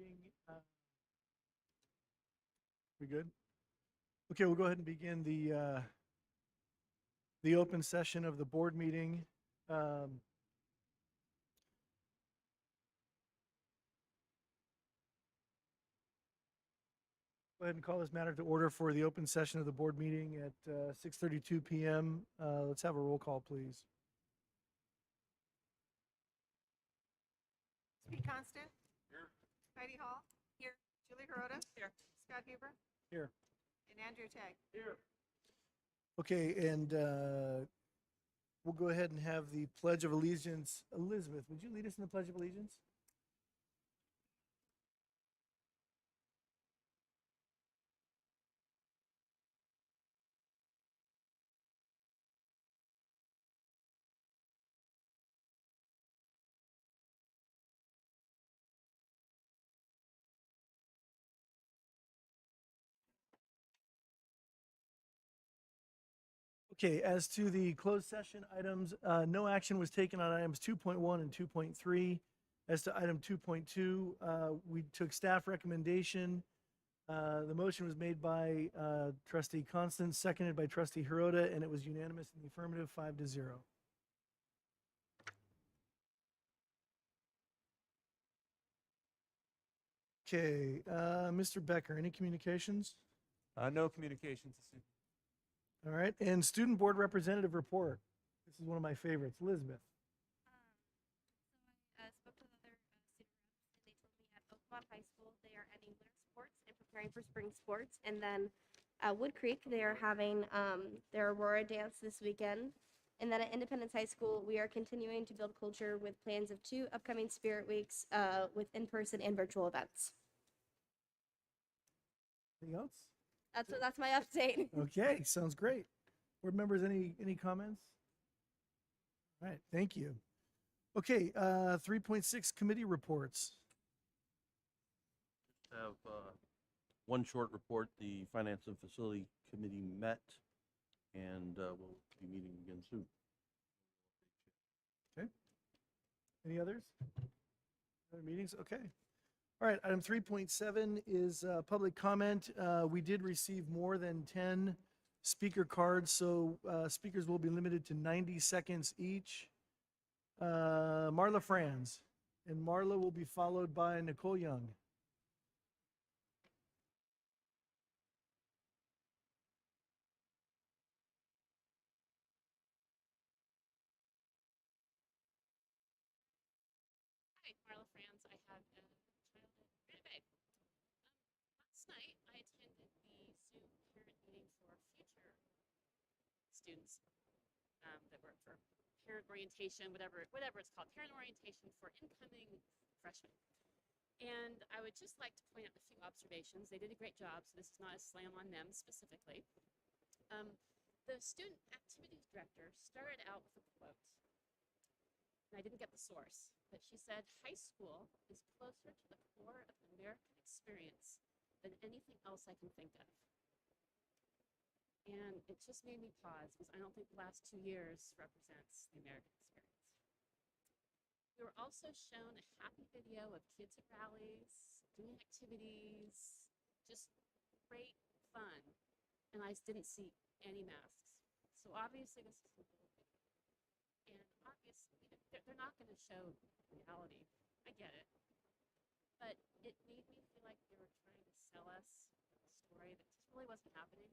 meeting. We good? Okay, we'll go ahead and begin the open session of the board meeting. Go ahead and call this matter to order for the open session of the board meeting at 6:32 p.m. Let's have a roll call, please. Sweet Constant. Here. Heidi Hall. Here. Julie Hirota. Here. Scott Huber. Here. And Andrew Tagg. Here. Okay, and we'll go ahead and have the Pledge of Allegiance. Elizabeth, would you lead us in the Pledge of Allegiance? Okay, as to the closed session items, no action was taken on items 2.1 and 2.3. As to item 2.2, we took staff recommendation. The motion was made by Trustee Constance, seconded by Trustee Hirota, and it was unanimous in the affirmative, 5-0. Okay, Mr. Becker, any communications? No communications this evening. All right, and student board representative report. This is one of my favorites. Elizabeth. I spoke to the other student reps, and they told me at Oakmont High School they are adding winter sports and preparing for spring sports. And then at Wood Creek, they are having their Aurora dance this weekend. And then at Independence High School, we are continuing to build culture with plans of 2 upcoming Spirit Weeks with in-person and virtual events. Anything else? That's my update. Okay, sounds great. Board members, any comments? All right, thank you. Okay, 3.6 committee reports. Have one short report. The Finance and Facility Committee met, and we'll be meeting again soon. Okay. Any others? Other meetings? Okay. All right, item 3.7 is public comment. We did receive more than 10 speaker cards, so speakers will be limited to 90 seconds each. Marla Franz, and Marla will be followed by Nicole Young. Hi, Marla Franz. I have a child in Granite Bay. Last night, I attended the Zoom parent meeting for future students that work for parent orientation, whatever it's called, parent orientation for incoming freshmen. And I would just like to point out a few observations. They did a great job, so this is not a slam on them specifically. The student activities director started out with a quote. And I didn't get the source, but she said, high school is closer to the core of the American experience than anything else I can think of. And it just made me pause because I don't think the last 2 years represents the American experience. We were also shown a happy video of kids at rallies, doing activities, just great fun. And I didn't see any masks. So obviously this is a little bit. And obviously, they're not going to show reality. I get it. But it made me feel like they were trying to sell us a story that just really wasn't happening.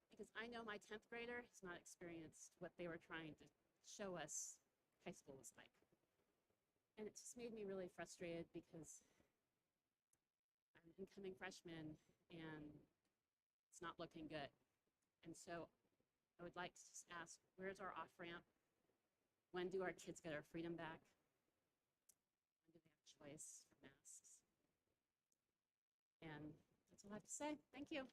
Because I know my 10th grader has not experienced what they were trying to show us high school was like. And it just made me really frustrated because I'm an incoming freshman and it's not looking good. And so I would like to just ask, where's our off-ramp? When do our kids get our freedom back? When do they have a choice for masks? And that's all I have to say. Thank you.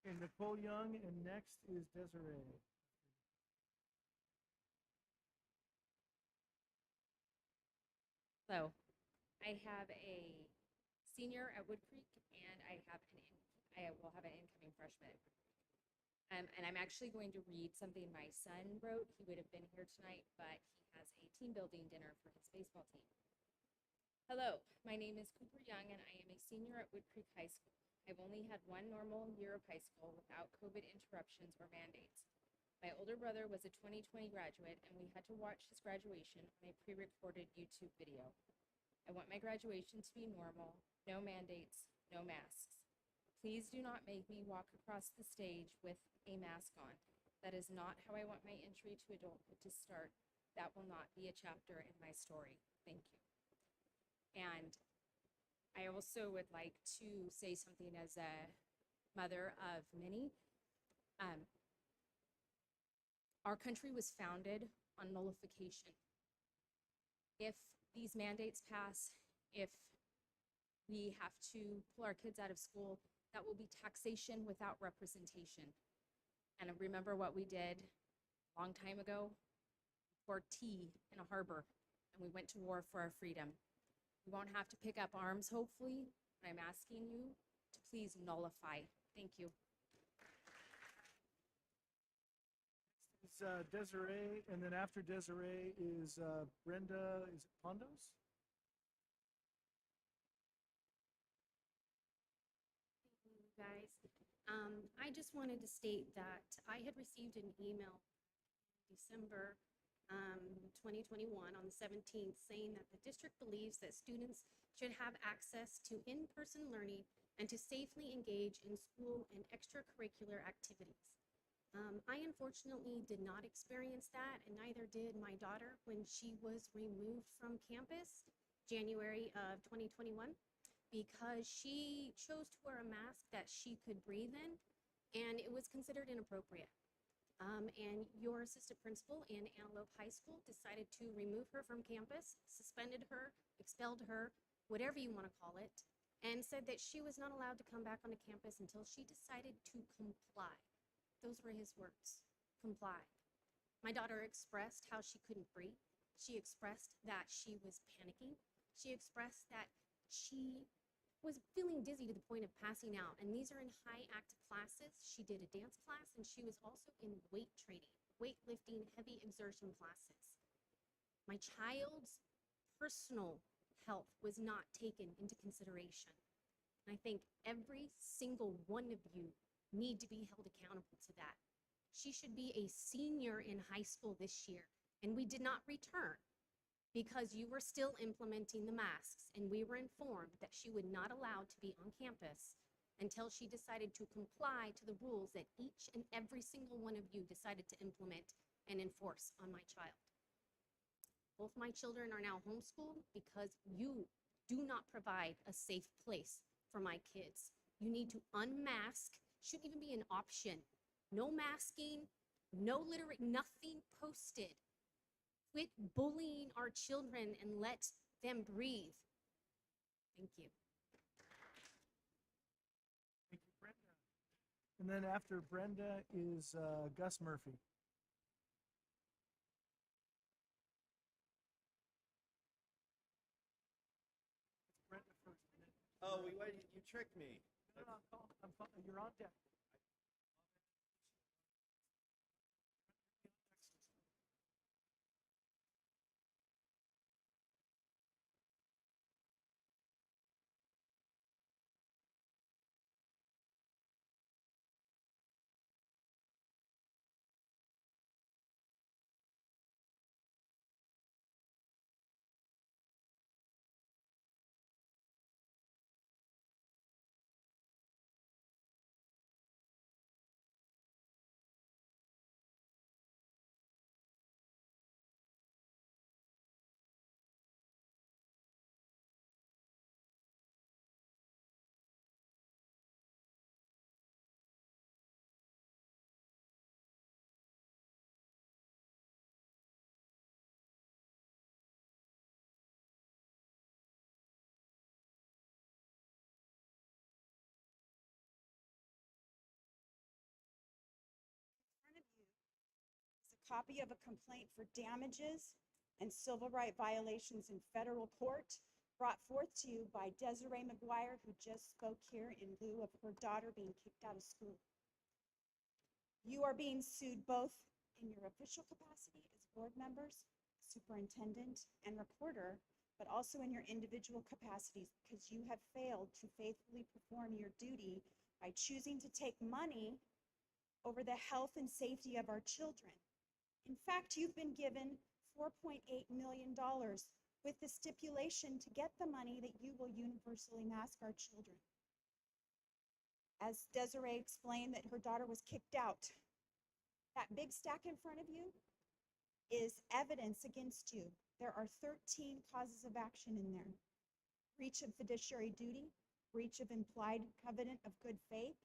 Okay, Nicole Young, and next is Desiree. So I have a senior at Wood Creek, and I will have an incoming freshman at Wood Creek. And I'm actually going to read something my son wrote. He would have been here tonight, but he has a team building dinner for his baseball team. Hello, my name is Cooper Young, and I am a senior at Wood Creek High School. I've only had one normal year of high school without COVID interruptions or mandates. My older brother was a 2020 graduate, and we had to watch his graduation on a pre-recorded YouTube video. I want my graduation to be normal, no mandates, no masks. Please do not make me walk across the stage with a mask on. That is not how I want my entry to adulthood to start. That will not be a chapter in my story. Thank you. And I also would like to say something as a mother of many. Our country was founded on nullification. If these mandates pass, if we have to pull our kids out of school, that will be taxation without representation. And remember what we did a long time ago? We poured tea in a harbor, and we went to war for our freedom. We won't have to pick up arms, hopefully, but I'm asking you to please nullify. Thank you. It's Desiree, and then after Desiree is Brenda, is it Pondos? You guys. I just wanted to state that I had received an email December 2021 on the 17th saying that the district believes that students should have access to in-person learning and to safely engage in school and extracurricular activities. I unfortunately did not experience that, and neither did my daughter when she was removed from campus January of 2021 because she chose to wear a mask that she could breathe in, and it was considered inappropriate. And your assistant principal in Antelope High School decided to remove her from campus, suspended her, expelled her, whatever you want to call it, and said that she was not allowed to come back onto campus until she decided to comply. Those were his words, comply. My daughter expressed how she couldn't breathe. She expressed that she was panicking. She expressed that she was feeling dizzy to the point of passing out. And these are in high active classes. She did a dance class, and she was also in weight training, weightlifting, heavy exertion classes. My child's personal health was not taken into consideration. And I think every single one of you need to be held accountable to that. She should be a senior in high school this year, and we did not return because you were still implementing the masks, and we were informed that she would not allow to be on campus until she decided to comply to the rules that each and every single one of you decided to implement and enforce on my child. Both my children are now homeschooled because you do not provide a safe place for my kids. You need to unmask, shouldn't even be an option. No masking, no littering, nothing posted. Quit bullying our children and let them breathe. Thank you. Thank you, Brenda. And then after Brenda is Gus Murphy. Brenda first. Oh, you tricked me. No, you're on deck. Front of you is a copy of a complaint for damages and civil right violations in federal court brought forth to you by Desiree McGuire, who just spoke here in lieu of her daughter being kicked out of school. You are being sued both in your official capacity as board members, superintendent, and reporter, but also in your individual capacities because you have failed to faithfully perform your duty by choosing to take money over the health and safety of our children. In fact, you've been given $4.8 million with the stipulation to get the money that you will universally mask our children. As Desiree explained that her daughter was kicked out, that big stack in front of you is evidence against you. There are 13 causes of action in there. Breach of fiduciary duty, breach of implied covenant of good faith,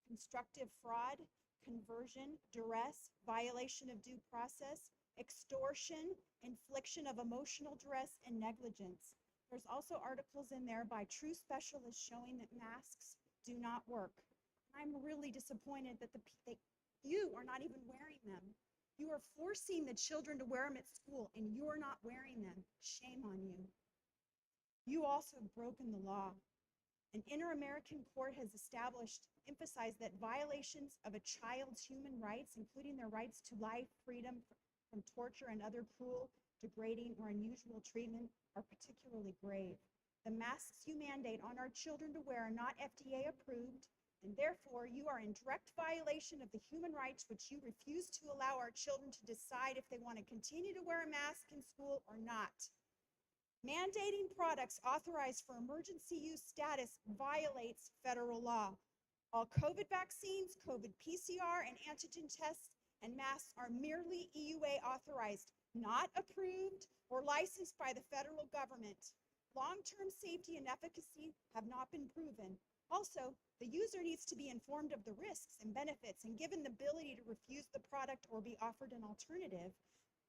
constructive fraud, conversion, duress, violation of due process, extortion, infliction of emotional duress, and negligence. There's also articles in there by true specialists showing that masks do not work. I'm really disappointed that you are not even wearing them. You are forcing the children to wear them at school, and you're not wearing them. Shame on you. You also have broken the law. An Inter-American Court has emphasized that violations of a child's human rights, including their rights to life, freedom from torture, and other cruel, degrading, or unusual treatment, are particularly grave. The masks you mandate on our children to wear are not FDA approved, and therefore you are in direct violation of the human rights which you refuse to allow our children to decide if they want to continue to wear a mask in school or not. Mandating products authorized for emergency use status violates federal law. All COVID vaccines, COVID PCR, and antigen tests and masks are merely EUA authorized, not approved or licensed by the federal government. Long-term safety and efficacy have not been proven. Also, the user needs to be informed of the risks and benefits and given the ability to refuse the product or be offered an alternative,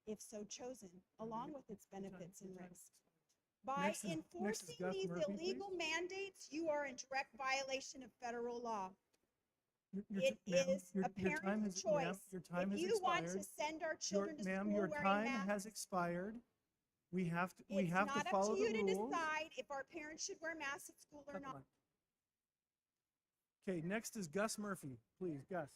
if so chosen, along with its benefits and risks. By Next is enforcing Gus these Murphy, illegal please. mandates, you are in direct violation of federal law. Your It ma'am, is your- a your time parent's has- ma'am, choice. Your time If has you want to expired. send our children to Ma'am, school your wearing time masks, has expired. We have to it's not up to follow the you to rules. decide if our parents should wear masks at school or Cut the not. line. Okay, next is Gus Murphy. Please, Gus.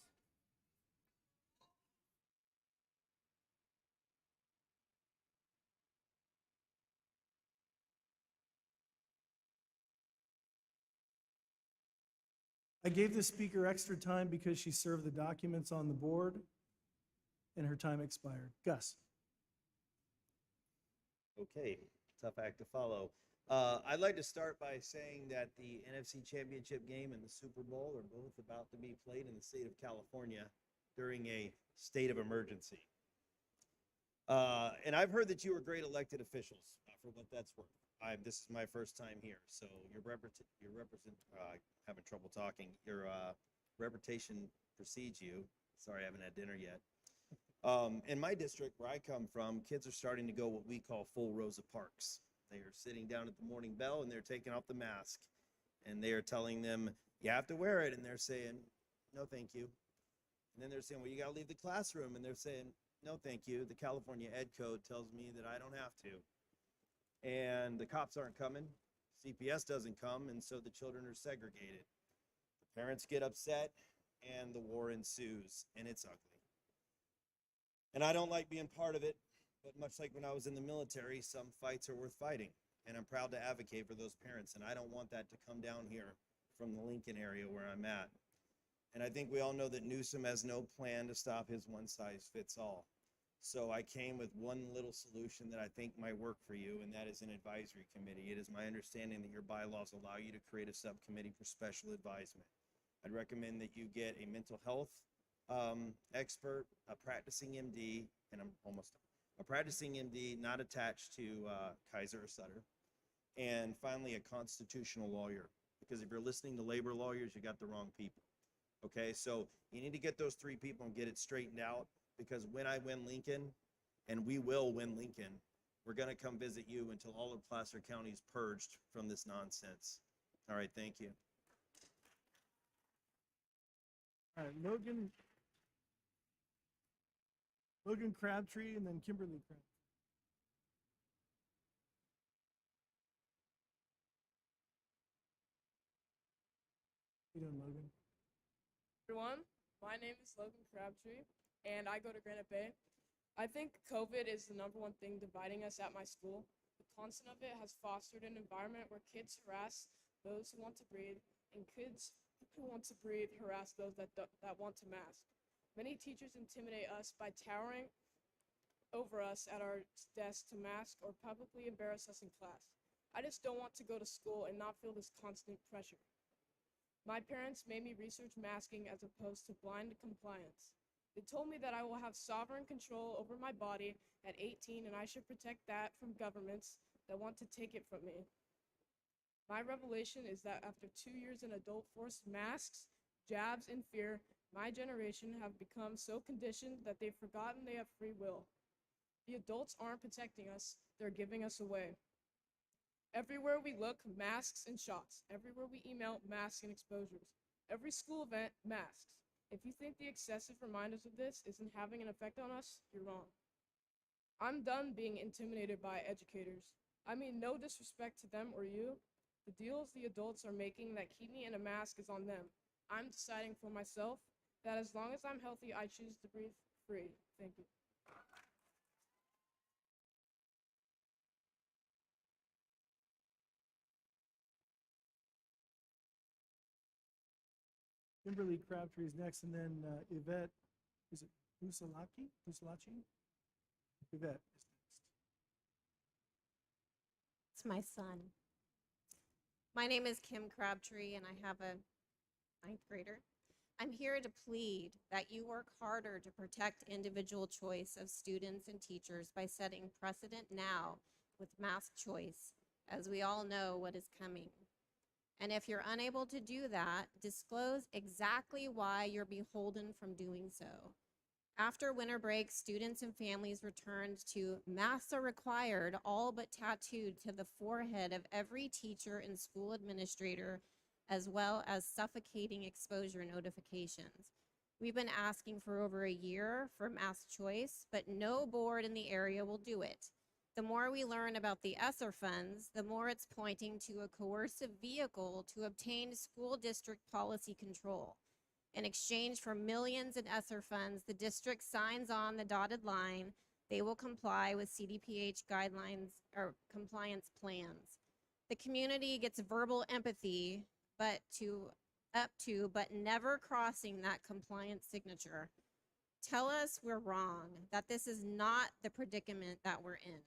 I gave the speaker extra time because she served the documents on the board and her time expired. Gus. Okay, tough act to follow. I'd like to start by saying that the NFC Championship game and the Super Bowl are both about to be played in the state of California during a state of emergency. And I've heard that you were great elected officials, for what that's worth. This is my first time here, so your having trouble talking. Your reputation precedes you. Sorry, I haven't had dinner yet. In my district, where I come from, kids are starting to go what we call full Rosa Parks. They are sitting down at the morning bell and they're taking off the mask, and they are telling them, you have to wear it, and they're saying, no, thank you. And then they're saying, well, you got to leave the classroom, and they're saying, no, thank you. The California Ed Code tells me that I don't have to. And the cops aren't coming, CPS doesn't come, and so the children are segregated. The parents get upset, and the war ensues, and it's ugly. And I don't like being part of it, but much like when I was in the military, some fights are worth fighting, and I'm proud to advocate for those parents, and I don't want that to come down here from the Lincoln area where I'm at. And I think we all know that Newsom has no plan to stop his one-size-fits-all. So I came with one little solution that I think might work for you, and that is an advisory committee. It is my understanding that your bylaws allow you to create a subcommittee for special advisement. I'd recommend that you get a mental health expert, a practicing MD, and I'm almost done. A practicing MD not attached to Kaiser or Sutter, and finally a constitutional lawyer. Because if you're listening to labor lawyers, you got the wrong people. Okay, so you need to get those three people and get it straightened out, because when I win Lincoln, and we will win Lincoln, we're gonna come visit you until all of Placer County is purged from this nonsense. All right, thank you. All right, Logan Crabtree, and then Kimberly Crabtree. How you doing, Logan? Everyone, My name is Logan Crabtree, and I go to Granite Bay. I think COVID is the number one thing dividing us at my school. The constant of it has fostered an environment where kids harass those who want to breathe, and kids who want to breathe harass those that want to mask. Many teachers intimidate us by towering over us at our desk to mask or publicly embarrass us in class. I just don't want to go to school and not feel this constant pressure. My parents made me research masking as opposed to blind compliance. They told me that I will have sovereign control over my body at 18 and I should protect that from governments that want to take it from me. My revelation is that after 2 years in adult forced masks, jabs, and fear, my generation have become so conditioned that they've forgotten they have free will. The adults aren't protecting us, they're giving us away. Everywhere we look, masks and shots. Everywhere we email, masks and exposures. Every school event, masks. If you think the excessive reminders of this isn't having an effect on us, you're wrong. I'm done being intimidated by educators. I mean no disrespect to them or you. The deals the adults are making that keep me in a mask is on them. I'm deciding for myself that as long as I'm healthy, I choose to breathe free. Thank you. Kimberly Crabtree is next, and then Yvette, is it Busalaki? Busalachi? Yvette is next. It's my son. My name is Kim Crabtree, and I have a ninth grader. I'm here to plead that you work harder to protect individual choice of students and teachers by setting precedent now with mask choice, as we all know what is coming. And if you're unable to do that, disclose exactly why you're beholden from doing so. After winter break, students and families returned to masks are required, all but tattooed to the forehead of every teacher and school administrator, as well as suffocating exposure notifications. We've been asking for over a year for mask choice, but no board in the area will do it. The more we learn about the ESSER funds, the more it's pointing to a coercive vehicle to obtain school district policy control. In exchange for millions in ESSER funds, the district signs on the dotted line. They will comply with CDPH guidelines or compliance plans. The community gets verbal empathy, but never crossing that compliance signature. Tell us we're wrong, that this is not the predicament that we're in.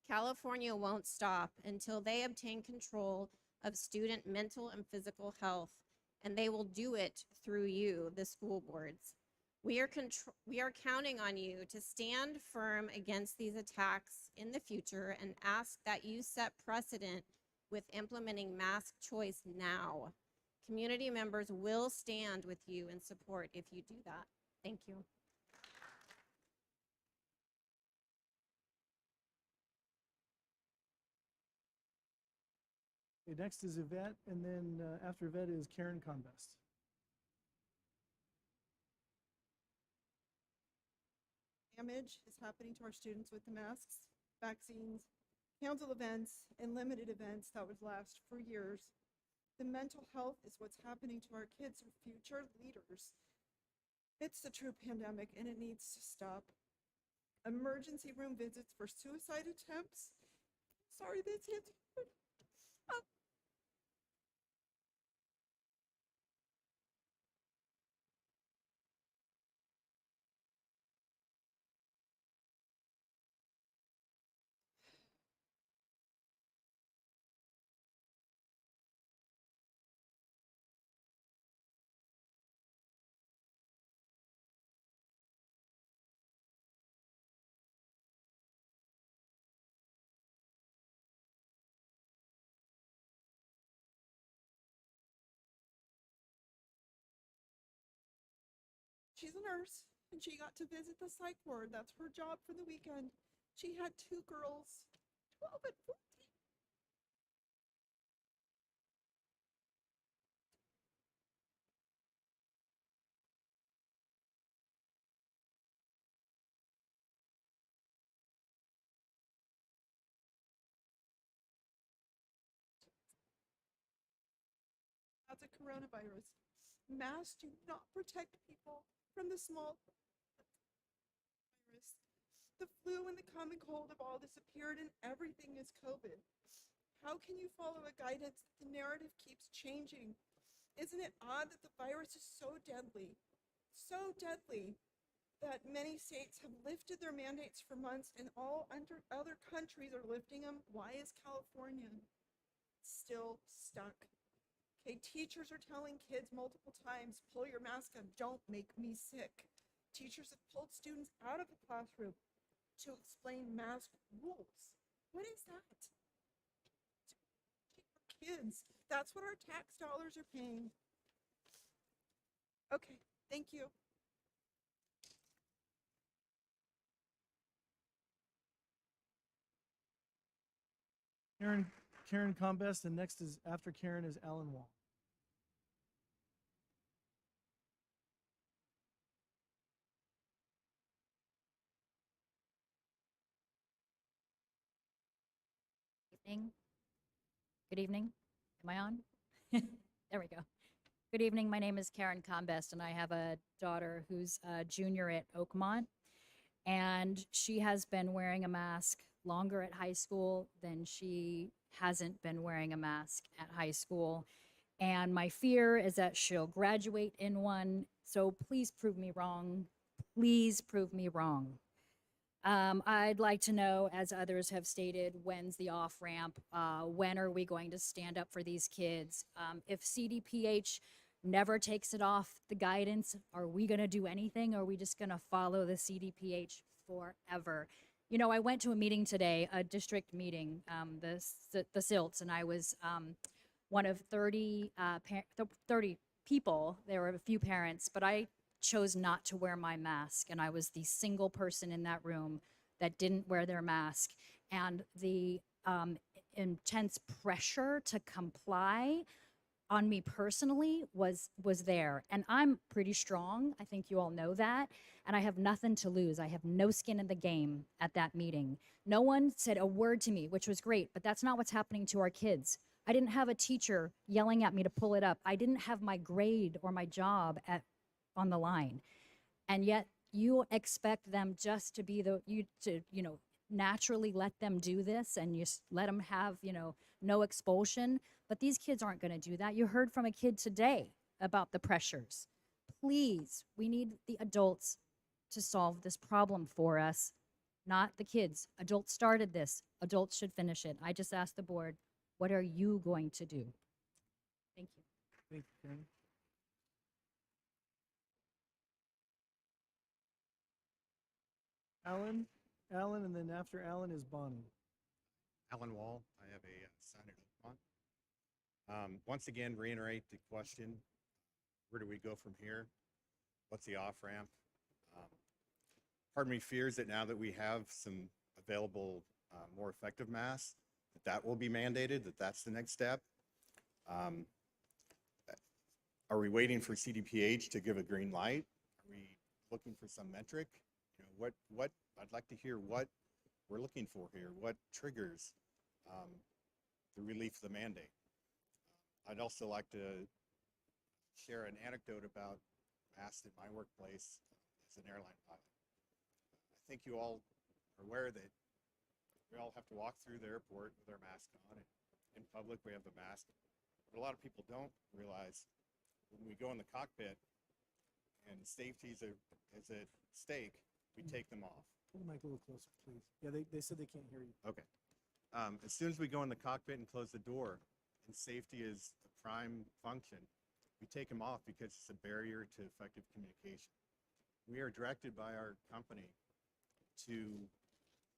California won't stop until they obtain control of student mental and physical health, and they will do it through you, the school boards. We are counting on you to stand firm against these attacks in the future and ask that you set precedent with implementing mask choice now. Community members will stand with you in support if you do that. Thank you. Okay, next is Yvette, and then after Yvette is Karen Convest. Damage is happening to our students with the masks, vaccines, canceled events, and limited events that would last for years. The mental health is what's happening to our kids or future leaders. It's the true pandemic and it needs to stop. Emergency room visits for suicide attempts. Sorry, this hits hard. She's a nurse, and she got to visit the psych ward. That's her job for the weekend. She had 2 girls, 12 and 14. That's a coronavirus. Masks do not protect people from the small virus. The flu and the common cold have all disappeared and everything is COVID. How can you follow a guidance if the narrative keeps changing? Isn't it odd that the virus is so deadly, that many states have lifted their mandates for months and all other countries are lifting them? Why is California still stuck? Okay, teachers are telling kids multiple times, pull your mask up, don't make me sick. Teachers have pulled students out of the classroom to explain mask rules. What is that? Kids, that's what our tax dollars are paying. Okay, thank you. Karen Combest, and next is, after Karen is Alan Wall. Evening. Good evening. Am I on? There we go. Good evening. My name is Karen Combest, and I have a daughter who's a junior at Oakmont. And she has been wearing a mask longer at high school than she hasn't been wearing a mask at high school. And my fear is that she'll graduate in one. So please prove me wrong. Please prove me wrong. I'd like to know, as others have stated, when's the off ramp? When are we going to stand up for these kids? If CDPH never takes it off the guidance, are we going to do anything? Or are we just going to follow the CDPH forever? You know, I went to a meeting today, a district meeting, the SILTs, and I was one of 30 people. There were a few parents, but I chose not to wear my mask, and I was the single person in that room that didn't wear their mask. And the intense pressure to comply on me personally was there. And I'm pretty strong. I think you all know that. And I have nothing to lose. I have no skin in the game at that meeting. No one said a word to me, which was great, but that's not what's happening to our kids. I didn't have a teacher yelling at me to pull it up. I didn't have my grade or my job on the line. And yet you expect them just to be naturally let them do this, and you let them have, no expulsion. But these kids aren't going to do that. You heard from a kid today about the pressures. Please, we need the adults to solve this problem for us, not the kids. Adults started this. Adults should finish it. I just asked the board, what are you going to do? Thank you. Thank you, Karen. Alan, and then after Alan is Bonnie. Alan Wall. I have a son at Oakmont. Once again, reiterate the question, where do we go from here? What's the off-ramp? Part of me fears that now that we have some available more effective masks, that will be mandated, that's the next step. Are we waiting for CDPH to give a green light? Are we looking for some metric? What I'd like to hear what we're looking for here, what triggers the relief of the mandate. I'd also like to share an anecdote about masks in my workplace as an airline pilot. I think you all are aware that we all have to walk through the airport with our mask on, and in public we have the mask. But a lot of people don't realize when we go in the cockpit and safety is at stake, we take them off. Pull the mic a little closer, please. Yeah, they said they can't hear you. Okay. As soon as we go in the cockpit and close the door, and safety is a prime function, we take them off because it's a barrier to effective communication. We are directed by our company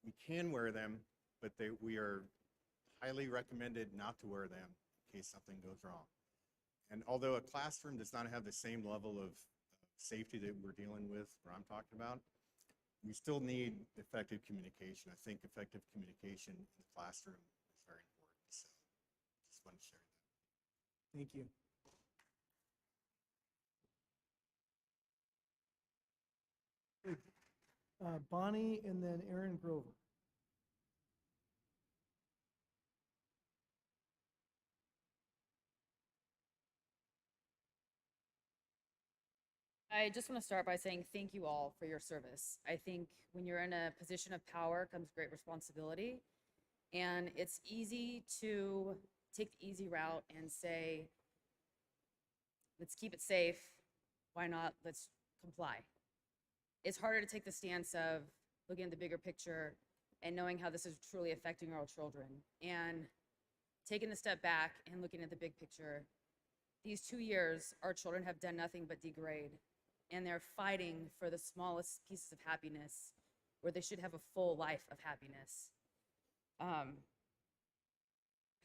we can wear them, but we are highly recommended not to wear them in case something goes wrong. And although a classroom does not have the same level of safety that we're dealing with, or I'm talking about, we still need effective communication. I think effective communication in the classroom is very important. So just want to share that. Thank you. Bonnie and then Aaron Grover. I just want to start by saying thank you all for your service. I think when you're in a position of power comes great responsibility. And it's easy to take the easy route and say, let's keep it safe. Why not? Let's comply. It's harder to take the stance of looking at the bigger picture and knowing how this is truly affecting our children. And taking the step back and looking at the big picture, these 2 years, our children have done nothing but degrade. And they're fighting for the smallest pieces of happiness where they should have a full life of happiness.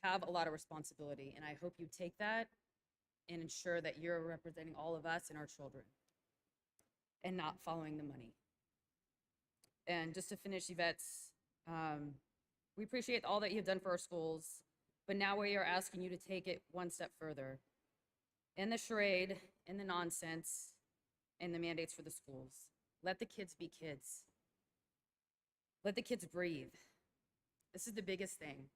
Have a lot of responsibility, and I hope you take that and ensure that you're representing all of us and our children and not following the money. And just to finish, Yvette's, we appreciate all that you've done for our schools, but now we are asking you to take it one step further. In the charade, in the nonsense, and the mandates for the schools. Let the kids be kids. Let the kids breathe. This is the biggest thing.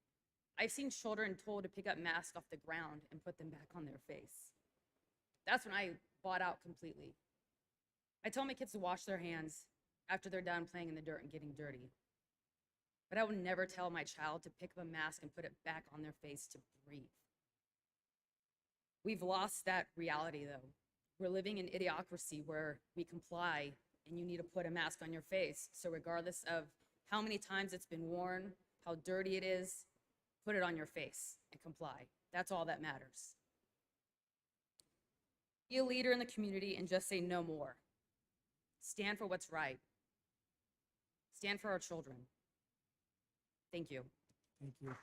I've seen children told to pick up masks off the ground and put them back on their face. That's when I bought out completely. I tell my kids to wash their hands after they're done playing in the dirt and getting dirty. But I would never tell my child to pick up a mask and put it back on their face to breathe. We've lost that reality, though. We're living in idiocracy where we comply and you need to put a mask on your face. So regardless of how many times it's been worn, how dirty it is, put it on your face and comply. That's all that matters. Be a leader in the community and just say no more. Stand for what's right. Stand for our children. Thank you. Thank you.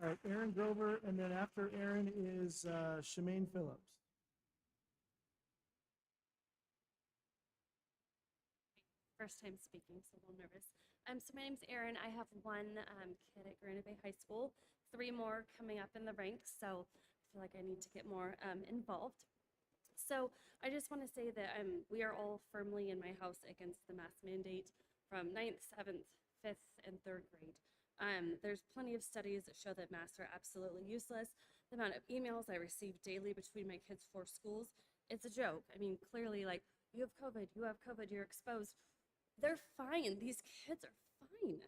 All right, Aaron Grover, and then after Aaron is Shemaine Phillips. First time speaking, so a little nervous. So my name's Erin. I have one kid at Granite Bay High School, 3 more coming up in the ranks, so I feel like I need to get more involved. So I just want to say that we are all firmly in my house against the mask mandate from 9th, 7th, 5th, and 3rd grade. There's plenty of studies that show that masks are absolutely useless. The amount of emails I receive daily between my kids' 4 schools, it's a joke. I mean, clearly, like, you have COVID, you're exposed. They're fine. These kids are fine.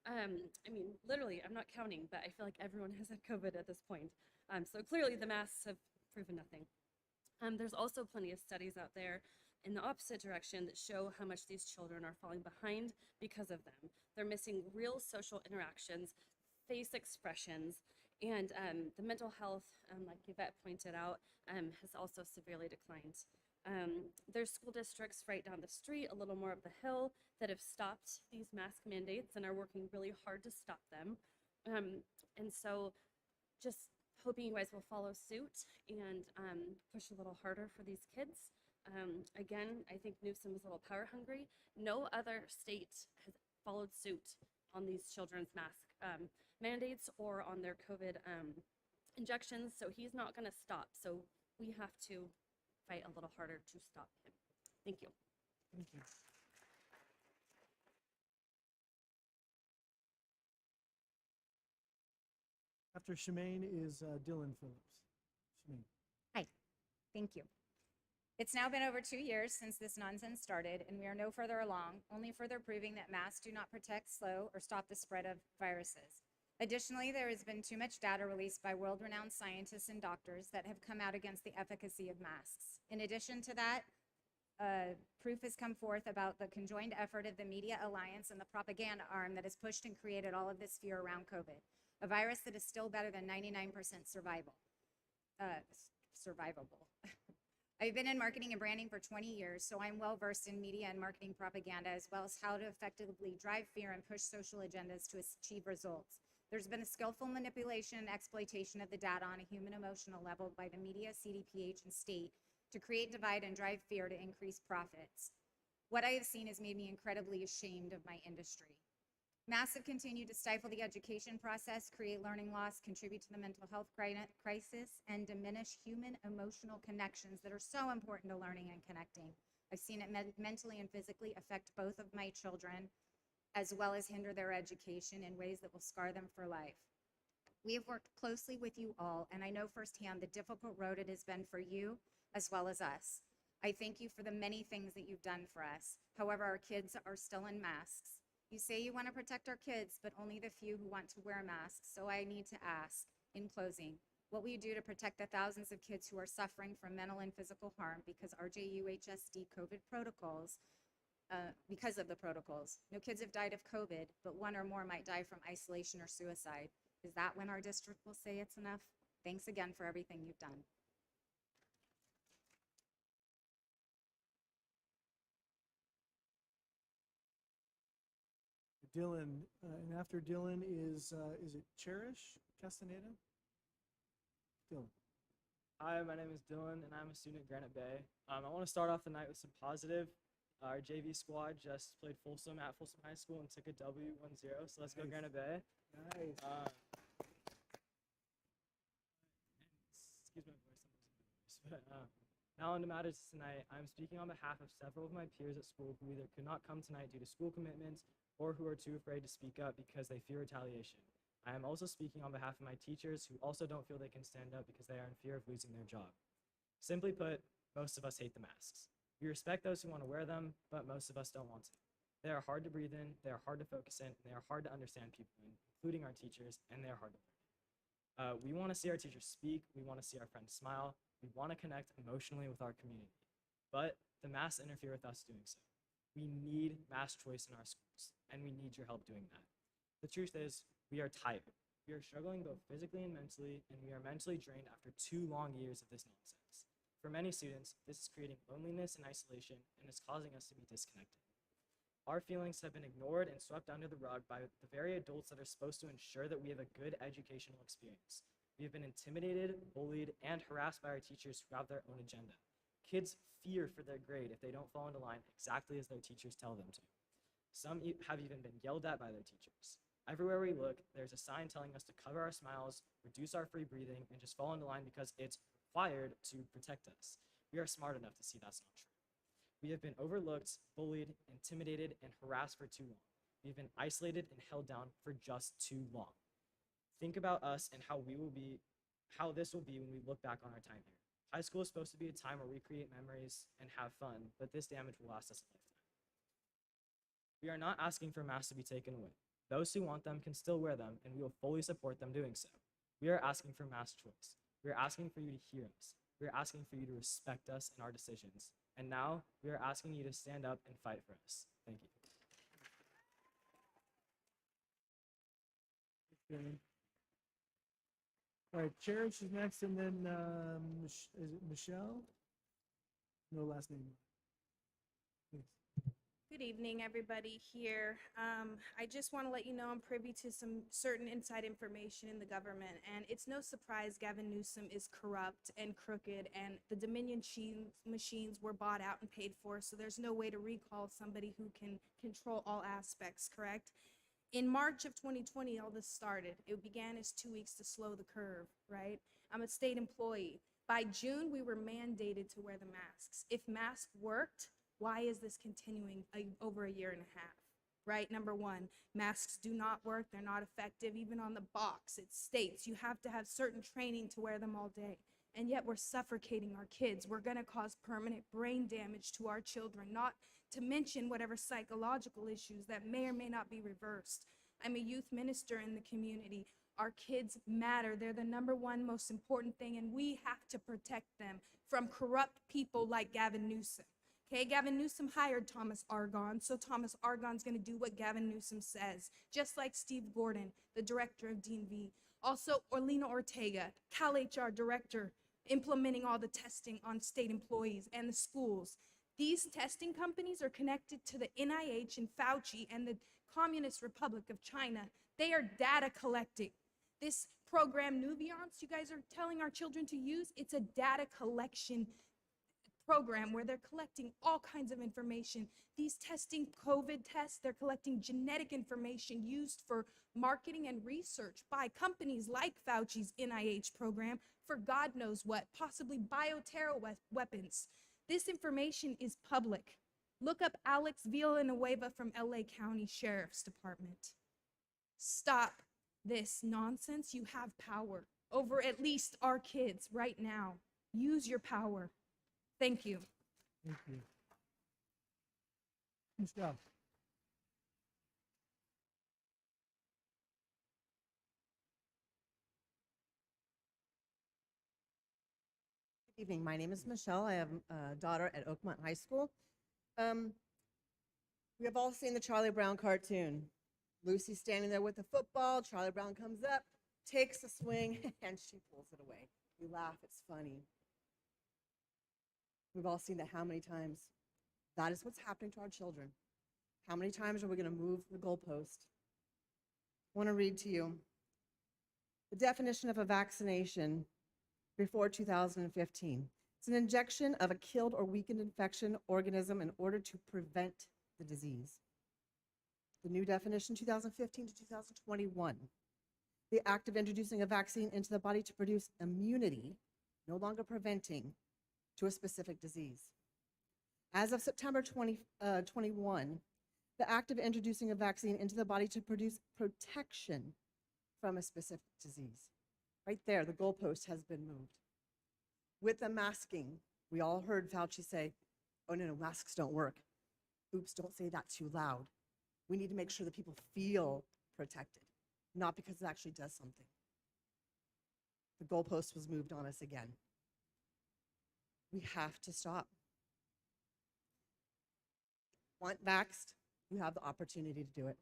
I mean, literally, I'm not counting, but I feel like everyone has had COVID at this point. So clearly the masks have proven nothing. There's also plenty of studies out there in the opposite direction that show how much these children are falling behind because of them. They're missing real social interactions, face expressions, and the mental health, like Yvette pointed out, has also severely declined. There's school districts right down the street, a little more up the hill, that have stopped these mask mandates and are working really hard to stop them. And so just hoping you guys will follow suit and push a little harder for these kids. Again, I think Newsom is a little power hungry. No other state has followed suit on these children's mask mandates or on their COVID injections, so he's not going to stop. So we have to fight a little harder to stop him. Thank you. Thank you. After Shemaine is Dylan Phillips. Shemaine. Hi, thank you. It's now been over 2 years since this nonsense started, and we are no further along, only further proving that masks do not protect, slow, or stop the spread of viruses. Additionally, there has been too much data released by world-renowned scientists and doctors that have come out against the efficacy of masks. In addition to that, proof has come forth about the conjoined effort of the Media Alliance and the propaganda arm that has pushed and created all of this fear around COVID, a virus that is still better than 99% survivable. I've been in marketing and branding for 20 years, so I'm well versed in media and marketing propaganda, as well as how to effectively drive fear and push social agendas to achieve results. There's been a skillful manipulation and exploitation of the data on a human emotional level by the media, CDPH, and state to create, divide, and drive fear to increase profits. What I have seen has made me incredibly ashamed of my industry. Masks have continued to stifle the education process, create learning loss, contribute to the mental health crisis, and diminish human emotional connections that are so important to learning and connecting. I've seen it mentally and physically affect both of my children, as well as hinder their education in ways that will scar them for life. We have worked closely with you all, and I know firsthand the difficult road it has been for you as well as us. I thank you for the many things that you've done for us. However, our kids are still in masks. You say you want to protect our kids, but only the few who want to wear masks. So I need to ask, in closing, what will you do to protect the thousands of kids who are suffering from mental and physical harm because RJUHSD COVID protocols, because of the protocols? No kids have died of COVID, but one or more might die from isolation or suicide. Is that when our district will say it's enough? Thanks again for everything you've done. Dylan, and after Dylan is it Cherish Castaneda? Dylan. Hi, my name is Dylan, and I'm a student at Granite Bay. I want to start off the night with some positive. Our JV squad just played Folsom at Folsom High School and took a W 1-0, so let's go Nice. Granite Bay. Nice. Excuse my voice, I'm losing my voice. But now on to matters tonight. I'm speaking on behalf of several of my peers at school who either could not come tonight due to school commitments or who are too afraid to speak up because they fear retaliation. I am also speaking on behalf of my teachers who also don't feel they can stand up because they are in fear of losing their job. Simply put, most of us hate the masks. We respect those who want to wear them, but most of us don't want to. They are hard to breathe in, they are hard to focus in, and they are hard to understand people in, including our teachers, and they are hard to learn. We want to see our teachers speak, we want to see our friends smile, we want to connect emotionally with our community. But the masks interfere with us doing so. We need mask choice in our schools, and we need your help doing that. The truth is, we are tired. We are struggling both physically and mentally, and we are mentally drained after 2 long years of this nonsense. For many students, this is creating loneliness and isolation, and is causing us to be disconnected. Our feelings have been ignored and swept under the rug by the very adults that are supposed to ensure that we have a good educational experience. We have been intimidated, bullied, and harassed by our teachers who have their own agenda. Kids fear for their grade if they don't fall into line exactly as their teachers tell them to. Some have even been yelled at by their teachers. Everywhere we look, there's a sign telling us to cover our smiles, reduce our free breathing, and just fall into line because it's required to protect us. We are smart enough to see that's not true. We have been overlooked, bullied, intimidated, and harassed for too long. We've been isolated and held down for just too long. Think about us and how this will be when we look back on our time here. High school is supposed to be a time where we create memories and have fun, but this damage will last us a lifetime. We are not asking for masks to be taken away. Those who want them can still wear them, and we will fully support them doing so. We are asking for mask choice. We are asking for you to hear us. We are asking for you to respect us and our decisions. And now, we are asking you to stand up and fight for us. Thank you. Okay. All right, Cherish is next, and then is it Michelle? No last name. Thanks. Good evening, everybody here. I just want to let you know I'm privy to some certain inside information in the government, and it's no surprise Gavin Newsom is corrupt and crooked, and the Dominion machines were bought out and paid for, so there's no way to recall somebody who can control all aspects, correct? In March of 2020, all this started. It began as 2 weeks to slow the curve, right? I'm a state employee. By June, we were mandated to wear the masks. If masks worked, why is this continuing over a year and a half, right? Number one, masks do not work. They're not effective. Even on the box, it states you have to have certain training to wear them all day. And yet we're suffocating our kids. We're going to cause permanent brain damage to our children, not to mention whatever psychological issues that may or may not be reversed. I'm a youth minister in the community. Our kids matter. They're the number one most important thing, and we have to protect them from corrupt people like Gavin Newsom. Okay, Gavin Newsom hired Thomas Argonne, so Thomas Argonne's going to do what Gavin Newsom says, just like Steve Gordon, the director of DMV. Also, Orlena Ortega, Cal HR director, implementing all the testing on state employees and the schools. These testing companies are connected to the NIH and Fauci and the Communist Republic of China. They are data collecting. This program, Nuviance, you guys are telling our children to use, it's a data collection program where they're collecting all kinds of information. These testing COVID tests, they're collecting genetic information used for marketing and research by companies like Fauci's NIH program for God knows what, possibly bioterror weapons. This information is public. Look up Alex Villanueva from LA County Sheriff's Department. Stop this nonsense, you have power over at least our kids right now. Use your power. Thank you. Thank you. Nice job. Good evening. My name is Michelle. I have a daughter at Oakmont High School. We have all seen the Charlie Brown cartoon. Lucy's standing there with the football. Charlie Brown comes up, takes a swing, and she pulls it away. We laugh. It's funny. We've all seen that how many times? That is what's happening to our children. How many times are we going to move the goalpost? I want to read to you the definition of a vaccination before 2015. It's an injection of a killed or weakened infection organism in order to prevent the disease. The new definition, 2015 to 2021. The act of introducing a vaccine into the body to produce immunity, no longer preventing, to a specific disease. As of September 2021, the act of introducing a vaccine into the body to produce protection from a specific disease. Right there, the goalpost has been moved. With the masking, we all heard Fauci say, oh no, masks don't work. Oops, don't say that too loud. We need to make sure that people feel protected, not because it actually does something. The goalpost was moved on us again. We have to stop. Want vaxxed? You have the opportunity to do it.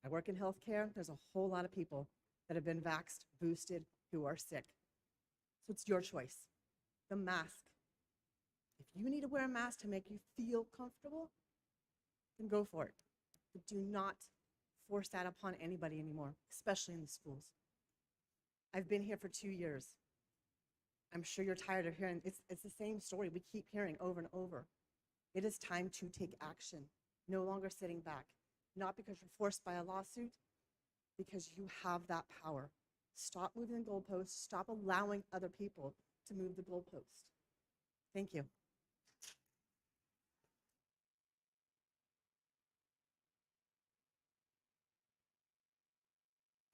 I work in healthcare. There's a whole lot of people that have been vaxxed, boosted, who are sick. So it's your choice. The mask. If you need to wear a mask to make you feel comfortable, then go for it. But do not force that upon anybody anymore, especially in the schools. I've been here for 2 years. I'm sure you're tired of hearing, it's the same story we keep hearing over and over. It is time to take action, no longer sitting back, not because you're forced by a lawsuit, because you have that power. Stop moving the goalposts, stop allowing other people to move the goalpost. Thank you.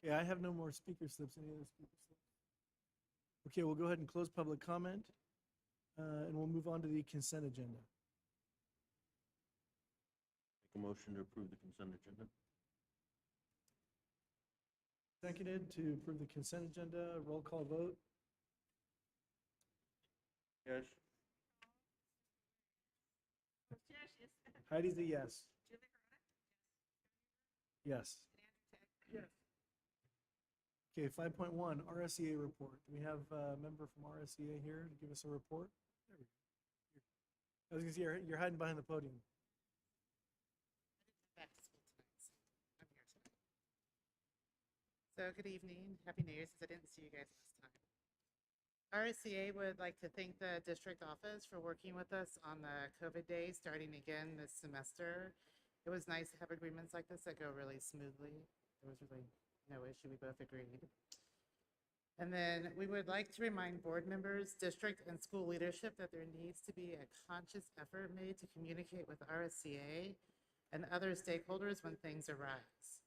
Okay, I have no more speaker slips. Any other speaker slips? Okay, we'll go ahead and close public comment, and we'll move on to the consent agenda. Make a motion to approve the consent agenda. Seconded to approve the consent agenda. Roll call vote. Yes. Heidi's a yes. Yes. Yes. Okay, 5.1, RSEA report. Do we have a member from RSEA here to give us a report? There we go. I was gonna say, you're hiding behind the podium. Back to school tonight, so I'm here tonight. So good evening, Happy New Year, since I didn't see you guys last time. RSEA would like to thank the district office for working with us on the COVID days, starting again this semester. It was nice to have agreements like this that go really smoothly. There was really no issue, we both agreed. And then we would like to remind board members, district and school leadership that there needs to be a conscious effort made to communicate with RSEA and other stakeholders when things arise.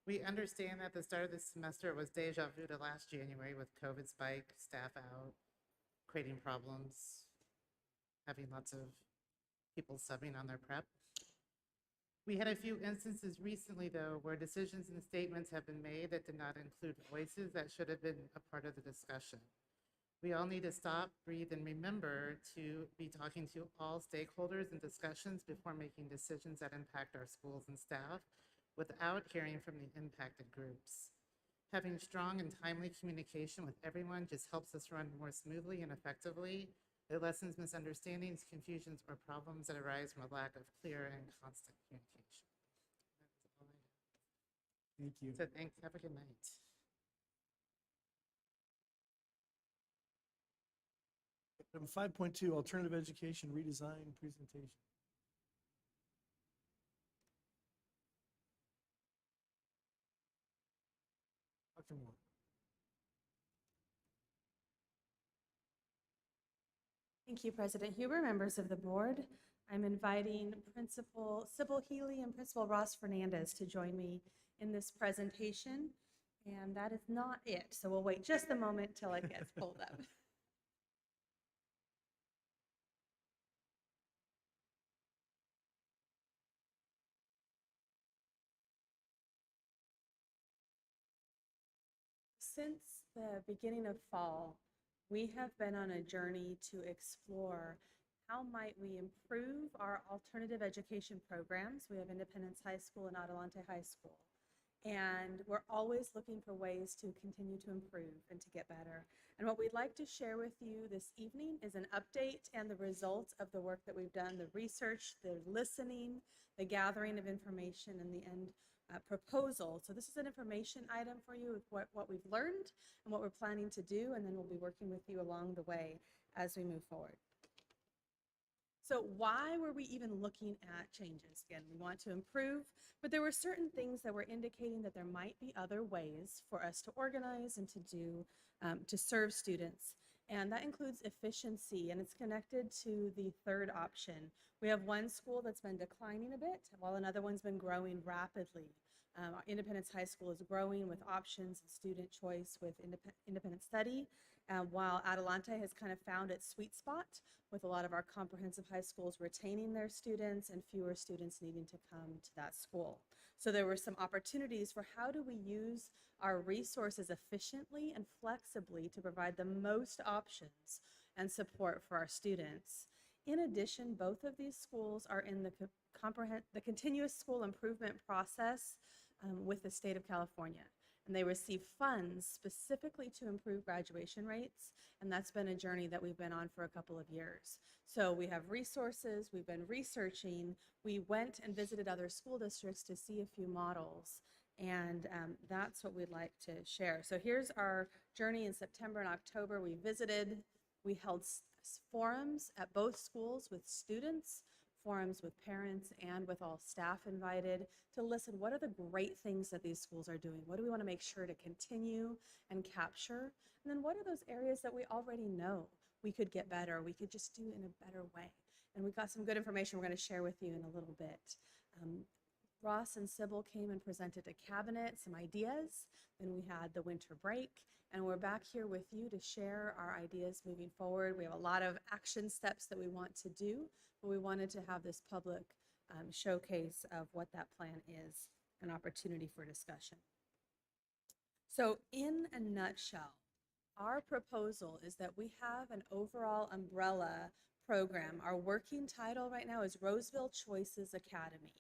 We understand that the start of this semester was deja vu to last January with COVID spike, staff out, creating problems, having lots of people subbing on their prep. We had a few instances recently, though, where decisions and statements have been made that did not include voices that should have been a part of the discussion. We all need to stop, breathe, and remember to be talking to all stakeholders and discussions before making decisions that impact our schools and staff without hearing from the impacted groups. Having strong and timely communication with everyone just helps us run more smoothly and effectively. It lessens misunderstandings, confusions, or problems that arise from a lack of clear and constant communication. That's all I have. Thank you. So thanks, have a good night. Item 5.2, alternative education redesign presentation. Dr. Moore. Thank you, President Huber, members of the board. I'm inviting Principal Sybil Healy and Principal Ross Fernandez to join me in this presentation. And that is not it. So we'll wait just a moment till it gets pulled up. Since the beginning of fall, we have been on a journey to explore how might we improve our alternative education programs. We have Independence High School and Adelante High School. And we're always looking for ways to continue to improve and to get better. And what we'd like to share with you this evening is an update and the results of the work that we've done, the research, the listening, the gathering of information, and the end proposal. So this is an information item for you with what we've learned and what we're planning to do, and then we'll be working with you along the way as we move forward. So why were we even looking at changes? Again, we want to improve, but there were certain things that were indicating that there might be other ways for us to organize and to do, to serve students. And that includes efficiency, and it's connected to the third option. We have one school that's been declining a bit, while another one's been growing rapidly. Independence High School is growing with options and student choice with independent study, while Adelante has kind of found its sweet spot with a lot of our comprehensive high schools retaining their students and fewer students needing to come to that school. So there were some opportunities for how do we use our resources efficiently and flexibly to provide the most options and support for our students. In addition, both of these schools are in the continuous school improvement process with the state of California. And they receive funds specifically to improve graduation rates. And that's been a journey that we've been on for a couple of years. So we have resources, we've been researching, we went and visited other school districts to see a few models. And that's what we'd like to share. So here's our journey in September and October. We visited, we held forums at both schools with students, forums with parents, and with all staff invited to listen. What are the great things that these schools are doing? What do we want to make sure to continue and capture? And then what are those areas that we already know we could get better, we could just do in a better way? And we've got some good information we're going to share with you in a little bit. Ross and Sybil came and presented to Cabinet some ideas. Then we had the winter break, and we're back here with you to share our ideas moving forward. We have a lot of action steps that we want to do, but we wanted to have this public showcase of what that plan is, an opportunity for discussion. So in a nutshell, our proposal is that we have an overall umbrella program. Our working title right now is Roseville Choices Academy.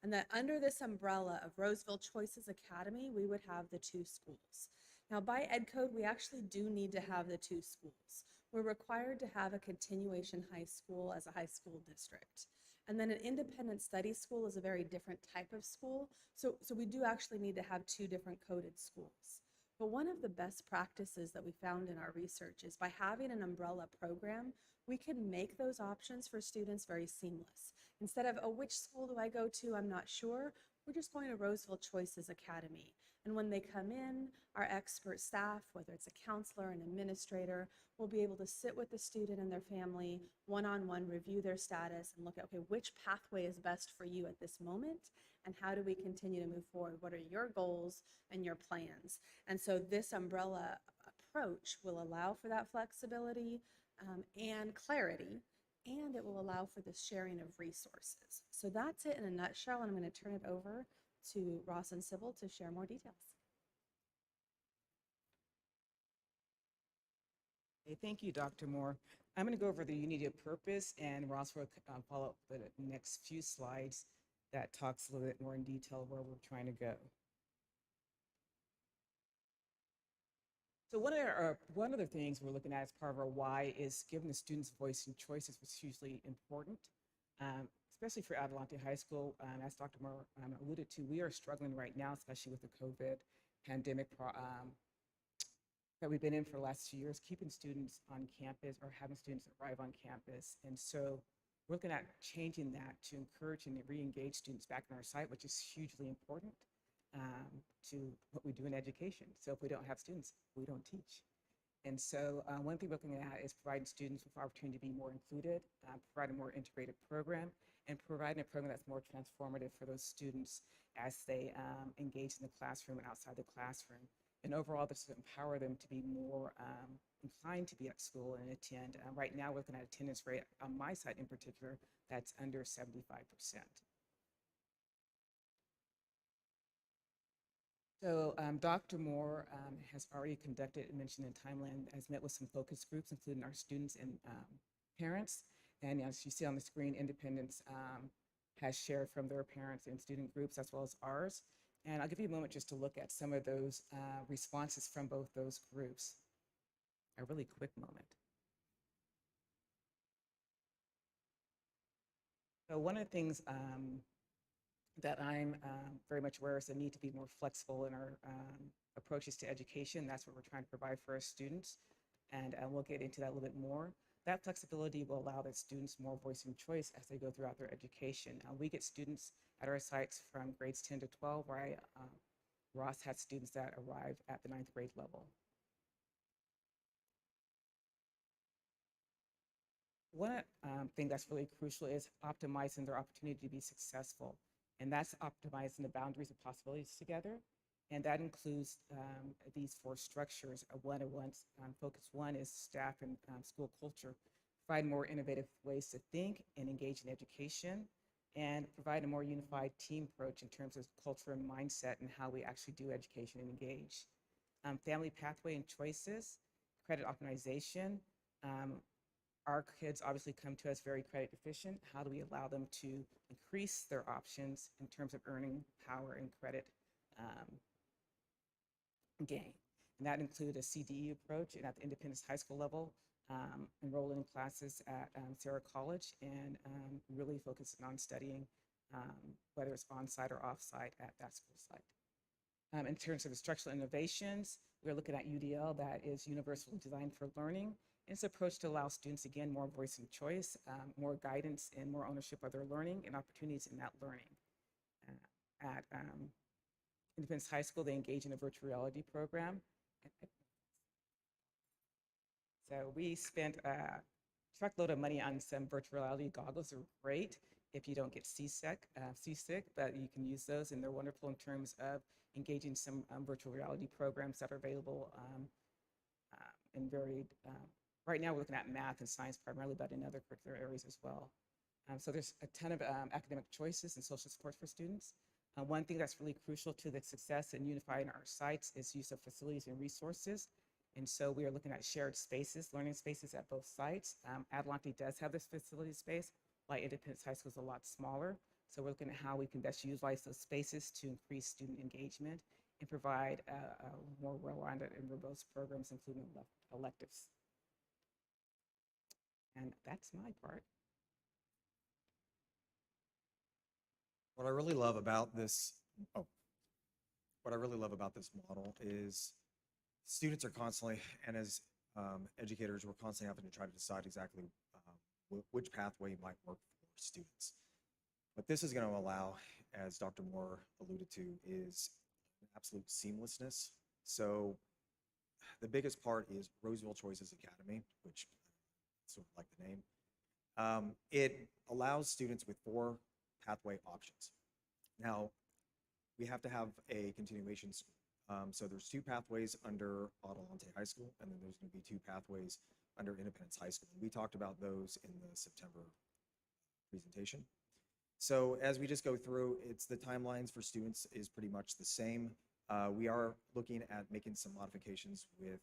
And that under this umbrella of Roseville Choices Academy, we would have the two schools. Now by Ed Code, we actually do need to have the two schools. We're required to have a continuation high school as a high school district. And then an independent study school is a very different type of school. So we do actually need to have two different coded schools. But one of the best practices that we found in our research is by having an umbrella program, we can make those options for students very seamless. Instead of, oh, which school do I go to? I'm not sure. We're just going to Roseville Choices Academy. And when they come in, our expert staff, whether it's a counselor, an administrator, will be able to sit with the student and their family, one-on-one, review their status, and look at, okay, which pathway is best for you at this moment, and how do we continue to move forward? What are your goals and your plans? And so this umbrella approach will allow for that flexibility and clarity, and it will allow for the sharing of resources. So that's it in a nutshell, and I'm going to turn it over to Ross and Sybil to share more details. Hey, thank you, Dr. Moore. I'm going to go over the unity of purpose, and Ross will follow up with the next few slides that talks a little bit more in detail where we're trying to go. So one of the things we're looking at as part of our why is giving the students voice and choices was hugely important, especially for Adelante High School. As Dr. Moore alluded to, we are struggling right now, especially with the COVID pandemic that we've been in for the last few years, keeping students on campus or having students arrive on campus. And so we're looking at changing that to encourage and re-engage students back on our site, which is hugely important to what we do in education. So if we don't have students, we don't teach. And so one thing we're looking at is providing students with opportunity to be more included, providing a more integrated program, and providing a program that's more transformative for those students as they engage in the classroom and outside the classroom. And overall, this will empower them to be more inclined to be at school and attend. Right now, we're looking at attendance rate on my site in particular that's under 75%. So Dr. Moore has already conducted, mentioned in Timeline, has met with some focus groups, including our students and parents. And as you see on the screen, Independence has shared from their parents and student groups as well as ours. And I'll give you a moment just to look at some of those responses from both those groups. A really quick moment. So one of the things that I'm very much aware is the need to be more flexible in our approaches to education. That's what we're trying to provide for our students. And we'll get into that a little bit more. That flexibility will allow the students more voice and choice as they go throughout their education. We get students at our sites from grades 10 to 12, where Ross had students that arrived at the 9th grade level. One thing that's really crucial is optimizing their opportunity to be successful. And that's optimizing the boundaries of possibilities together. And that includes these 4 structures. Focus 1 is staff and school culture. Provide more innovative ways to think and engage in education, and provide a more unified team approach in terms of culture and mindset and how we actually do education and engage. Family pathway and choices, credit optimization. Our kids obviously come to us very credit deficient. How do we allow them to increase their options in terms of earning power and credit gain? And that includes a CDE approach, and at the Independence High School level, enroll in classes at Sarah College, and really focusing on studying, whether it's on-site or off-site at that school site. In terms of instructional innovations, we're looking at UDL, that is Universal Design for Learning. It's an approach to allow students, again, more voice and choice, more guidance, and more ownership of their learning and opportunities in that learning. At Independence High School, they engage in a virtual reality program. So we spent a truckload of money on some virtual reality goggles. They're great if you don't get seasick, but you can use those, and they're wonderful in terms of engaging some virtual reality programs that are available in varied. Right now, we're looking at math and science primarily, but in other curricular areas as well. So there's a ton of academic choices and social support for students. One thing that's really crucial to the success in unifying our sites is use of facilities and resources. And so we are looking at shared spaces, learning spaces at both sites. Adelante does have this facility space, while Independence High School is a lot smaller. So we're looking at how we can best utilize those spaces to increase student engagement and provide more well-rounded and robust programs, including electives. And that's my part. What I really love about this, model is students are constantly, and as educators, we're constantly having to try to decide exactly which pathway might work for students. What this is going to allow, as Dr. Moore alluded to, is absolute seamlessness. So the biggest part is Roseville Choices Academy, which sort of like the name. It allows students with 4 pathway options. Now, we have to have a continuation. So there's 2 pathways under Adelante High School, and then there's going to be 2 pathways under Independence High School. We talked about those in the September presentation. So as we just go through, it's the timelines for students is pretty much the same. We are looking at making some modifications with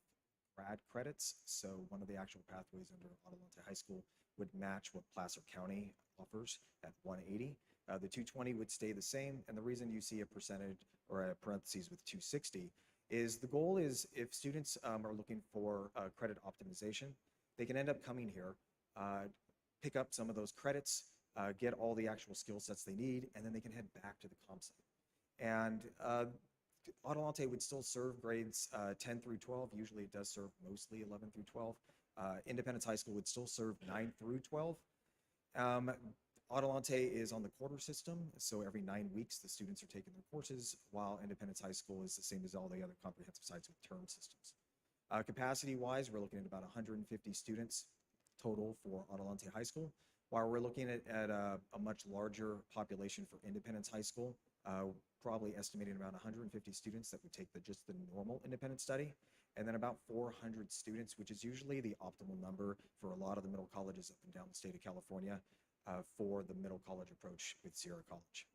grad credits. So one of the actual pathways under Adelante High School would match what Placer County offers at 180. The 220 would stay the same, and the reason you see a percentage or a parentheses with 260 is the goal is if students are looking for credit optimization, they can end up coming here, pick up some of those credits, get all the actual skill sets they need, and then they can head back to the comp site. And Adelante would still serve grades 10 through 12. Usually it does serve mostly 11 through 12. Independence High School would still serve 9 through 12. Adelante is on the quarter system, so every 9 weeks the students are taking their courses, while Independence High School is the same as all the other comprehensive sites with term systems. Capacity-wise, we're looking at about 150 students total for Adelante High School. While we're looking at a much larger population for Independence High School, probably estimating around 150 students that would take just the normal independent study, and then about 400 students, which is usually the optimal number for a lot of the middle colleges up and down the state of California for the middle college approach with Sierra College.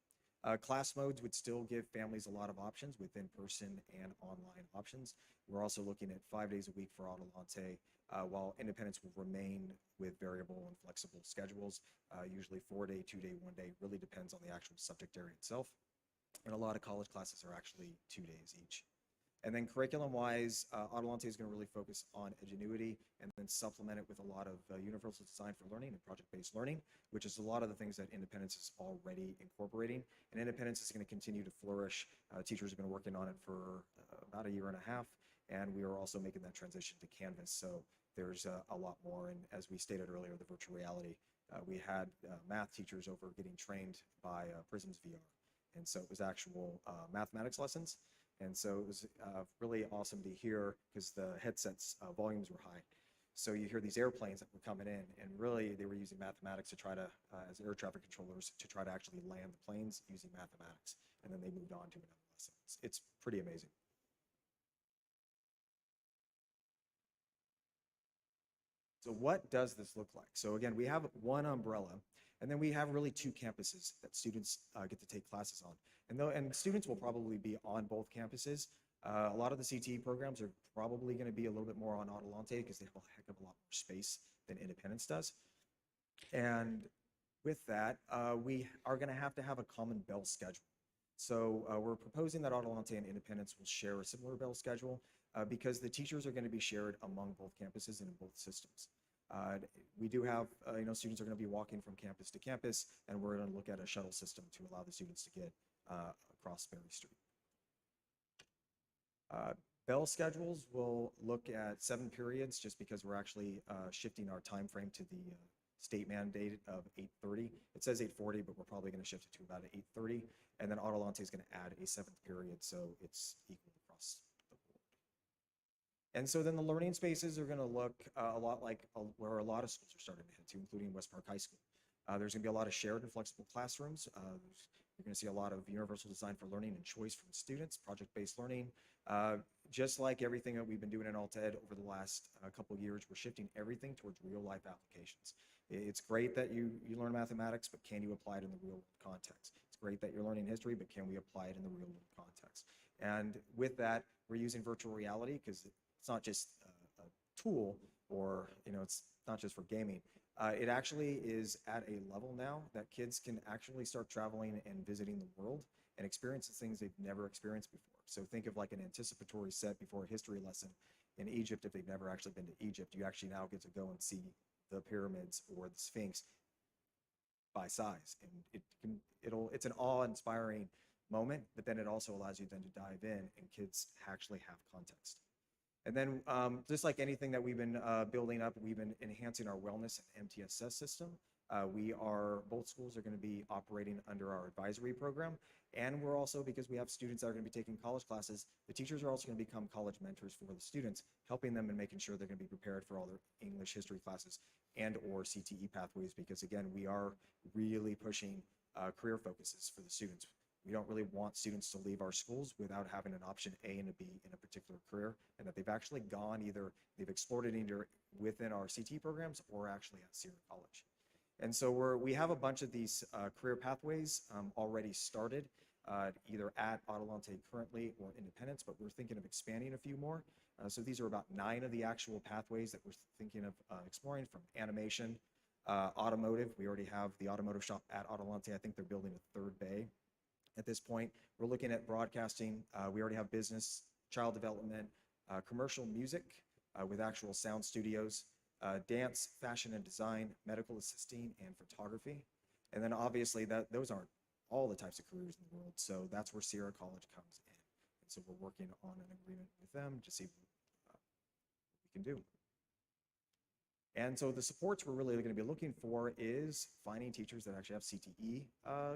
Class modes would still give families a lot of options with in-person and online options. We're also looking at 5 days a week for Adelante, while Independence will remain with variable and flexible schedules, usually 4-day, 2-day, 1-day, really depends on the actual subject area itself. And a lot of college classes are actually 2 days each. And then curriculum-wise, Adelante is going to really focus on Edgenuity and then supplement it with a lot of universal design for learning and project-based learning, which is a lot of the things that Independence is already incorporating. And Independence is going to continue to flourish. Teachers have been working on it for about 1.5 years, and we are also making that transition to Canvas. So there's a lot more. And as we stated earlier, the virtual reality, we had math teachers over getting trained by Prism's VR. And so it was actual mathematics lessons. And so it was really awesome to hear because the headsets volumes were high. So you hear these airplanes that were coming in, and really they were using mathematics to try to, as air traffic controllers, to try to actually land the planes using mathematics. And then they moved on to another lesson. It's pretty amazing. So what does this look like? So again, we have one umbrella, and then we have really 2 campuses that students get to take classes on. And students will probably be on both campuses. A lot of the CTE programs are probably going to be a little bit more on Adelante because they have a heck of a lot more space than Independence does. And with that, we are going to have a common bell schedule. So we're proposing that Adelante and Independence will share a similar bell schedule because the teachers are going to be shared among both campuses and in both systems. We do have, students are going to be walking from campus to campus, and we're going to look at a shuttle system to allow the students to get across Berry Street. Bell schedules will look at 7 periods just because we're actually shifting our time frame to the state mandate of 8:30. It says 8:40, but we're probably going to shift it to about 8:30. And then Adelante is going to add a 7th period, so it's equal across the board. And so then the learning spaces are going to look a lot like where a lot of schools are starting to head to, including West Park High School. There's going to be a lot of shared and flexible classrooms. You're going to see a lot of universal design for learning and choice from students, project-based learning. Just like everything that we've been doing in Alt-Ed over the last couple of years, we're shifting everything towards real-life applications. It's great that you learn mathematics, but can you apply it in the real-world context? It's great that you're learning history, but can we apply it in the real-world context? And with that, we're using virtual reality because it's not just a tool or, it's not just for gaming. It actually is at a level now that kids can actually start traveling and visiting the world and experience things they've never experienced before. So think of like an anticipatory set before a history lesson in Egypt. If they've never actually been to Egypt, you actually now get to go and see the pyramids or the Sphinx by size. And it's an awe-inspiring moment, but then it also allows you then to dive in and kids actually have context. And then just like anything that we've been building up, we've been enhancing our wellness and MTSS system. Both schools are going to be operating under our advisory program. And we're also, because we have students that are going to be taking college classes, the teachers are also going to become college mentors for the students, helping them and making sure they're going to be prepared for all their English history classes and or CTE pathways, because again, we are really pushing career focuses for the students. We don't really want students to leave our schools without having an option A and a B in a particular career, and that they've actually gone either, they've explored it either within our CTE programs or actually at Sierra College. And so we have a bunch of these career pathways already started, either at Adelante currently or Independence, but we're thinking of expanding a few more. So these are about 9 of the actual pathways that we're thinking of exploring, from animation, automotive. We already have the automotive shop at Adelante. I think they're building a 3rd bay at this point. We're looking at broadcasting. We already have business, child development, commercial music with actual sound studios, dance, fashion and design, medical assisting, and photography. And then obviously those aren't all the types of careers in the world. So that's where Sierra College comes in. And so we're working on an agreement with them to see what we can do. And so the supports we're really going to be looking for is finding teachers that actually have CTE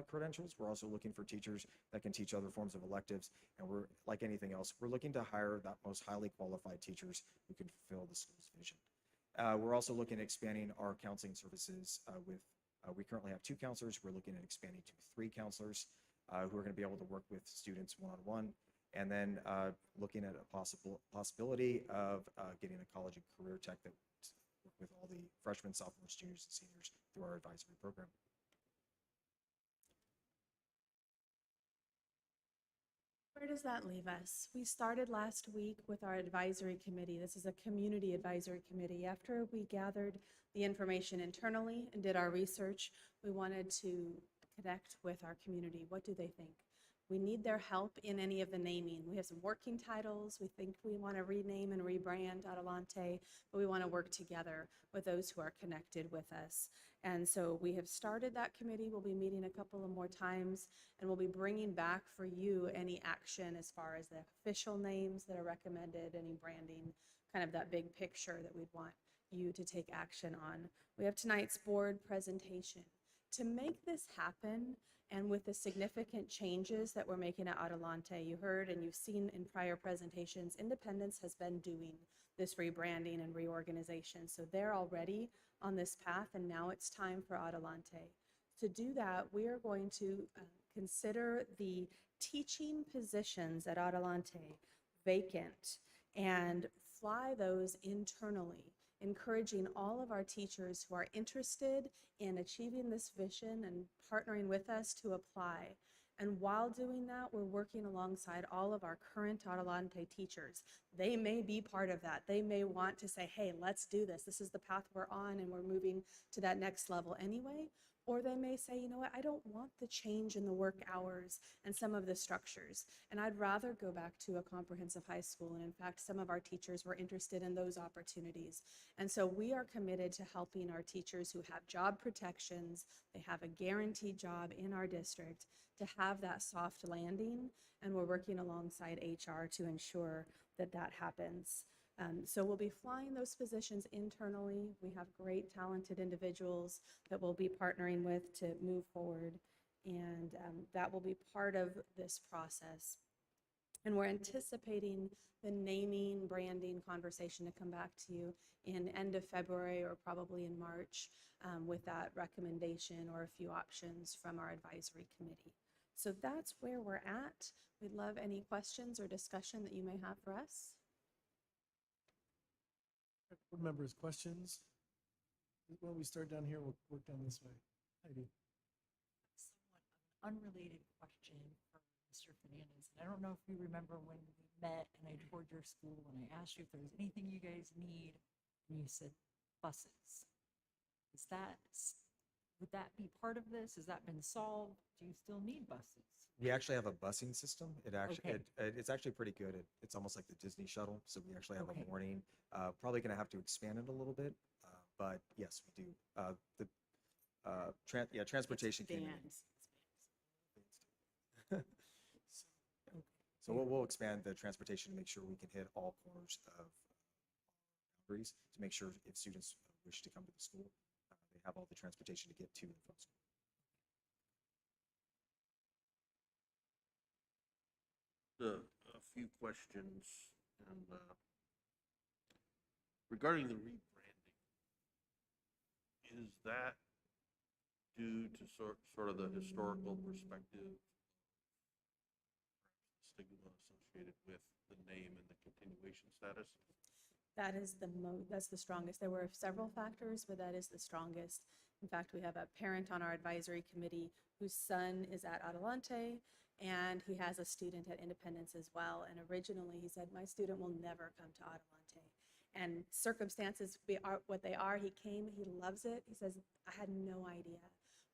credentials. We're also looking for teachers that can teach other forms of electives. And we're, like anything else, we're looking to hire that most highly qualified teachers who can fulfill the school's vision. We're also looking at expanding our counseling services with We currently have 2 counselors. We're looking at expanding to 3 counselors who are going to be able to work with students one-on-one. And then looking at a possibility of getting a college and career tech that work with all the freshmen, sophomores, juniors, and seniors through our advisory program. Where does that leave us? We started last week with our advisory committee. This is a community advisory committee. After we gathered the information internally and did our research, we wanted to connect with our community. What do they think? We need their help in any of the naming. We have some working titles. We think we want to rename and rebrand Adelante, but we want to work together with those who are connected with us. And so we have started that committee. We'll be meeting a couple of more times, and we'll be bringing back for you any action as far as the official names that are recommended, any branding, kind of that big picture that we'd want you to take action on. We have tonight's board presentation. To make this happen, and with the significant changes that we're making at Adelante, you heard and you've seen in prior presentations, Independence has been doing this rebranding and reorganization. So they're already on this path, and now it's time for Adelante. To do that, we are going to consider the teaching positions at Adelante vacant and fly those internally, encouraging all of our teachers who are interested in achieving this vision and partnering with us to apply. And while doing that, we're working alongside all of our current Adelante teachers. They may be part of that. They may want to say, hey, let's do this. This is the path we're on, and we're moving to that next level anyway. Or they may say, you know what, I don't want the change in the work hours and some of the structures. And I'd rather go back to a comprehensive high school. And in fact, some of our teachers were interested in those opportunities. And so we are committed to helping our teachers who have job protections, they have a guaranteed job in our district, to have that soft landing. And we're working alongside HR to ensure that that happens. So we'll be flying those positions internally. We have great talented individuals that we'll be partnering with to move forward, and that will be part of this process. And we're anticipating the naming, branding conversation to come back to you in end of February or probably in March with that recommendation or a few options from our advisory committee. So that's where we're at. We'd love any questions or discussion that you may have for us. Board members, questions? Why don't we start down here? We'll work down this way. Heidi. Somewhat of an unrelated question for Mr. Fernandez. And I don't know if you remember when we met and I toured your school and I asked you if there was anything you guys need, and you said buses. Would that be part of this? Has that been solved? Do you still need buses? We actually have a busing system. Okay. It's actually pretty good. It's almost like the Disney shuttle. So we actually have Okay. a morning. Probably going to have to expand it a little bit, but yes, we do. Transportation. So we'll expand the transportation to make sure we can hit all corners of boundaries to make sure if students wish to come to the school, they have all the transportation to get to and from school. A few questions and regarding the rebranding. Is that due to sort of the historical perspective, stigma associated with the name and the continuation status? That's the strongest. There were several factors, but that is the strongest. In fact, we have a parent on our advisory committee whose son is at Adelante, and he has a student at Independence as well. And originally he said, my student will never come to Adelante. And circumstances are what they are. He came, he loves it. He says, I had no idea.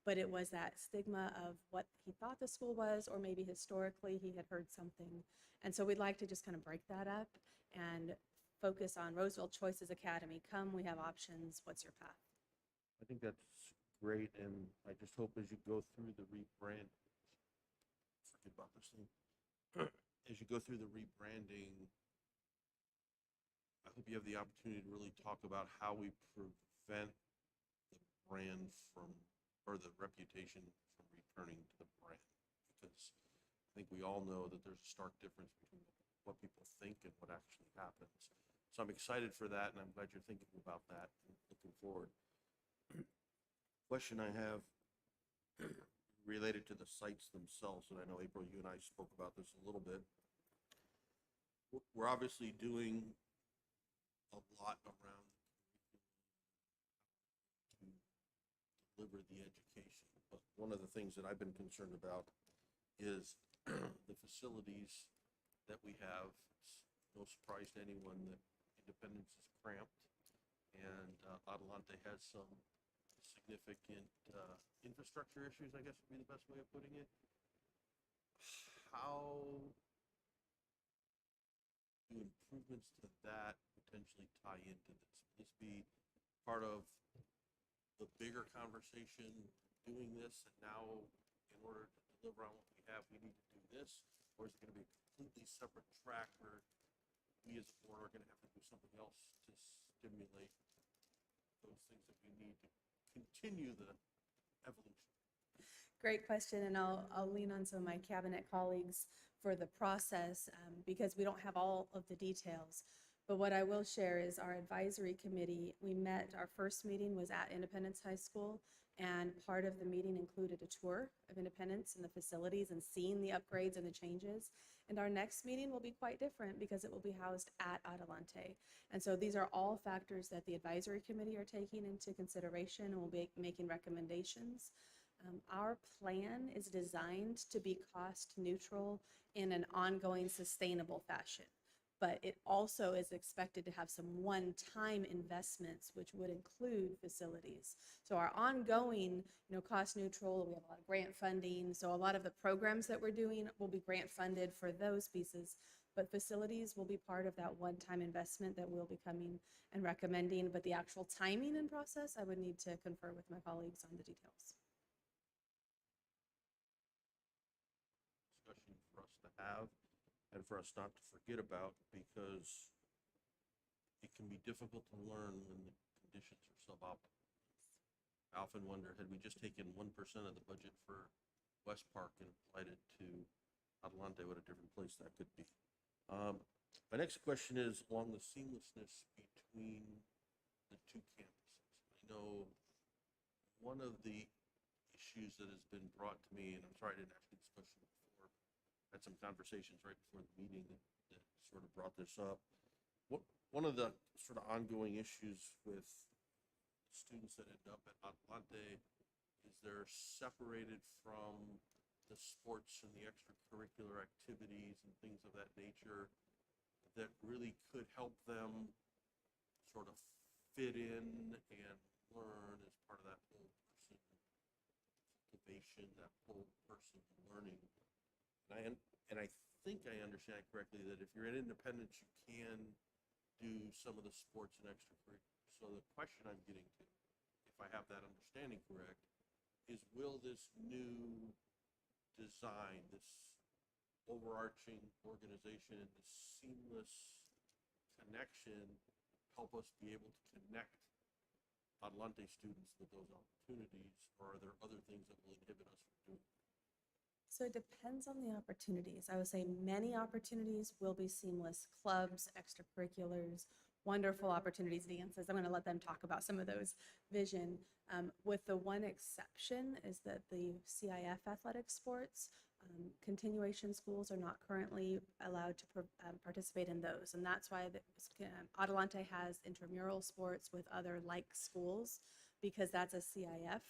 But it was that stigma of what he thought the school was, or maybe historically he had heard something. And so we'd like to just kind of break that up and focus on Roseville Choices Academy. Come, we have options. What's your path? I think that's great, and I just hope as you go through the rebrand, forget about this thing. As you go through the rebranding, I hope you have the opportunity to really talk about how we prevent the brand from, or the reputation from returning to the brand. Because I think we all know that there's a stark difference between what people think and what actually happens. So I'm excited for that, and I'm glad you're thinking about that and looking forward. question I have related to the sites themselves, and I know April, you and I spoke about this a little bit. We're obviously doing a lot around to deliver the education, but one of the things that I've been concerned about is the facilities that we have. It's no surprise to anyone that Independence is cramped, and Adelante has some significant infrastructure issues, I guess would be the best way of putting it. How do improvements to that potentially tie into this? Would this be part of the bigger conversation doing this, and now in order to deliver on what we have, we need to do this? Or is it going to be a completely separate track where we as a board are going to have to do something else to stimulate those things that we need to continue the evolution? Great question, and I'll lean on some of my cabinet colleagues for the process because we don't have all of the details. But what I will share is our advisory committee, we met, our first meeting was at Independence High School, and part of the meeting included a tour of Independence and the facilities and seeing the upgrades and the changes. And our next meeting will be quite different because it will be housed at Adelante. And so these are all factors that the advisory committee are taking into consideration and will be making recommendations. Our plan is designed to be cost neutral in an ongoing sustainable fashion, but it also is expected to have some one-time investments, which would include facilities. So our ongoing, cost neutral, we have a lot of grant funding. So a lot of the programs that we're doing will be grant funded for those pieces, but facilities will be part of that one-time investment that we'll be coming and recommending. But the actual timing and process, I would need to confer with my colleagues on the details. Discussion for us to have and for us not to forget about, because it can be difficult to learn when the conditions are suboptimal. I often wonder, had we just taken 1% of the budget for West Park and applied it to Adelante, what a different place that could be. My next question is along the seamlessness between the two campuses. I know one of the issues that has been brought to me, and I'm sorry I didn't ask you this question before, had some conversations right before the meeting that sort of brought this up. One of the sort of ongoing issues with students that end up at Adelante is they're separated from the sports and the extracurricular activities and things of that nature that really could help them sort of fit in and learn as part of that whole person cultivation, that whole person learning. And I think I understand correctly that if you're at Independence, you can do some of the sports and extracurriculars. So the question I'm getting to, if I have that understanding correct, is will this new design, this overarching organization, and this seamless connection help us be able to connect Adelante students with those opportunities, or are there other things that will inhibit us from doing that? So it depends on the opportunities. I would say many opportunities will be seamless. Clubs, extracurriculars, wonderful opportunities, dances. I'm going to let them talk about some of those vision. With the one exception is that the CIF athletic sports, continuation schools are not currently allowed to participate in those. And that's why Adelante has intramural sports with other like schools, because that's a CIF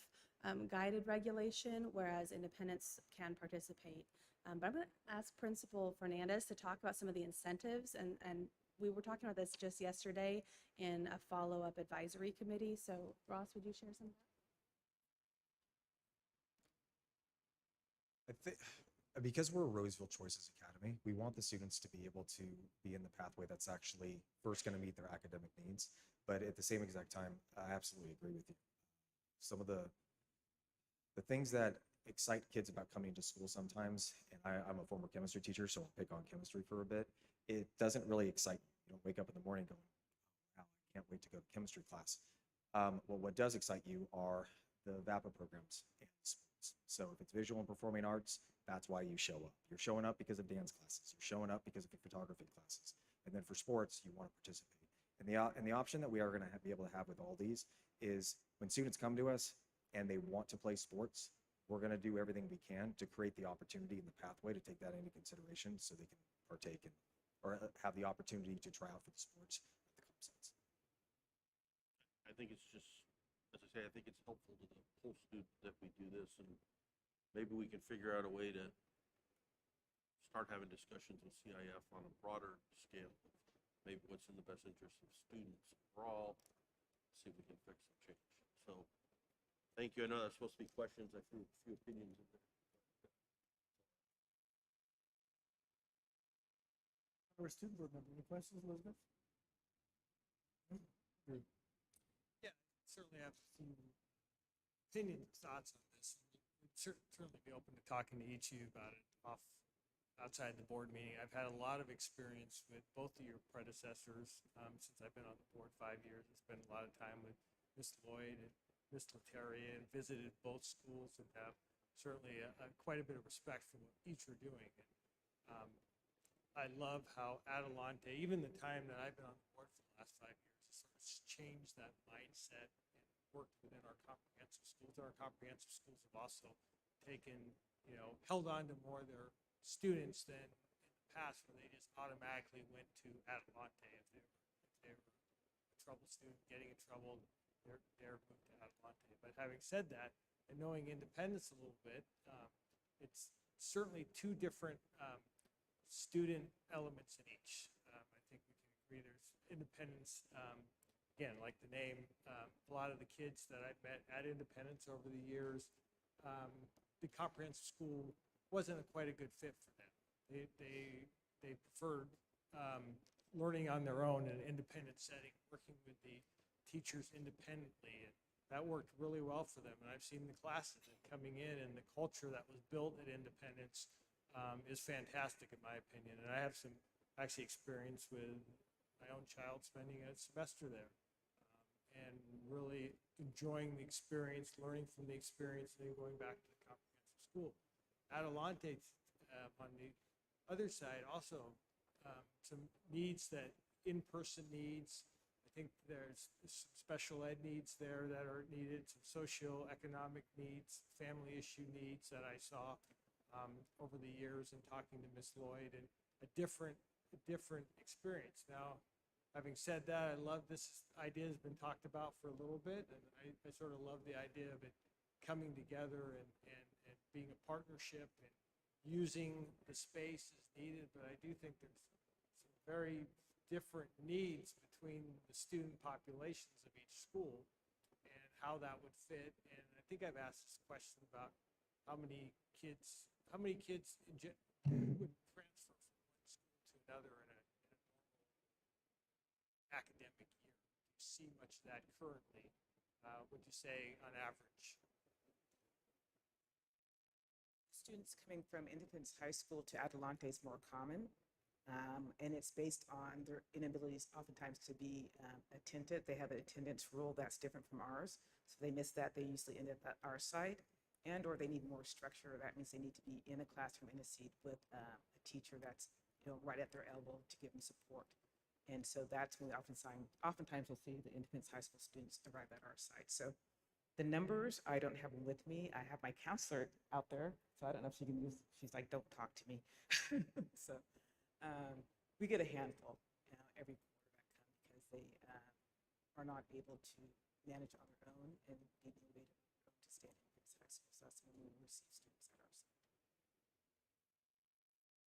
guided regulation, whereas Independence can participate. But I'm going to ask Principal Fernandez to talk about some of the incentives, and we were talking about this just yesterday in a follow-up advisory committee. So Ross, would you share some of that? I think because we're a Roseville Choices Academy, we want the students to be able to be in the pathway that's actually first going to meet their academic needs. But at the same exact time, I absolutely agree with you. Some of the things that excite kids about coming to school sometimes, and I'm a former chemistry teacher, so I'll pick on chemistry for a bit. It doesn't really excite me. You don't wake up in the morning going, wow, I can't wait to go to chemistry class. Well, what does excite you are the VAPA programs and sports. So if it's visual and performing arts, that's why you show up. You're showing up because of dance classes. You're showing up because of your photography classes. And then for sports, you want to participate. And the option that we are going to be able to have with all these is when students come to us, and they want to play sports, we're going to do everything we can to create the opportunity and the pathway to take that into consideration so they can partake in or have the opportunity to try out for the sports at the club sites. I think it's just, as I say, I think it's helpful to the whole student that we do this, and maybe we can figure out a way to start having discussions with CIF on a broader scale, maybe what's in the best interest of students overall, see if we can affect some change. So, thank you. I know that's supposed to be questions. I threw a few opinions in there. Our student board member, any questions, Elizabeth? Good. Yeah, certainly have some opinion thoughts on this. We'd certainly be open to talking to each of you about it outside the board meeting. I've had a lot of experience with both of your predecessors since I've been on the board 5 years. I spent a lot of time with Ms. Lloyd and Ms. Leterrier and visited both schools and have certainly quite a bit of respect for what each are doing. I love how Adelante, even the time that I've been on the board for the last 5 years, has sort of changed that mindset and worked within our comprehensive schools. Our comprehensive schools have also taken, held on to more of their students than in the past, where they just automatically went to Adelante if they were a trouble student getting in trouble. They're moved to Adelante. But having said that, and knowing Independence a little bit, it's certainly two different student elements in each. I think we can agree there's Independence, again, like the name, a lot of the kids that I've met at Independence over the years, the comprehensive school wasn't quite a good fit for them. They preferred learning on their own in an independent setting, working with the teachers independently, and that worked really well for them. And I've seen the classes and coming in, and the culture that was built at Independence is fantastic in my opinion. And I have some actually experience with my own child spending a semester there and really enjoying the experience, learning from the experience, and then going back to the comprehensive school. Adelante, on the other side, also some needs that in-person needs. I think there's some special ed needs there that are needed, some socioeconomic needs, family issue needs that I saw over the years and talking to Ms. Lloyd, and a different experience. Now, having said that, I love this idea has been talked about for a little bit, and I sort of love the idea of it coming together and being a partnership and using the space as needed. But I do think there's some very different needs between the student populations of each school and how that would fit. And I think I've asked this question about how many kids would transfer from one school to another in a normal academic year. Do you see much of that currently? Would you say on average? Students coming from Independence High School to Adelante is more common, and it's based on their inabilities oftentimes to be attentive. They have an attendance rule that's different from ours, so they miss that. They usually end up at our site, and or they need more structure. That means they need to be in a classroom in a seat with a teacher that's right at their elbow to give them support. And so that's when we oftentimes we'll see the Independence High School students arrive at our site. So the numbers, I don't have them with me. I have my counselor out there, so I don't know if she can use, she's like, don't talk to me. So we get a handful every quarter that come because they are not able to manage on their own and be motivated to stay at Independence High School. So that's when we receive students at our site.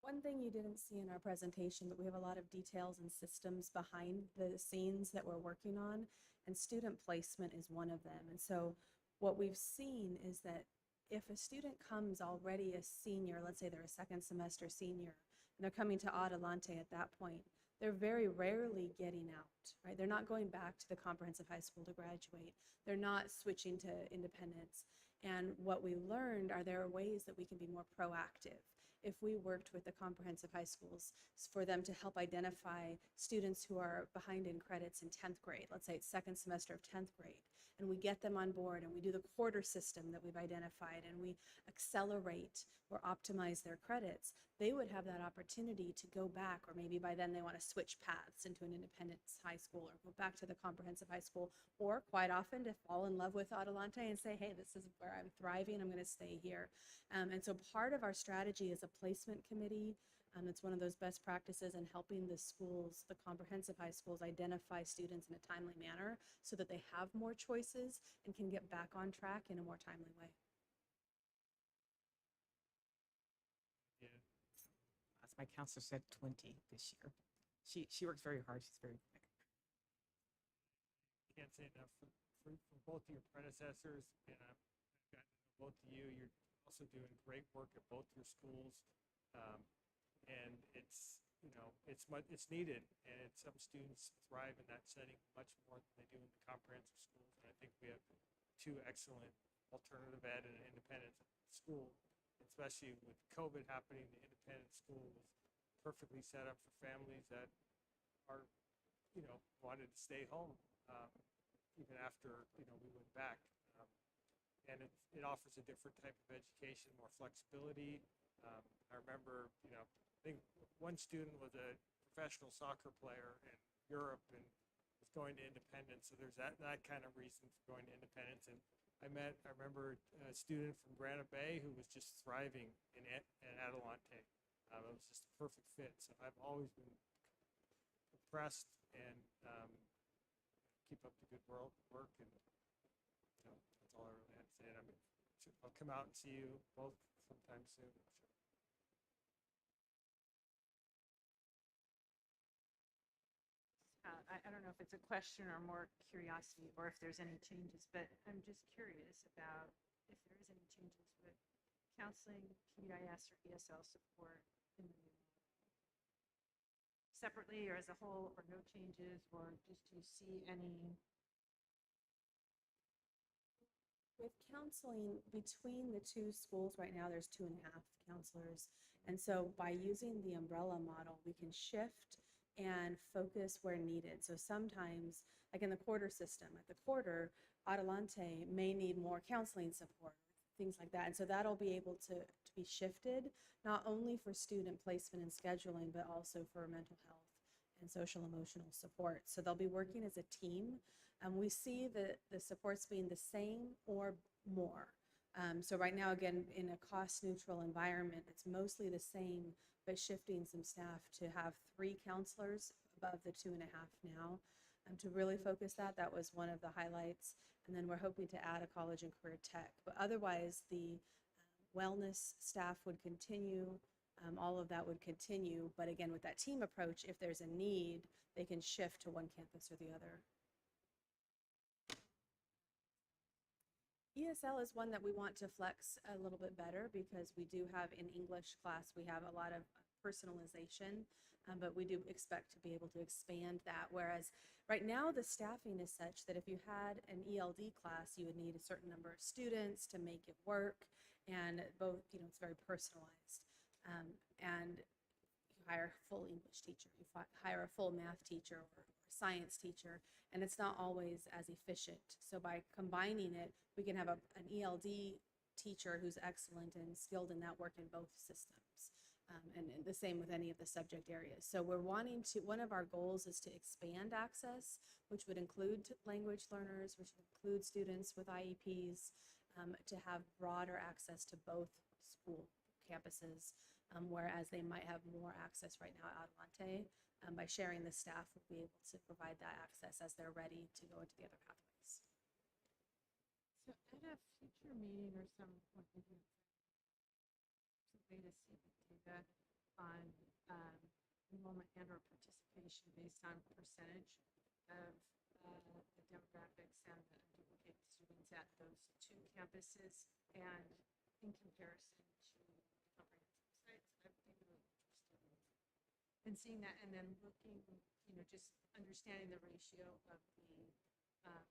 One thing you didn't see in our presentation, but we have a lot of details and systems behind the scenes that we're working on, and student placement is one of them. And so what we've seen is that if a student comes already a senior, let's say they're a second semester senior, and they're coming to Adelante at that point, they're very rarely getting out, right? They're not going back to the comprehensive high school to graduate. They're not switching to Independence. And what we learned are there are ways that we can be more proactive if we worked with the comprehensive high schools for them to help identify students who are behind in credits in 10th grade, let's say it's second semester of 10th grade, and we get them on board and we do the quarter system that we've identified and we accelerate or optimize their credits, they would have that opportunity to go back, or maybe by then they want to switch paths into an independence high school or go back to the comprehensive high school, or quite often to fall in love with Adelante and say, hey, this is where I'm thriving, I'm going to stay here. And so part of our strategy is a placement committee. It's one of those best practices in helping the schools, the comprehensive high schools, identify students in a timely manner so that they have more choices and can get back on track in a more timely way. As my counselor said, 20 this year. She works very hard. She's very quick. Can't say enough for both of your predecessors, and I've gotten to know both of you. You're also doing great work at both your schools, and it's it's needed, and some students thrive in that setting much more than they do in the comprehensive schools. And I think we have two excellent alternative ed and independent school, especially with COVID happening. The independent school was perfectly set up for families that are wanted to stay home. Even after we went back, and it offers a different type of education, more flexibility. I remember, I think one student was a professional soccer player in Europe and was going to independence. So there's that kind of reason for going to independence. And I remember a student from Granite Bay who was just thriving in Adelante. It was just a perfect fit. So I've always been impressed and keep up the good work, and that's all I really have to say. And I'll come out and see you both sometime soon, I'm sure. I don't know if it's a question or more curiosity, or if there's any changes, but I'm just curious about if there is any changes with counseling, PBIS, or ESL support in the new model. Separately or as a whole, or no changes, or just do you see any? With counseling between the two schools right now, there's 2.5 counselors. And so by using the umbrella model, we can shift and focus where needed. So sometimes, like in the quarter system, at the quarter, Adelante may need more counseling support, things like that. And so that'll be able to be shifted, not only for student placement and scheduling, but also for mental health and social emotional support. So they'll be working as a team. We see the supports being the same or more. So right now, again, in a cost neutral environment, it's mostly the same, but shifting some staff to have 3 counselors above the 2.5 now. To really focus that was one of the highlights. And then we're hoping to add a college and career tech. But otherwise, the wellness staff would continue. All of that would continue. But again, with that team approach, if there's a need, they can shift to one campus or the other. ESL is one that we want to flex a little bit better because we do have in English class, we have a lot of personalization, but we do expect to be able to expand that. Whereas right now the staffing is such that if you had an ELD class, you would need a certain number of students to make it work, and both, it's very personalized. And you hire a full English teacher, you hire a full math teacher or science teacher, and it's not always as efficient. So by combining it, we can have an ELD teacher who's excellent and skilled in that work in both systems. And the same with any of the subject areas. So we're wanting to, one of our goals is to expand access, which would include language learners, which would include students with IEPs, to have broader access to both school campuses, whereas they might have more access right now at Adelante. By sharing the staff, we'll be able to provide that access as they're ready to go into the other pathways. So at a future meeting or some point, maybe some way to see the data on enrollment and or participation based on percentage of the demographics and the unduplicated students at those 2 campuses, and in comparison to comprehensive sites. I'd be really interested in seeing that, and then looking, just understanding the ratio of the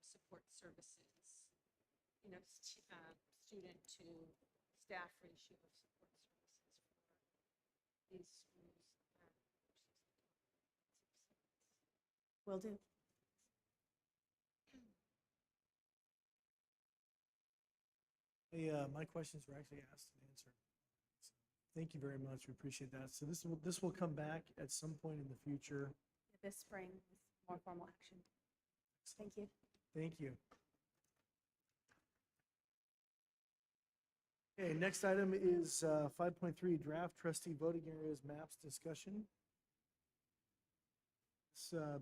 support services, student to staff ratio of support services these schools. Will do. Hey, my questions were actually asked and answered. So, thank you very much. We appreciate that. So this will come back at some point in the future. This spring with more formal action. Thank you. Thank you. Okay, next item is 5.3 draft trustee voting areas maps discussion.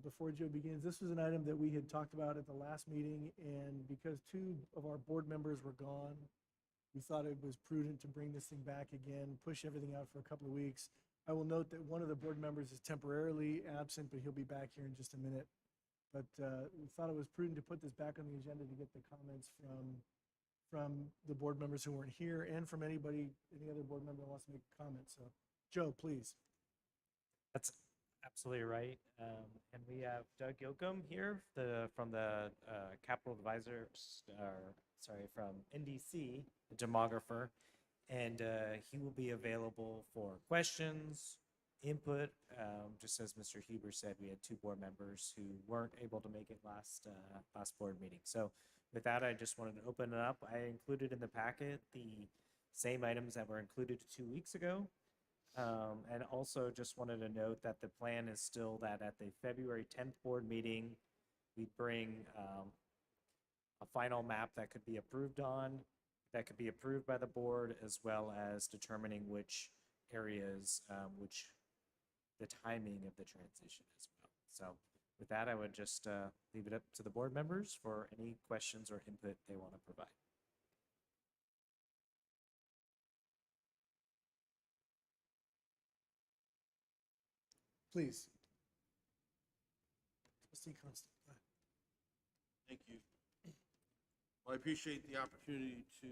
Before Joe begins, this was an item that we had talked about at the last meeting, and because two of our board members were gone, we thought it was prudent to bring this thing back again, push everything out for a couple of weeks. I will note that one of the board members is temporarily absent, but he'll be back here in just a minute. But we thought it was prudent to put this back on the agenda to get the comments from the board members who weren't here and from any other board member that wants to make a comment. So, Joe, please. That's absolutely right. And we have Doug Yoakum here from the Capital Advisors, from NDC, the demographer. And he will be available for questions, input. Just as Mr. Huber said, we had two board members who weren't able to make it last board meeting. So with that, I just wanted to open it up. I included in the packet the same items that were included 2 weeks ago. And also just wanted to note that the plan is still that at the February 10th board meeting, we bring a final map that could be approved by the board, as well as determining which areas, which the timing of the transition as well. So with that, I would just leave it up to the board members for any questions or input they want to provide. Please. Trustee Constant, go ahead. Thank you. Well, I appreciate the opportunity to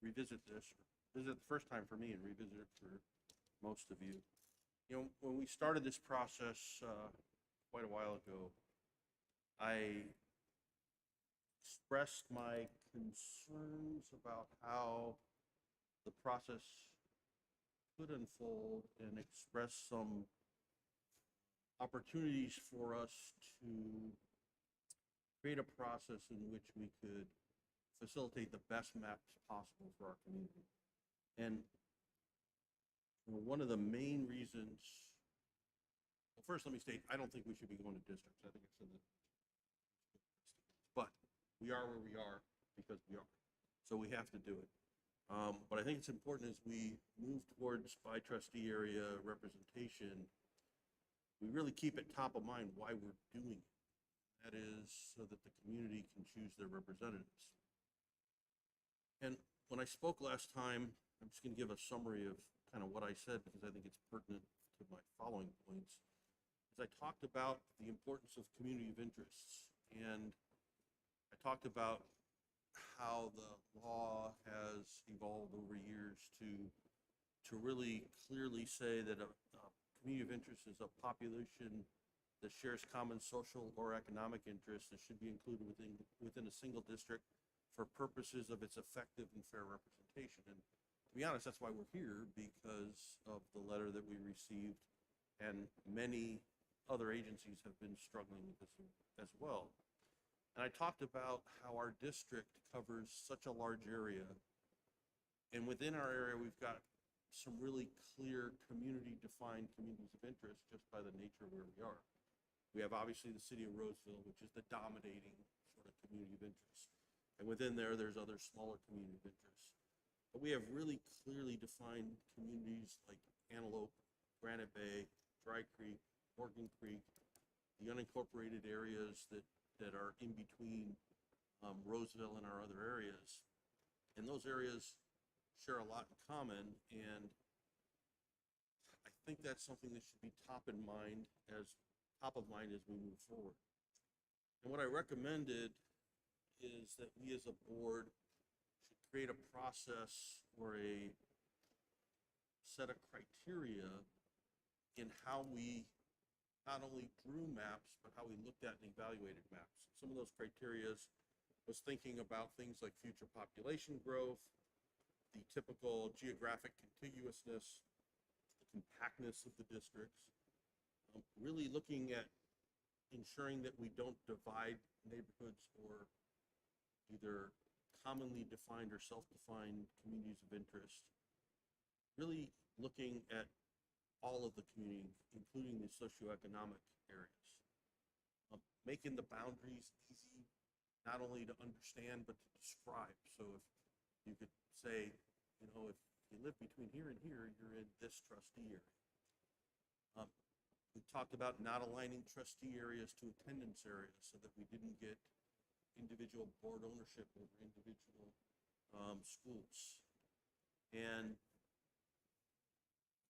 revisit this. This is the first time for me and revisit it for most of you. You know, when we started this process quite a while ago, I expressed my concerns about how the process could unfold and express some opportunities for us to create a process in which we could facilitate the best maps possible for our community. And one of the main reasons, well, first let me state, I don't think we should be going to districts. I think I said that. But we are where we are because we are. So we have to do it. But I think it's important as we move towards by trustee area representation, we really keep it top of mind why we're doing it. That is so that the community can choose their representatives. And when I spoke last time, I'm just going to give a summary of kind of what I said because I think it's pertinent to my following points. As I talked about the importance of community of interests, and I talked about how the law has evolved over years to really clearly say that a community of interest is a population that shares common social or economic interests that should be included within a single district for purposes of its effective and fair representation. And to be honest, that's why we're here, because of the letter that we received, and many other agencies have been struggling with this as well. And I talked about how our district covers such a large area, and within our area we've got some really clear community-defined communities of interest just by the nature of where we are. We have obviously the city of Roseville, which is the dominating sort of community of interest. And within there, there's other smaller community of interest. But we have really clearly defined communities like Antelope, Granite Bay, Dry Creek, Morgan Creek, the unincorporated areas that are in between Roseville and our other areas. And those areas share a lot in common, and I think that's something that should be top of mind as we move forward. And what I recommended is that we as a board should create a process or a set of criteria in how we not only drew maps, but how we looked at and evaluated maps. Some of those criteria was thinking about things like future population growth, the typical geographic contiguousness, the compactness of the districts, really looking at ensuring that we don't divide neighborhoods or either commonly defined or self-defined communities of interest, really looking at all of the community, including the socioeconomic areas, making the boundaries easy, not only to understand, but to describe. So if you could say, you know, if you live between here and here, you're in this trustee area. We talked about not aligning trustee areas to attendance areas so that we didn't get individual board ownership over individual schools. And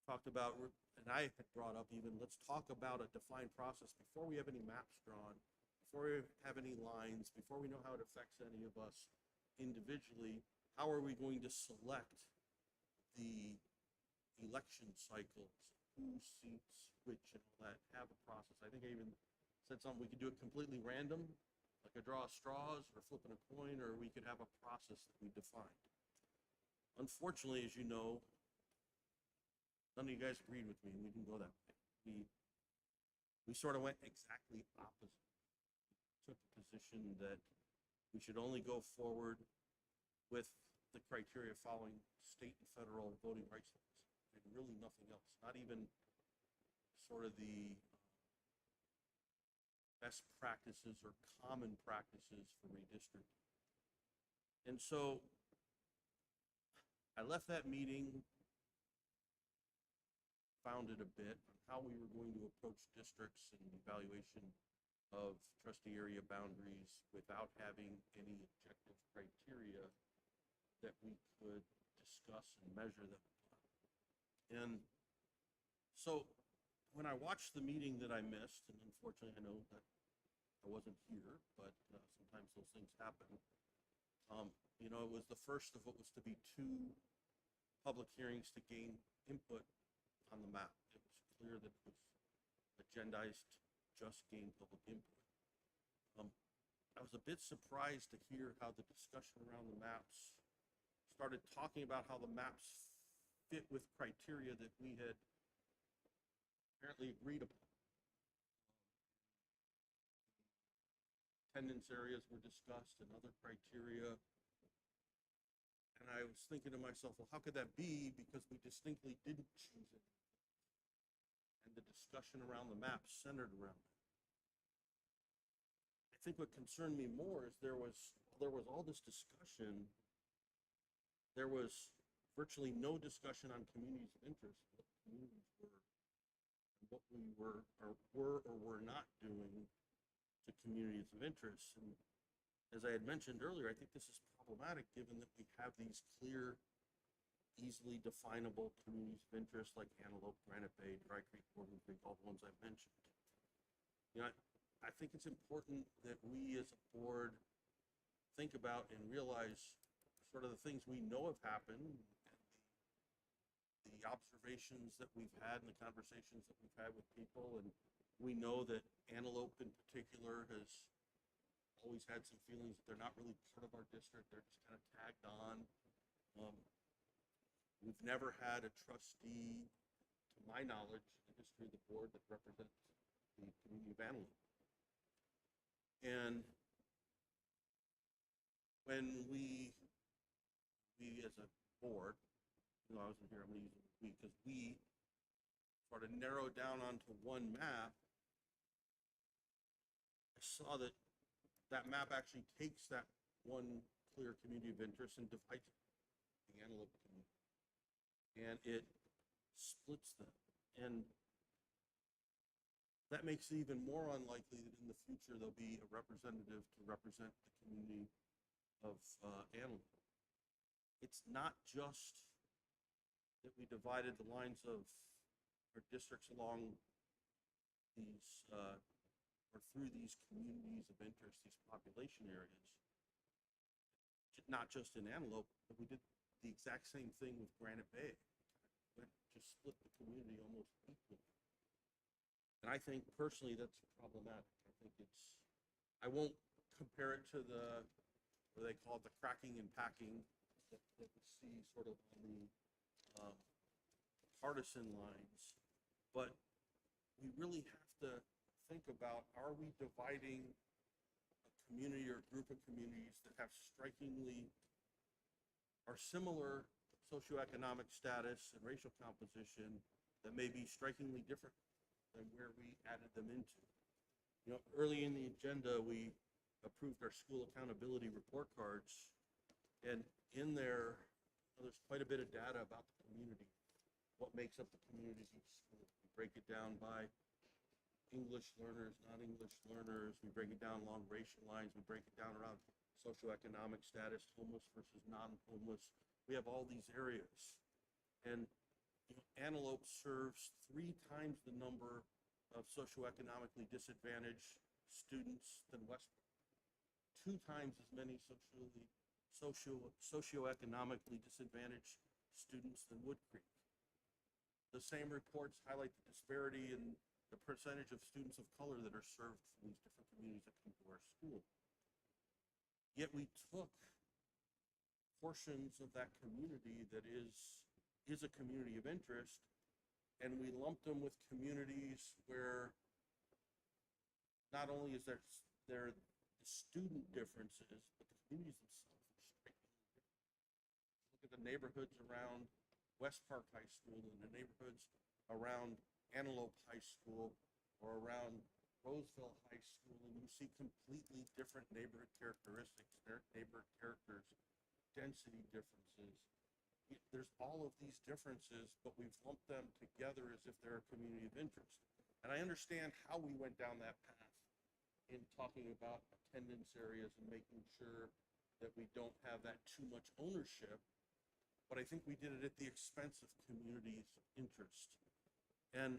talked about, and I had brought up even, let's talk about a defined process before we have any maps drawn, before we have any lines, before we know how it affects any of us individually. How are we going to select the election cycles, who seats which, and all that? Have a process. I think I even said something, we could do it completely random, like a draw of straws or flipping a coin, or we could have a process that we defined. Unfortunately, as you know, none of you guys agreed with me, and we didn't go that way. We sort of went exactly opposite. We took the position that we should only go forward with the criteria following state and federal voting rights laws, and really nothing else, not even sort of the best practices or common practices for redistricting. And so I left that meeting founded a bit on how we were going to approach districts and evaluation of trustee area boundaries without having any objective criteria that we could discuss and measure them upon. And so when I watched the meeting that I missed, and unfortunately I know that I wasn't here, but sometimes those things happen. You know, it was the first of what was to be 2 public hearings to gain input on the map. It was clear that it was agendized to just gain public input. I was a bit surprised to hear how the discussion around the maps started talking about how the maps fit with criteria that we had apparently agreed upon. Attendance areas were discussed and other criteria. And I was thinking to myself, well, how could that be? Because we distinctly didn't choose it. And the discussion around the map centered around it. I think what concerned me more is there was all this discussion. There was virtually no discussion on communities of interest, what communities were, and what we were or were not doing to communities of interest. And as I had mentioned earlier, I think this is problematic given that we have these clear, easily definable communities of interest like Antelope, Granite Bay, Dry Creek, Bourbon Creek, all the ones I've mentioned. You know, I think it's important that we as a board think about and realize sort of the things we know have happened and the observations that we've had and the conversations that we've had with people. And we know that Antelope in particular has always had some feelings that they're not really part of our district. They're just kind of tagged on. We've never had a trustee, to my knowledge, in the history of the board that represents the community of Antelope. And when we as a board, you know, I wasn't here, I'm going to use we, because we sort of narrowed down onto one map, I saw that that map actually takes that one clear community of interest and divides it, the Antelope community, and it splits them. And that makes it even more unlikely that in the future there'll be a representative to represent the community of Antelope. It's not just that we divided the lines of our districts along these or through these communities of interest, these population areas, not just in Antelope, but we did the exact same thing with Granite Bay. We just split the community almost equally. And I think personally that's problematic. I think I won't compare it to what they call it, the cracking and packing that we see sort of on the partisan lines, but we really have to think about, are we dividing a community or a group of communities that have strikingly or similar socioeconomic status and racial composition that may be strikingly different than where we added them into. You know, early in the agenda, we approved our school accountability report cards, and in there, there's quite a bit of data about the community, what makes up the communities each school. We break it down by English learners, non-English learners. We break it down along racial lines. We break it down around socioeconomic status, homeless versus non-homeless. We have all these areas. And you know, Antelope serves 3 times the number of socioeconomically disadvantaged students than Westport. 2 times as many socioeconomically disadvantaged students than Wood Creek. The same reports highlight the disparity in the percentage of students of color that are served from these different communities that come to our school. Yet we took portions of that community that is a community of interest, and we lumped them with communities where not only is there the student differences, but the communities themselves are strikingly different. Look at the neighborhoods around West Park High School and the neighborhoods around Antelope High School or around Roseville High School, and you see completely different neighborhood characteristics, neighborhood characters, density differences. There's all of these differences, but we've lumped them together as if they're a community of interest. And I understand how we went down that path in talking about attendance areas and making sure that we don't have that too much ownership, but I think we did it at the expense of communities of interest. And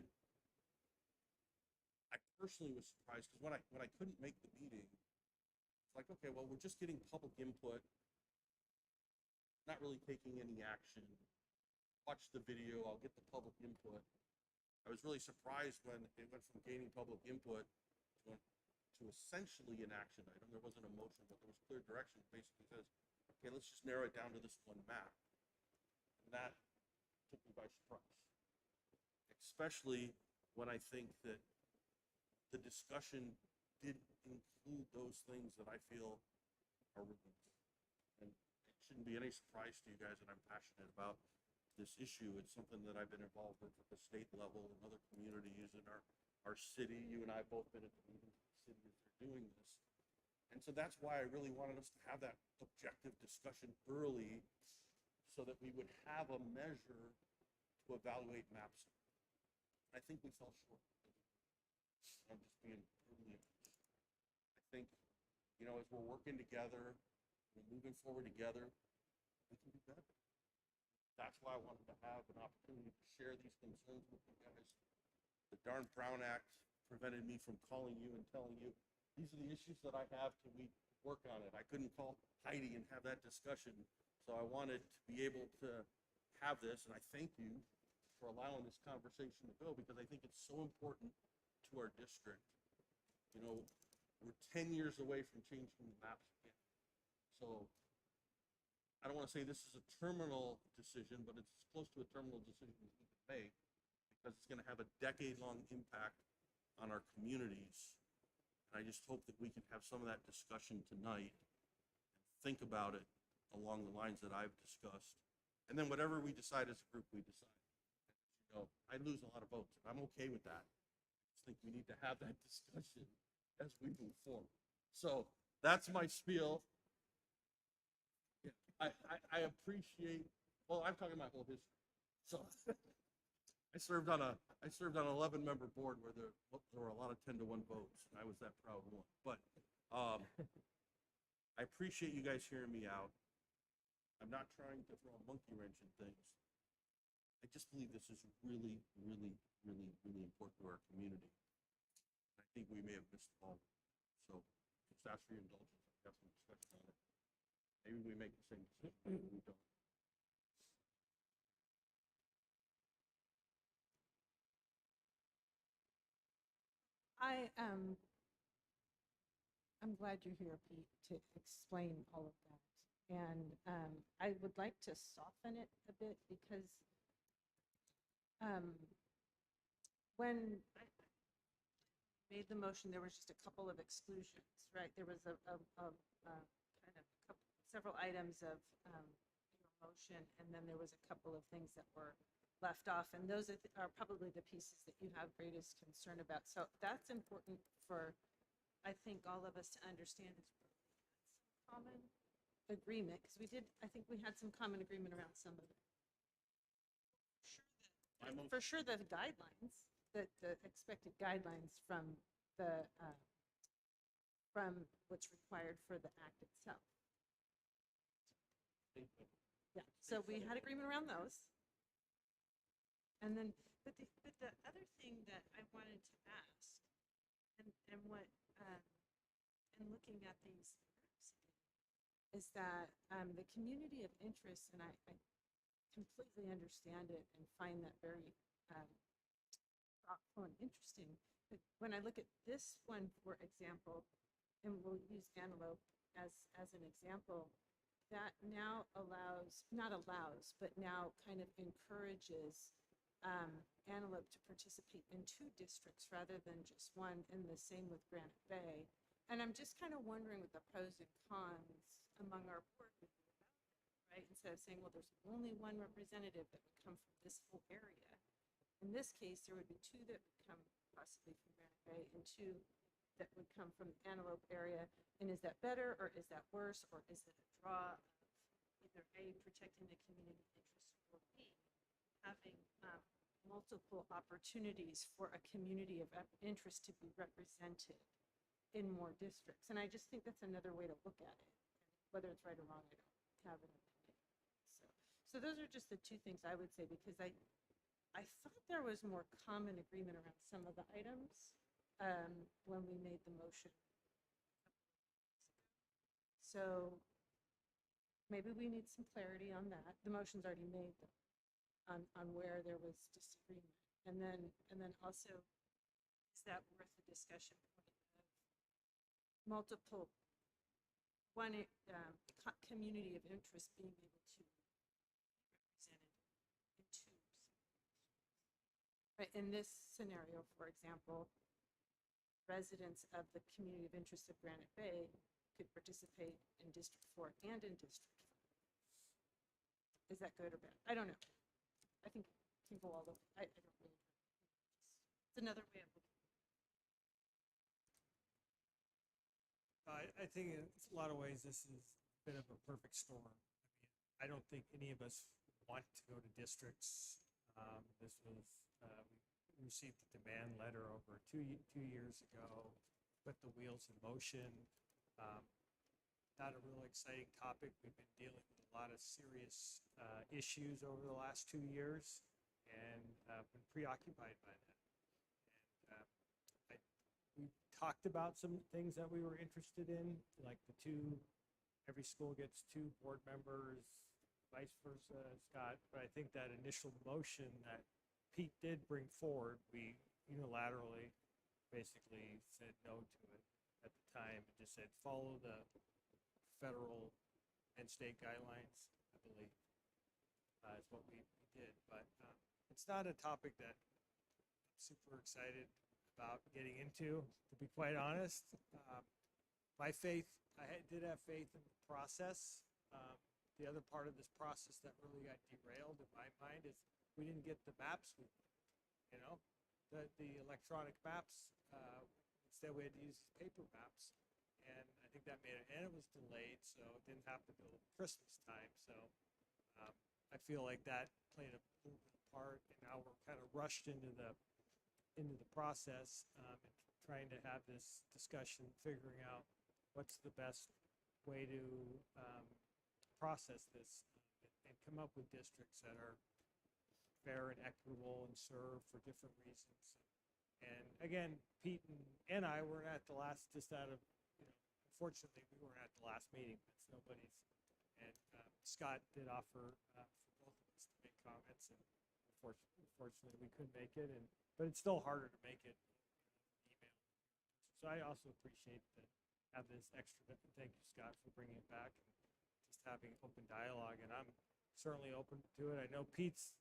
I personally was surprised because when I couldn't make the meeting, it's like, okay, well, we're just getting public input, not really taking any action. Watch the video, I'll get the public input. I was really surprised when it went from gaining public input to essentially an action item. There wasn't a motion, but there was clear direction. It basically says, okay, let's just narrow it down to this one map. And that took me by surprise, especially when I think that the discussion did include those things that I feel are really important. And it shouldn't be any surprise to you guys that I'm passionate about this issue. It's something that I've been involved with at the state level and other communities in our city. You and I have both been at the meetings of the city as they're doing this. And so that's why I really wanted us to have that objective discussion early so that we would have a measure to evaluate maps. I think we fell short. I'm just being brutally honest. I think, you know, as we're working together, we're moving forward together, we can do better. That's why I wanted to have an opportunity to share these concerns with you guys. The darn Brown Act prevented me from calling you and telling you, these are the issues that I have till we work on it. I couldn't call Heidi and have that discussion. So I wanted to be able to have this, and I thank you for allowing this conversation to go because I think it's so important to our district. You know, we're 10 years away from changing the maps again. So I don't want to say this is a terminal decision, but it's as close to a terminal decision as we can make because it's going to have a decade-long impact on our communities. And I just hope that we can have some of that discussion tonight and think about it along the lines that I've discussed. And then whatever we decide as a group, we decide. You know, I lose a lot of votes, and I'm okay with that. I think we need to have that discussion as we move forward. So that's my spiel. Yeah, I appreciate, well, I'm talking my whole history. So I served on an 11-member board where there were a lot of 10-1 votes, and I was that proud one. But I appreciate you guys hearing me out. I'm not trying to throw a monkey wrench in things. I just believe this is really, really, really, really important to our community. I think we may have missed the ball. So just ask for your indulgence. I've got some discussion on it. Maybe we make the same decision, maybe we don't. I'm glad you're here, Pete, to explain all of that. And I would like to soften it a bit because when I made the motion, there was just a couple of exclusions, right? There was a kind of several items of your motion, and then there was a couple of things that were left off, and those are probably the pieces that you have greatest concern about. So that's important for, I think, all of us to understand is common agreement, because I think we had some common agreement around some of it. For sure, the guidelines, the expected guidelines from what's required for the act itself. Yeah, so we had agreement around those. And then, but the other thing that I wanted to ask, and what, in looking at these, is that the community of interest, and I completely understand it and find that very thoughtful and interesting. But when I look at this one, for example, and we'll use Antelope as an example, that now not allows, but now kind of encourages Antelope to participate in 2 districts rather than just one, and the same with Granite Bay. And I'm just kind of wondering what the pros and cons among our board would be about that, right? Instead of saying, well, there's only one representative that would come from this whole area. In this case, there would be 2 that would come possibly from Granite Bay and 2 that would come from the Antelope area. And is that better, or is that worse, or is it a draw of either A, protecting the community interest, or B, having multiple opportunities for a community of interest to be represented in more districts? And I just think that's another way to look at it. Whether it's right or wrong, I don't have an opinion. So those are just the 2 things I would say, because I thought there was more common agreement around some of the items when we made the motion. So maybe we need some clarity on that. The motion's already made, though, on where there was disagreement. And then also, is that worth a discussion point of multiple, one community of interest being able to be represented in 2? Right, in this scenario, for example, residents of the community of interest of Granite Bay could participate in District 4 and in District 5. Is that good or bad? I don't know. I think it can go all over. I don't really know. It's another way of looking at it. I think in a lot of ways this is a bit of a perfect storm. I don't think any of us want to go to districts. This was, we received a demand letter over two years ago, put the wheels in motion. Not a real exciting topic. We've been dealing with a lot of serious issues over the last 2 years, and been preoccupied by that. And we talked about some things that we were interested in, like every school gets 2 board members, vice versa, Scott. But I think that initial motion that Pete did bring forward, we unilaterally basically said no to it at the time, and just said follow the federal and state guidelines, I believe, is what we did. But it's not a topic that I'm super excited about getting into, to be quite honest. My faith, did have faith in the process. The other part of this process that really got derailed in my mind is we didn't get the maps we wanted, the electronic maps. Instead, we had to use paper maps. And I think that made it, and it was delayed, so it didn't happen until Christmas time. So I feel like that played a little bit of part, and now we're kind of rushed into the process, and trying to have this discussion, figuring out what's the best way to process this and come up with districts that are fair and equitable and serve for different reasons. And again, Pete and I were at the last, just out of, unfortunately, we weren't at the last meeting. It's nobody's. And Scott did offer for both of us to make comments, and unfortunately, we couldn't make it. But it's still harder to make it email. So I also appreciate that have this extra. Thank you, Scott, for bringing it back and just having open dialogue, and I'm certainly open to it. I know Pete's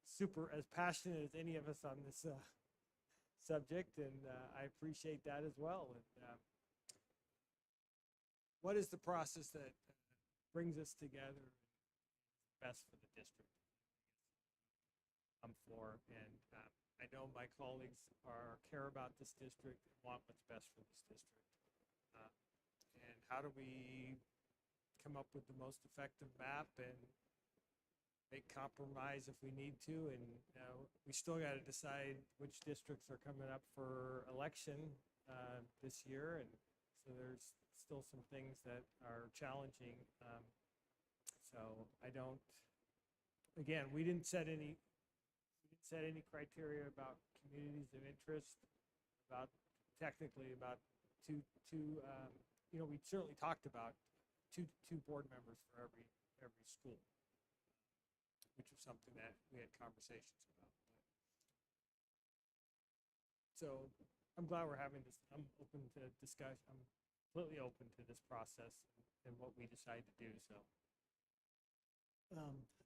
super as passionate as any of us on this subject, and I appreciate that as well. And what is the process that brings us together best for the district? I'm for, and I know my colleagues care about this district and want what's best for this district. And how do we come up with the most effective map and make compromise if we need to? And we still got to decide which districts are coming up for election this year, and so there's still some things that are challenging. So I don't. Again, we didn't set any criteria about communities of interest, about technically about two. We certainly talked about two board members for every school, which was something that we had conversations about. So I'm glad we're having this. I'm open to discussion. I'm completely open to this process and what we decide to do. So.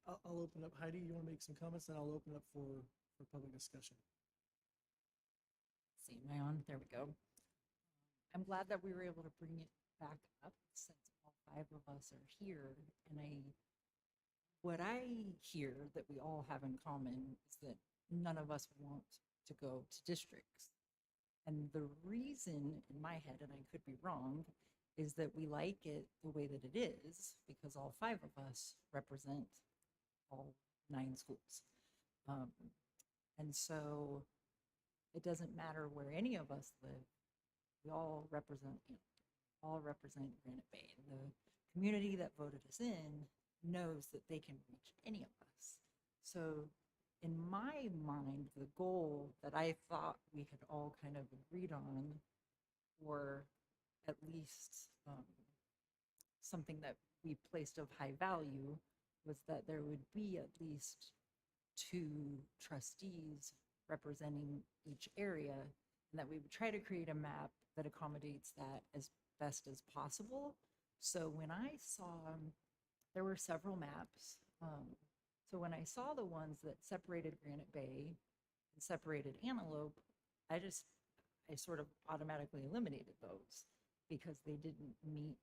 I'll open up. Heidi, you want to make some comments, and I'll open up for public discussion. See, am I on? There we go. I'm glad that we were able to bring it back up since all 5 of us are here. And what I hear that we all have in common is that none of us want to go to districts. And the reason in my head, and I could be wrong, is that we like it the way that it is because all 5 of us represent all 9 schools. And so it doesn't matter where any of us live, we all represent Granite Bay. And the community that voted us in knows that they can reach any of us. So in my mind, the goal that I thought we had all kind of agreed on, or at least something that we placed of high value, was that there would be at least 2 trustees representing each area, and that we would try to create a map that accommodates that as best as possible. So when I saw, there were several maps. So when I saw the ones that separated Granite Bay and separated Antelope, I sort of automatically eliminated those because they didn't meet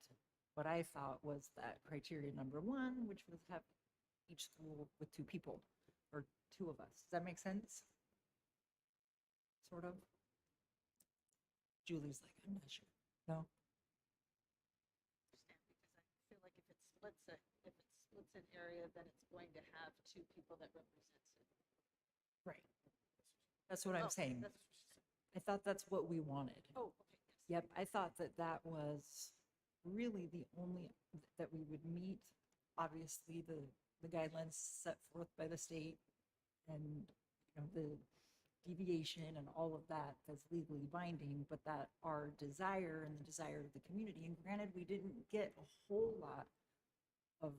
what I thought was that criteria number 1, which was have each school with 2 people, or 2 of us. Does that make sense? Sort of. Julie's like, I'm not sure. No? Because I feel like if it splits an area, then it's going to have 2 people that represents it. Right. That's what I'm saying. That's what she said. I thought that's what we wanted. Oh, okay. Yep, I thought that that was really the only, that we would meet, obviously, the guidelines set forth by the state and the deviation and all of that that's legally binding, but that our desire and the desire of the community, and granted, we didn't get a whole lot of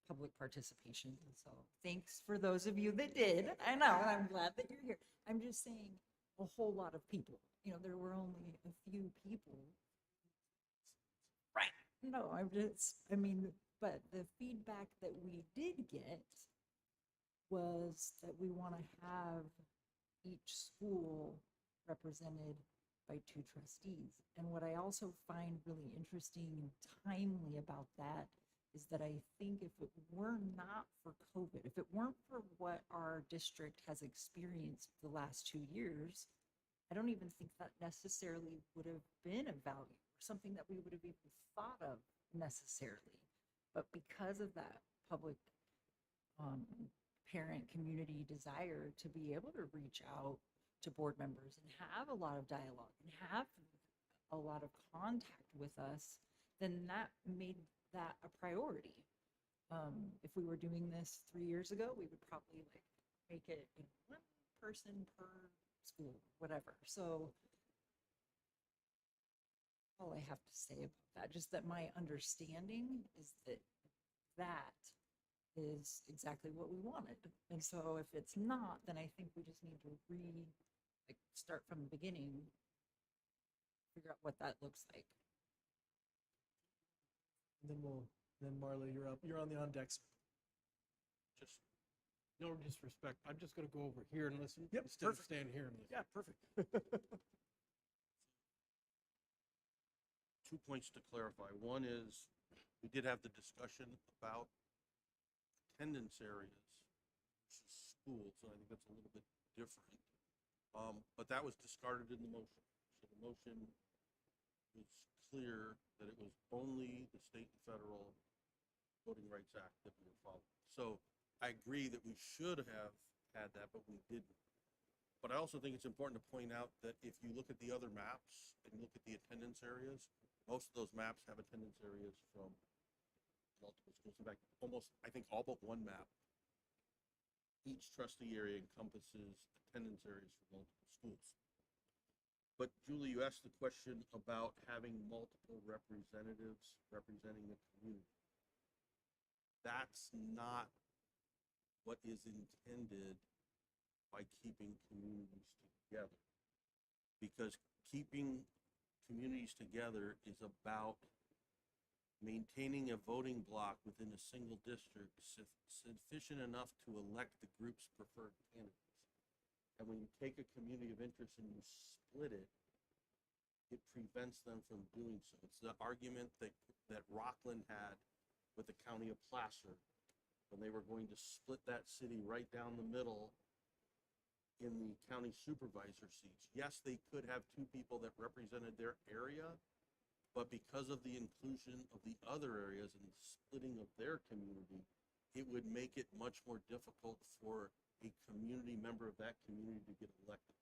public participation, so thanks for those of you that did. I know, I'm glad that you're here. I'm just saying a whole lot of people. There were only a few people. Right. No, but the feedback that we did get was that we want to have each school represented by 2 trustees. And what I also find really interesting and timely about that is that I think if it were not for COVID, if it weren't for what our district has experienced the last 2 years, I don't even think that necessarily would have been a value or something that we would have even thought of necessarily. But because of that public parent community desire to be able to reach out to board members and have a lot of dialogue and have a lot of contact with us, then that made that a priority. If we were doing this 3 years ago, we would probably make it 1 person per school, whatever. So all I have to say about that, just that my understanding is that that is exactly what we wanted. And so if it's not, then I think we just need to start from the beginning, figure out what that looks like. And then we'll Then Marla, you're up. You're on the on deck. Just no disrespect. I'm just gonna go over here and listen Yep, instead of perfect. standing here and listen. Yeah, perfect. 2 points to clarify. One is, we did have the discussion about attendance areas versus schools, and I think that's a little bit different. But that was discarded in the motion. So the motion was clear that it was only the state and federal Voting Rights Act that we were following. So I agree that we should have had that, but we didn't. But I also think it's important to point out that if you look at the other maps and look at the attendance areas, most of those maps have attendance areas from multiple schools. In fact, almost, I think all but one map, each trustee area encompasses attendance areas for multiple schools. But Julie, you asked the question about having multiple representatives representing the community. That's not what is intended by keeping communities together. Because keeping communities together is about maintaining a voting block within a single district sufficient enough to elect the group's preferred candidates. And when you take a community of interest and you split it, it prevents them from doing so. It's the argument that Rockland had with the county of Placer when they were going to split that city right down the middle in the county supervisor seats. Yes, they could have two people that represented their area, but because of the inclusion of the other areas and the splitting of their community, it would make it much more difficult for a community member of that community to get elected.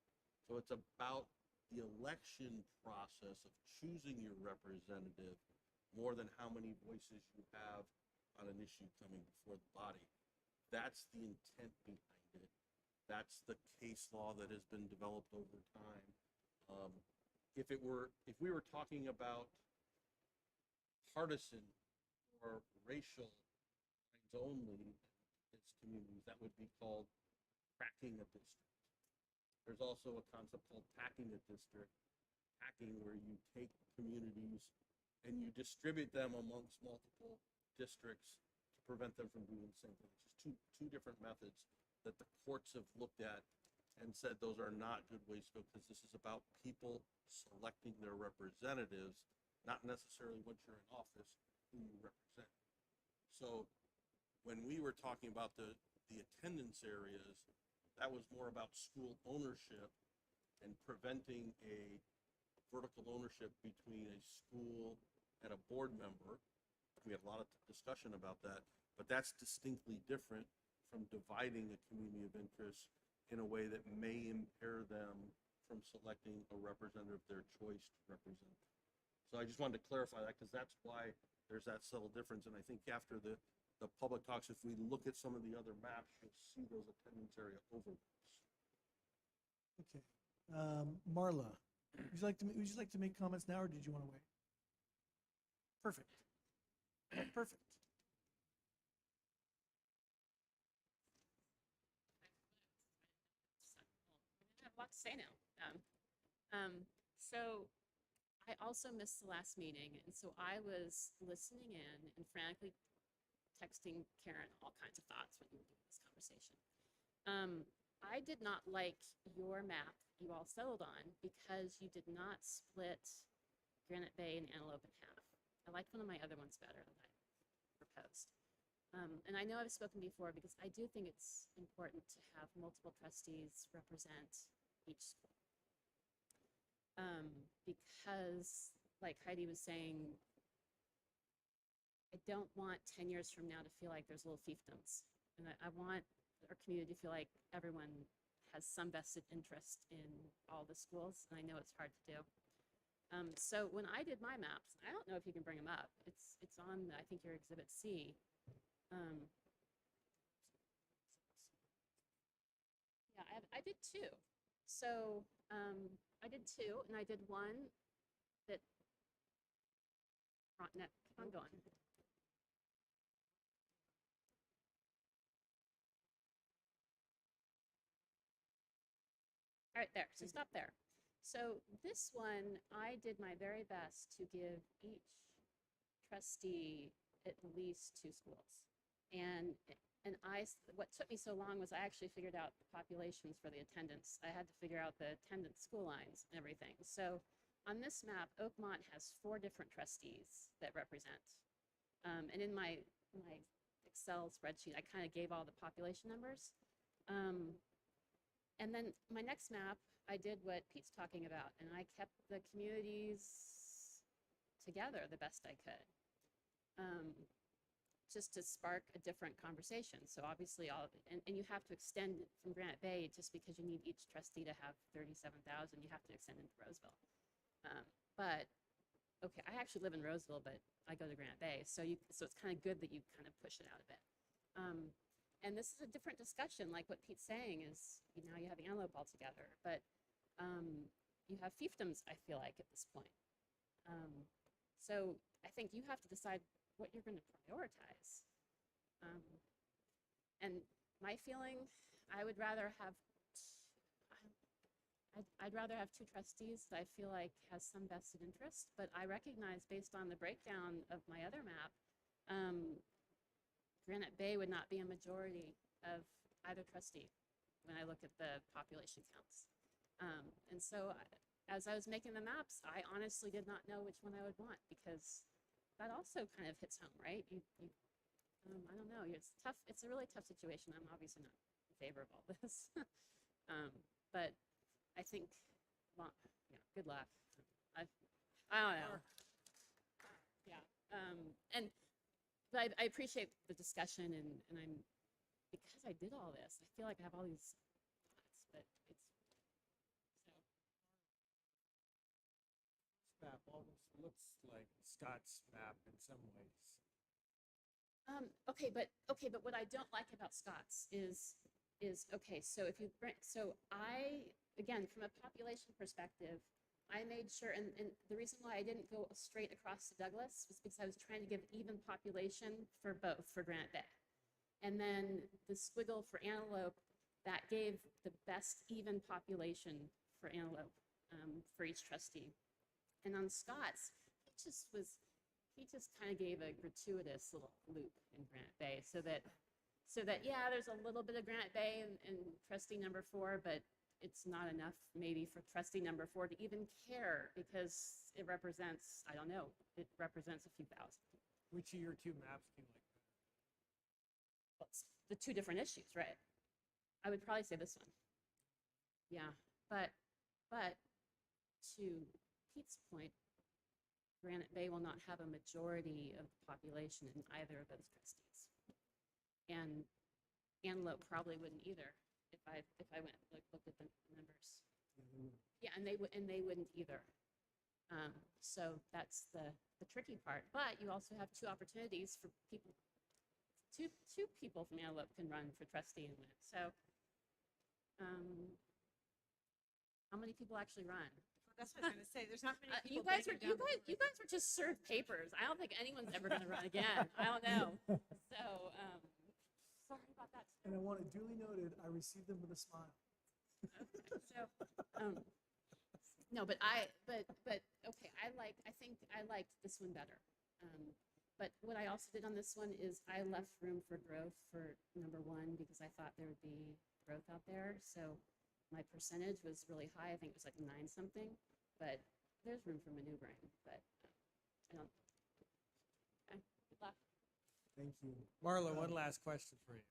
So it's about the election process of choosing your representative more than how many voices you have on an issue coming before the body. That's the intent behind it. That's the case law that has been developed over time. If we were talking about partisan or racial lines only as communities, that would be called cracking a district. There's also a concept called packing a district, packing where you take communities and you distribute them amongst multiple districts to prevent them from doing the same thing. It's just two different methods that the courts have looked at and said those are not good ways to go, because this is about people selecting their representatives, not necessarily once you're in office who you represent. So when we were talking about the attendance areas, that was more about school ownership and preventing a vertical ownership between a school and a board member. We had a lot of discussion about that, but that's distinctly different from dividing a community of interest in a way that may impair them from selecting a representative of their choice to represent them. So I just wanted to clarify that, because that's why there's that subtle difference. And I think after the public talks, if we look at some of the other maps, you'll see those attendance area overlaps. Okay. Marla, would you like to make comments now, or did you want to wait? Perfect. Perfect. I have a lot to say now. So I also missed the last meeting, and so I was listening in and frantically texting Karen all kinds of thoughts when we were doing this conversation. I did not like your map you all settled on because you did not split Granite Bay and Antelope in half. I liked one of my other ones better that I proposed. And I know I've spoken before because I do think it's important to have multiple trustees represent each school. Because, like Heidi was saying, I don't want 10 years from now to feel like there's little fiefdoms. And I want our community to feel like everyone has some vested interest in all the schools, and I know it's hard to do. So when I did my maps, I don't know if you can bring them up. It's on, I think, your Exhibit C. Yeah, I did two. So I did two, and I did one that, keep on going. All right, there, so stop there. So this one, I did my very best to give each trustee at least 2 schools. And what took me so long was I actually figured out the populations for the attendance. I had to figure out the attendance school lines and everything. So on this map, Oakmont has 4 different trustees that represent. And in my Excel spreadsheet, I kind of gave all the population numbers. And then my next map, I did what Pete's talking about, and I kept the communities together the best I could, just to spark a different conversation. So obviously, and you have to extend it from Granite Bay just because you need each trustee to have 37,000. You have to extend into Roseville. But okay, I actually live in Roseville, but I go to Granite Bay, so it's kind of good that you kind of push it out a bit. And this is a different discussion, like what Pete's saying is, now you have Antelope all together, but you have fiefdoms, I feel like, at this point. So I think you have to decide what you're going to prioritize. And my feeling, I would rather have, I'd rather have 2 trustees that I feel like has some vested interest, but I recognize based on the breakdown of my other map, Granite Bay would not be a majority of either trustee when I look at the population counts. And so as I was making the maps, I honestly did not know which one I would want, because that also kind of hits home, right? I don't know, it's tough. It's a really tough situation. I'm obviously not in favor of all this. But I think, well, yeah, good luck. I don't know. Yeah. But I appreciate the discussion, and because I did all this, I feel like I have all these thoughts, but it's, so. Map almost looks like Scott's map in some ways. Okay, but what I don't like about Scott's is okay. So if you bring, so again, from a population perspective, I made sure, and the reason why I didn't go straight across to Douglas was because I was trying to give even population for both, for Granite Bay. And then the squiggle for Antelope, that gave the best even population for Antelope, for each trustee. And on Scott's, he just kind of gave a gratuitous little loop in Granite Bay, so that yeah, there's a little bit of Granite Bay in trustee number 4, but it's not enough maybe for trustee number 4 to even care, because it represents, I don't know, it represents a few thousand. Which of your 2 maps do you like better? Well, it's the 2 different issues, right? I would probably say this one. Yeah, but to Pete's point, Granite Bay will not have a majority of the population in either of those trustees. And Antelope probably wouldn't either if I went looked at the numbers. Yeah, and they wouldn't either. So that's the tricky part. But you also have 2 opportunities for people. Two people from Antelope can run for trustee and win. So how many people actually run? That's what I was going to say. There's not many You people. guys were just served papers. I don't think anyone's ever going to run again. I don't know. So sorry about that. And I want it duly noted, I received them with a smile. Okay. So no, but okay. I think I liked this one better. But what I also did on this one is I left room for growth for number 1, because I thought there would be growth out there. So my percentage was really high. I think it was like 9 something, but there's room for maneuvering. But I don't. Okay, good luck. Thank you. Marla, one last question for you.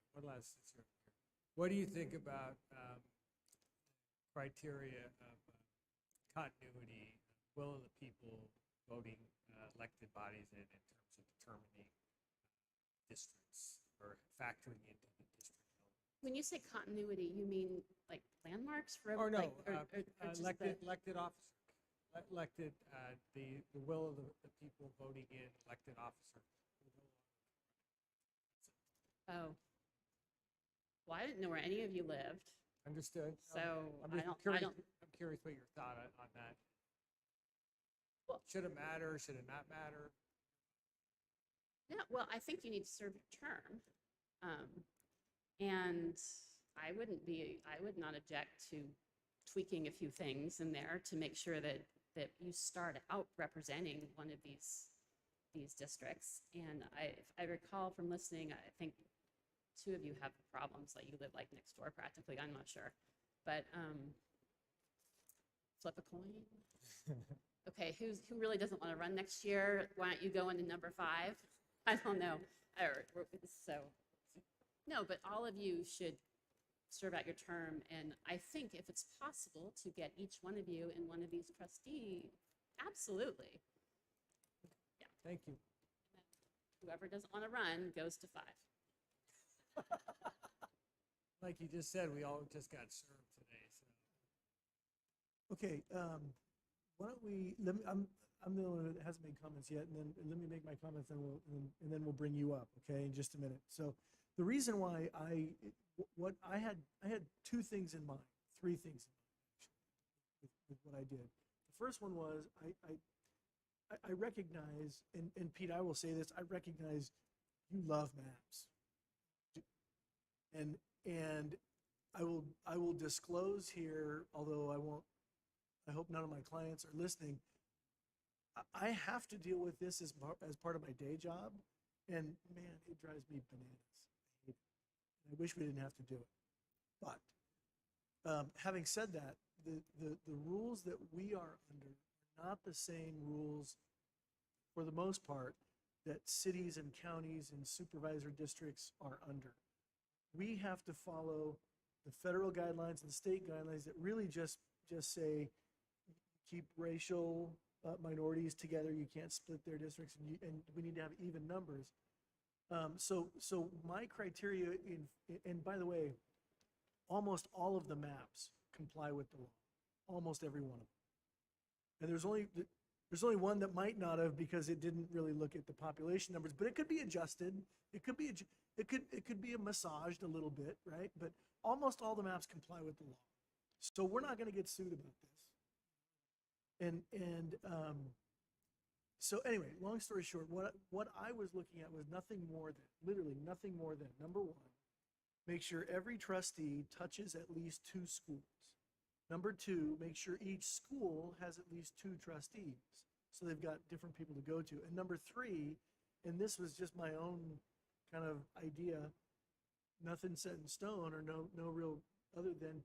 What do you think about criteria of continuity, will of the people voting elected bodies in terms of determining districts or factoring into the district? When you say continuity, you mean like landmarks for Or no, like, or just elected officer. Elected, the will of the people voting in elected officer. Oh. Well, I didn't know where any of you lived. Understood. So I'm I don't. I'm curious what your thought on that. Well, should it matter? Should it not matter? Yeah, well, I think you need to serve your term. And I would not object to tweaking a few things in there to make sure that you start out representing one of these these districts. And if I recall from listening, I think two of you have problems, like you live like next door practically, I'm not sure. But flip a coin. Okay, who really doesn't want to run next year? Why don't you go into number 5? I don't know. So, no, but all of you should serve out your term. And I think if it's possible to get each one of you in one of these trustee, absolutely. Yeah. Thank you. Whoever doesn't want to run goes to 5. Like you just said, we all just got served today, so. Okay, why don't we, I'm the only one that hasn't made comments yet, and then let me make my comments, and then we'll bring you up, okay, in just a minute. So the reason why I had 2 things in mind, 3 things in mind, actually, with what I did. The first one was, I recognize, and Pete, I will say this, I recognize you love maps. And I will disclose here, although I hope none of my clients are listening. I have to deal with this as part of my day job, and man, it drives me bananas. I wish we didn't have to do it. But having said that, the rules that we are under are not the same rules, for the most part, that cities and counties and supervisor districts are under. We have to follow the federal guidelines and the state guidelines that really just say keep racial minorities together. You can't split their districts, and we need to have even numbers. So my criteria and by the way, almost all of the maps comply with the law, almost every one of them. And there's only one that might not have, because it didn't really look at the population numbers, but it could be adjusted. It could be massaged a little bit, right? But almost all the maps comply with the law. So we're not going to get sued about this. So anyway, long story short, what I was looking at was nothing more than, literally nothing more than, number 1, make sure every trustee touches at least 2 schools. Number 2, make sure each school has at least 2 trustees, so they've got different people to go to. And number 3, and this was just my own kind of idea, nothing set in stone, or no real, other than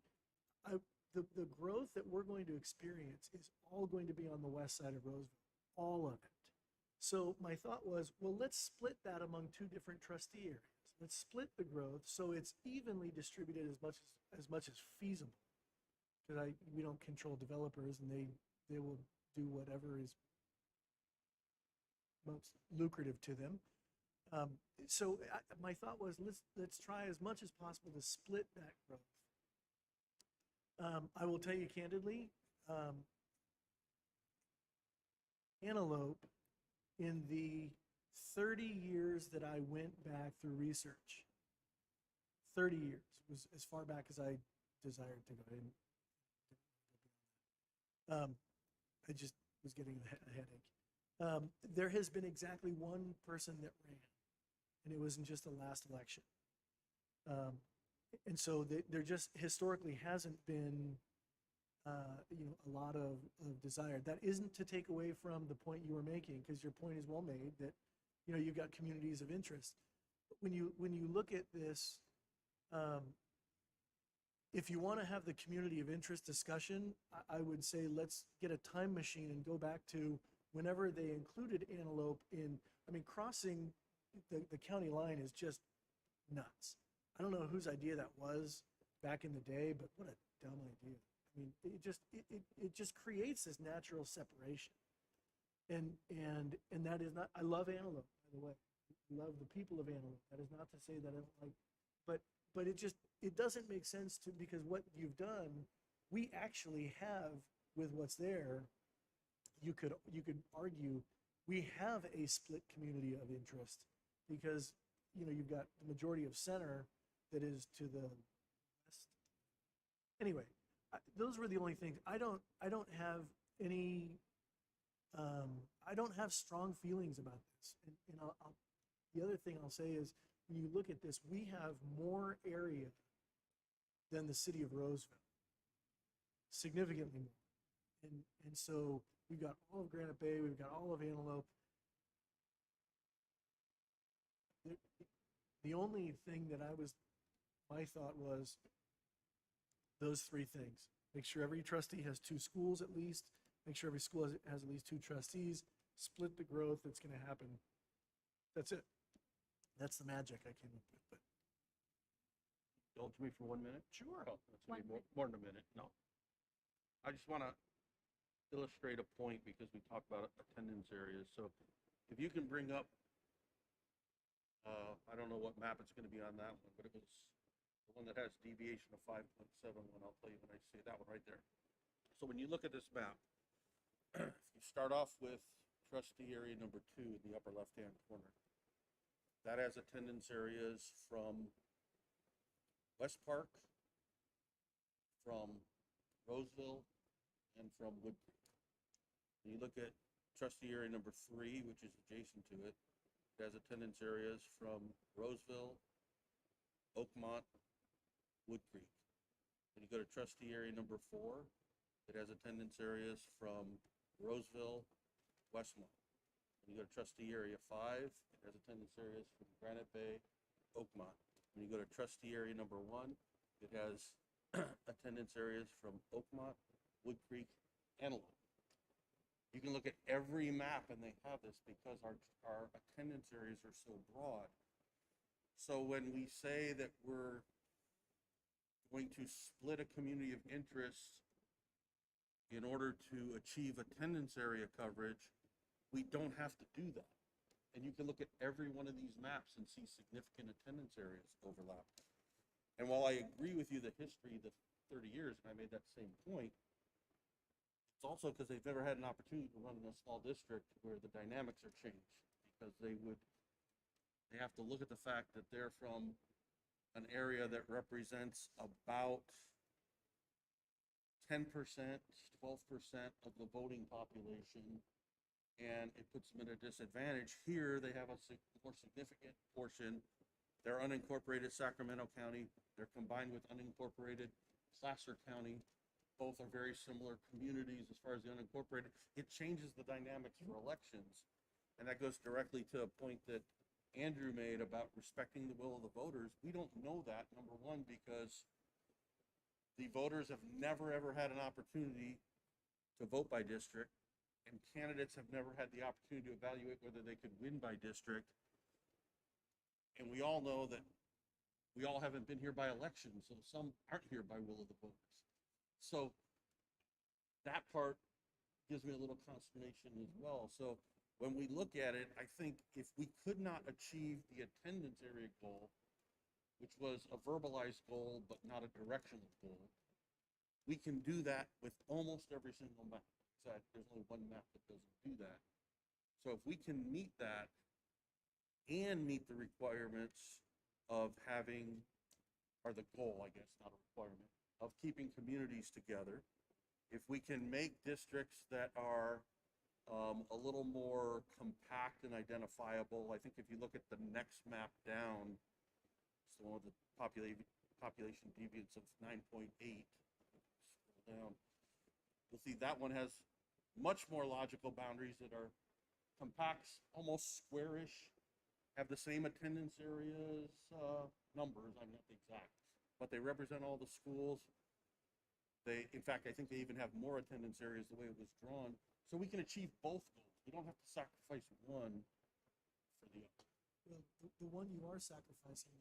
the growth that we're going to experience is all going to be on the west side of Roseville, all of it. So my thought was, well, let's split that among 2 different trustee areas. Let's split the growth so it's evenly distributed as much as feasible. Because we don't control developers, and they will do whatever is most lucrative to them. So my thought was, let's try as much as possible to split that growth. I will tell you candidly, Antelope, in the 30 years that I went back through research, 30 years was as far back as I desired to go. I just was getting a headache. There has been exactly 1 person that ran, and it was in just the last election. And so there just historically hasn't been a lot of desire. That isn't to take away from the point you were making, because your point is well made, that you've got communities of interest. But when you look at this, if you want to have the community of interest discussion, I would say let's get a time machine and go back to whenever they included Antelope in. I mean, crossing the county line is just nuts. I don't know whose idea that was back in the day, but what a dumb idea. I mean, it just creates this natural separation. And that is not, I love Antelope, by the way. I love the people of Antelope. That is not to say that I don't like, but it doesn't make sense to, because what you've done, we actually have with what's there, you could argue we have a split community of interest, because you've got the majority of center that is to the west. Anyway, those were the only things. I don't have any I don't have strong feelings about this. And the other thing I'll say is, when you look at this, we have more area than the city of Roseville, significantly more. And so we've got all of Granite Bay, we've got all of Antelope. the only thing that my thought was those three things. Make sure every trustee has 2 schools at least, make sure every school has at least 2 trustees, split the growth that's gonna happen. That's it. That's the magic I came up with, but. Indulge me for 1 minute? Sure. Oh, that's gonna be more than a minute, no. I just want to illustrate a point because we talked about attendance areas. So if you can bring up, I don't know what map it's going to be on that one, but it was the one that has deviation of 5.71. I'll tell you when I say that one right there. So when you look at this map, you start off with trustee area number 2 in the upper left-hand corner. That has attendance areas from West Park, from Roseville, and from Wood Creek. When you look at trustee area number 3, which is adjacent to it, it has attendance areas from Roseville, Oakmont, Wood Creek. When you go to trustee area number 4, it has attendance areas from Roseville, Westmont. When you go to trustee area 5, it has attendance areas from Granite Bay, Oakmont. When you go to trustee area number 1, it has attendance areas from Oakmont, Wood Creek, Antelope. You can look at every map and they have this because our attendance areas are so broad. So when we say that we're going to split a community of interest in order to achieve attendance area coverage, we don't have to do that. And you can look at every one of these maps and see significant attendance areas overlap. And while I agree with you, the history, the 30 years, and I made that same point, it's also because they've never had an opportunity to run in a small district where the dynamics are changed, because they have to look at the fact that they're from an area that represents about 10%, 12% of the voting population, and it puts them at a disadvantage. Here, they have a more significant portion. They're unincorporated Sacramento County. They're combined with unincorporated Placer County. Both are very similar communities as far as the unincorporated. It changes the dynamics for elections. And that goes directly to a point that Andrew made about respecting the will of the voters. We don't know that, number one, because the voters have never, ever had an opportunity to vote by district, and candidates have never had the opportunity to evaluate whether they could win by district. And we all know that we all haven't been here by election, so some aren't here by will of the voters. So that part gives me a little consternation as well. So when we look at it, I think if we could not achieve the attendance area goal, which was a verbalized goal but not a directional goal, we can do that with almost every single map. There's only one map that doesn't do that. So if we can meet that and meet the requirements of having, or the goal, I guess, not a requirement, of keeping communities together, if we can make districts that are a little more compact and identifiable. I think if you look at the next map down, it's the one with the population deviance of 9.8, scroll down, you'll see that one has much more logical boundaries that are compact, almost squarish, have the same attendance areas, numbers, I'm not the exact, but they represent all the schools. In fact, I think they even have more attendance areas the way it was drawn. So we can achieve both goals. We don't have to sacrifice one for the other. Well, the one you are sacrificing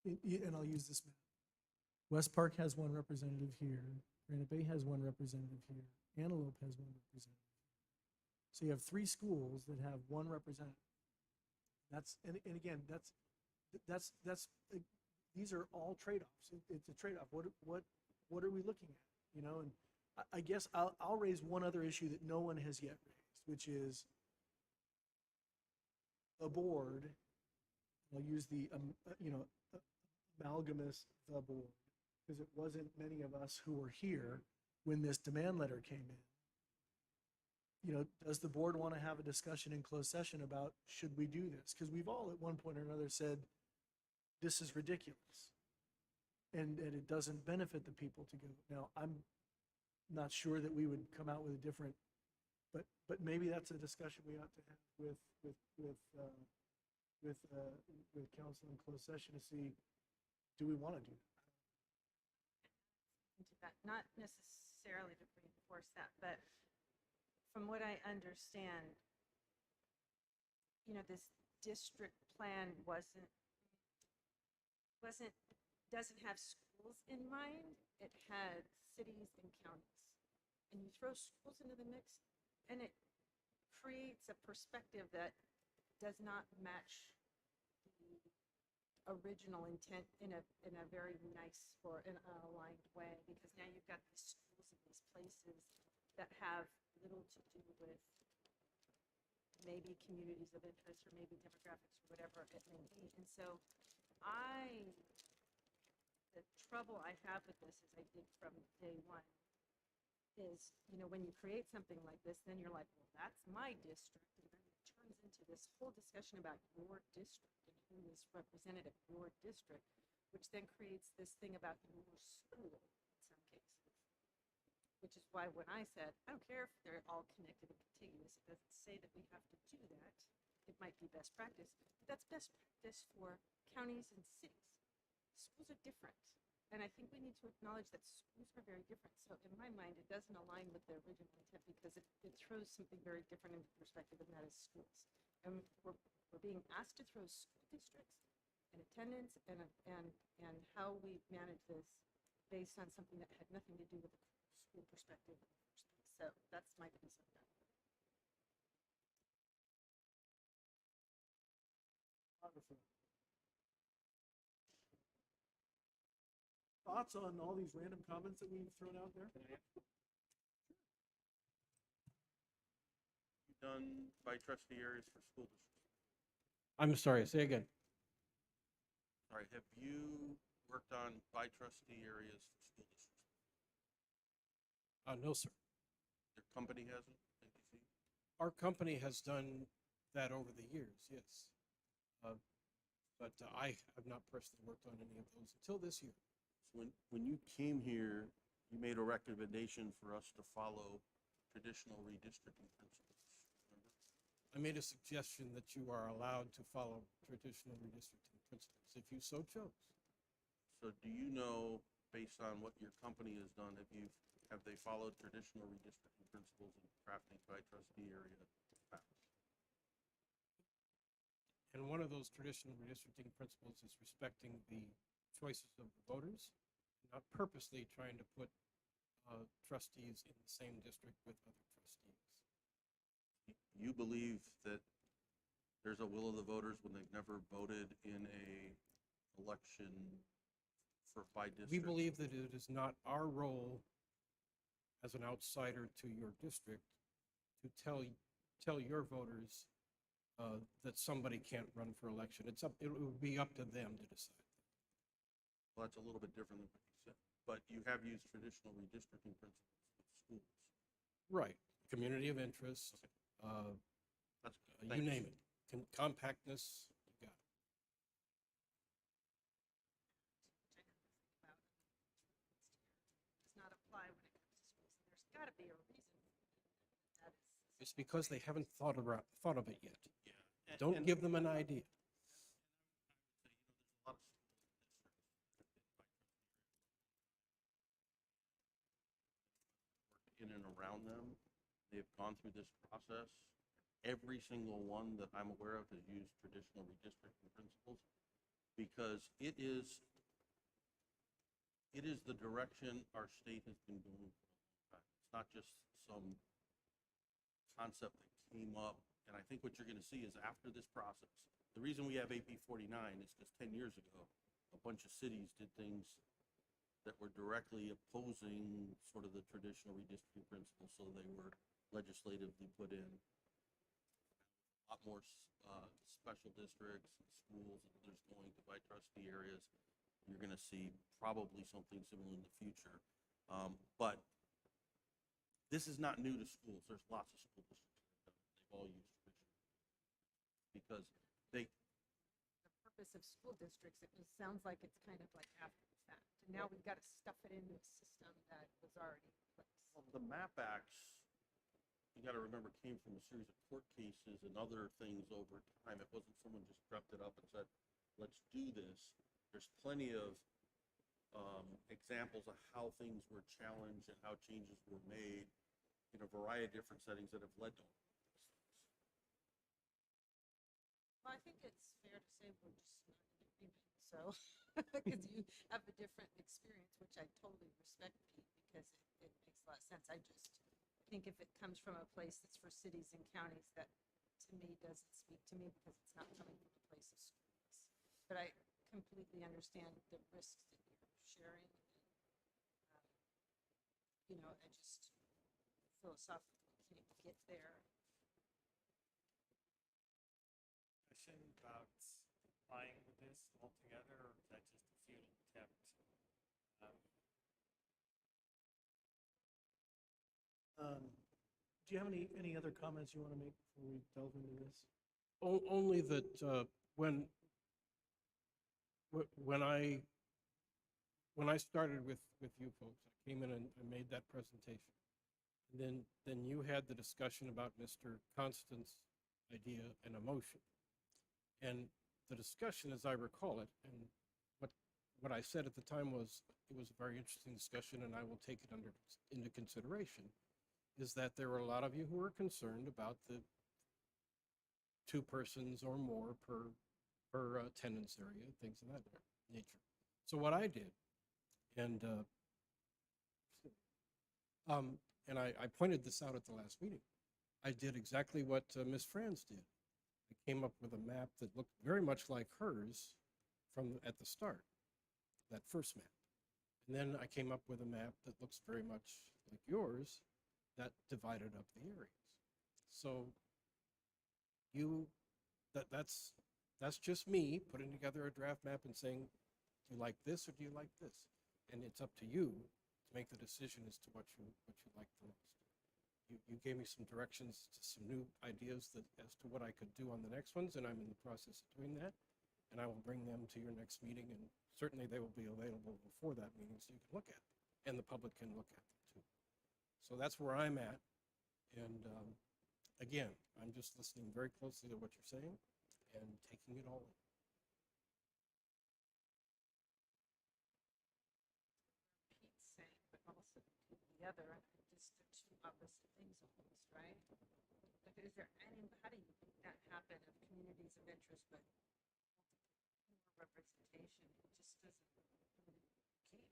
is, and I'll use this map. West Park has one representative here. Granite Bay has one representative here. Antelope has one representative here. So you have 3 schools that have one representative. And again, these are all trade-offs. It's a trade-off. What are we looking at? You know, and I guess I'll raise one other issue that no one has yet raised, which is a board. I'll use the amalgamous the board, because it wasn't many of us who were here when this demand letter came in. You know, does the board want to have a discussion in closed session about should we do this? Because we've all at one point or another said this is ridiculous, and it doesn't benefit the people to go. Now, I'm not sure that we would come out with a different, but maybe that's a discussion we ought to have with with council in closed session to see, do we want to do that? into that, not necessarily to reinforce that, but from what I understand, this district plan doesn't have schools in mind. It had cities and counties. And you throw schools into the mix, and it creates a perspective that does not match the original intent in a very nice or in an aligned way, because now you've got these schools in these places that have little to do with maybe communities of interest or maybe demographics or whatever it may be. And so the trouble I have with this, as I did from day one, is, when you create something like this, then you're like, well, that's my district. And then it turns into this whole discussion about your district and who is representative of your district, which then creates this thing about your school in some cases. Which is why when I said, I don't care if they're all connected and contiguous, it doesn't say that we have to do that. It might be best practice, but that's best practice for counties and cities. Schools are different. And I think we need to acknowledge that schools are very different. So in my mind, it doesn't align with the original intent because it throws something very different into perspective, and that is schools. And we're being asked to throw school districts and attendance and how we manage this based on something that had nothing to do with the school perspective in the first place. So that's my piece of that. Wonderful. Thoughts on all these random comments that we've thrown out there? You done by trustee areas for school districts? I'm sorry, say again. Sorry, have you worked on by trustee areas for school districts? No, sir. Your company hasn't, NBC? Our company has done that over the years, yes. But I have not personally worked on any of those until this year. So when you came here, you made a recommendation for us to follow traditional redistricting principles, remember? I made a suggestion that you are allowed to follow traditional redistricting principles if you so chose. So do you know, based on what your company has done, have they followed traditional redistricting principles in crafting by trustee area maps? And one of those traditional redistricting principles is respecting the choices of the voters, not purposely trying to put trustees in the same district with other trustees. You believe that there's a will of the voters when they've never voted in a election by district? We believe that it is not our role as an outsider to your district to tell your voters that somebody can't run for election. It would be up to them to decide. Well, that's a little bit different than what you said, but you have used traditional redistricting principles with schools. Right. Community of interest, That's you thanks. name it. Compactness, you got it. Does not apply when it comes to schools. And there's got to be a reason that is. It's because they haven't thought of it yet. Yeah. Don't give them an idea. In and around them, they've gone through this process. Every single one that I'm aware of has used traditional redistricting principles because it is the direction our state has been going for a long time. It's not just some concept that came up. And I think what you're going to see is after this process, the reason we have AB 49 is because 10 years ago, a bunch of cities did things that were directly opposing sort of the traditional redistricting principles, so they were legislatively put in. A lot more special districts and schools and others going to by trustee areas. You're going to see probably something similar in the future. But this is not new to schools. There's lots of school districts that have done it. They've all used traditional because they. The purpose of school districts, it sounds like it's kind of like after the fact. And now we've got to stuff it into a system that was already in place. Well, the MAP Acts you got to remember, came from a series of court cases and other things over time. It wasn't someone just crept it up and said, let's do this. There's plenty of examples of how things were challenged and how changes were made in a variety of different settings that have led to all of these things. Well, I think it's fair to say we're just not in agreement. So, because you have a different experience, which I totally respect, Pete, because it makes a lot of sense. I think if it comes from a place that's for cities and counties, that to me doesn't speak to me because it's not coming from a place of schools. But I completely understand the risks that you're sharing. And, I just philosophically can't get there. Question about complying with this altogether, or is that just a futile attempt? Do you have any other comments you want to make before we delve into this? Only that when I started with you folks, I came in and I made that presentation. And then you had the discussion about Mr. Constant's idea and emotion. And the discussion, as I recall it, and what I said at the time was, it was a very interesting discussion and I will take it into consideration, is that there were a lot of you who were concerned about the 2 persons or more per attendance area, things of that nature. So what I did, and I pointed this out at the last meeting, I did exactly what Ms. Franz did. I came up with a map that looked very much like hers at the start, that first map. And then I came up with a map that looks very much like yours that divided up the areas. So that's just me putting together a draft map and saying, do you like this or do you like this? And it's up to you to make the decision as to what you like the most. You gave me some directions to some new ideas as to what I could do on the next ones, and I'm in the process of doing that. And I will bring them to your next meeting, and certainly they will be available before that meeting so you can look at them, and the public can look at them too. So that's where I'm at. And again, I'm just listening very closely to what you're saying and taking it all in. Pete's saying, but also the other, just the 2 opposite things almost, right? Like, is there how do you make that happen of communities of interest, but more representation? It just doesn't, right?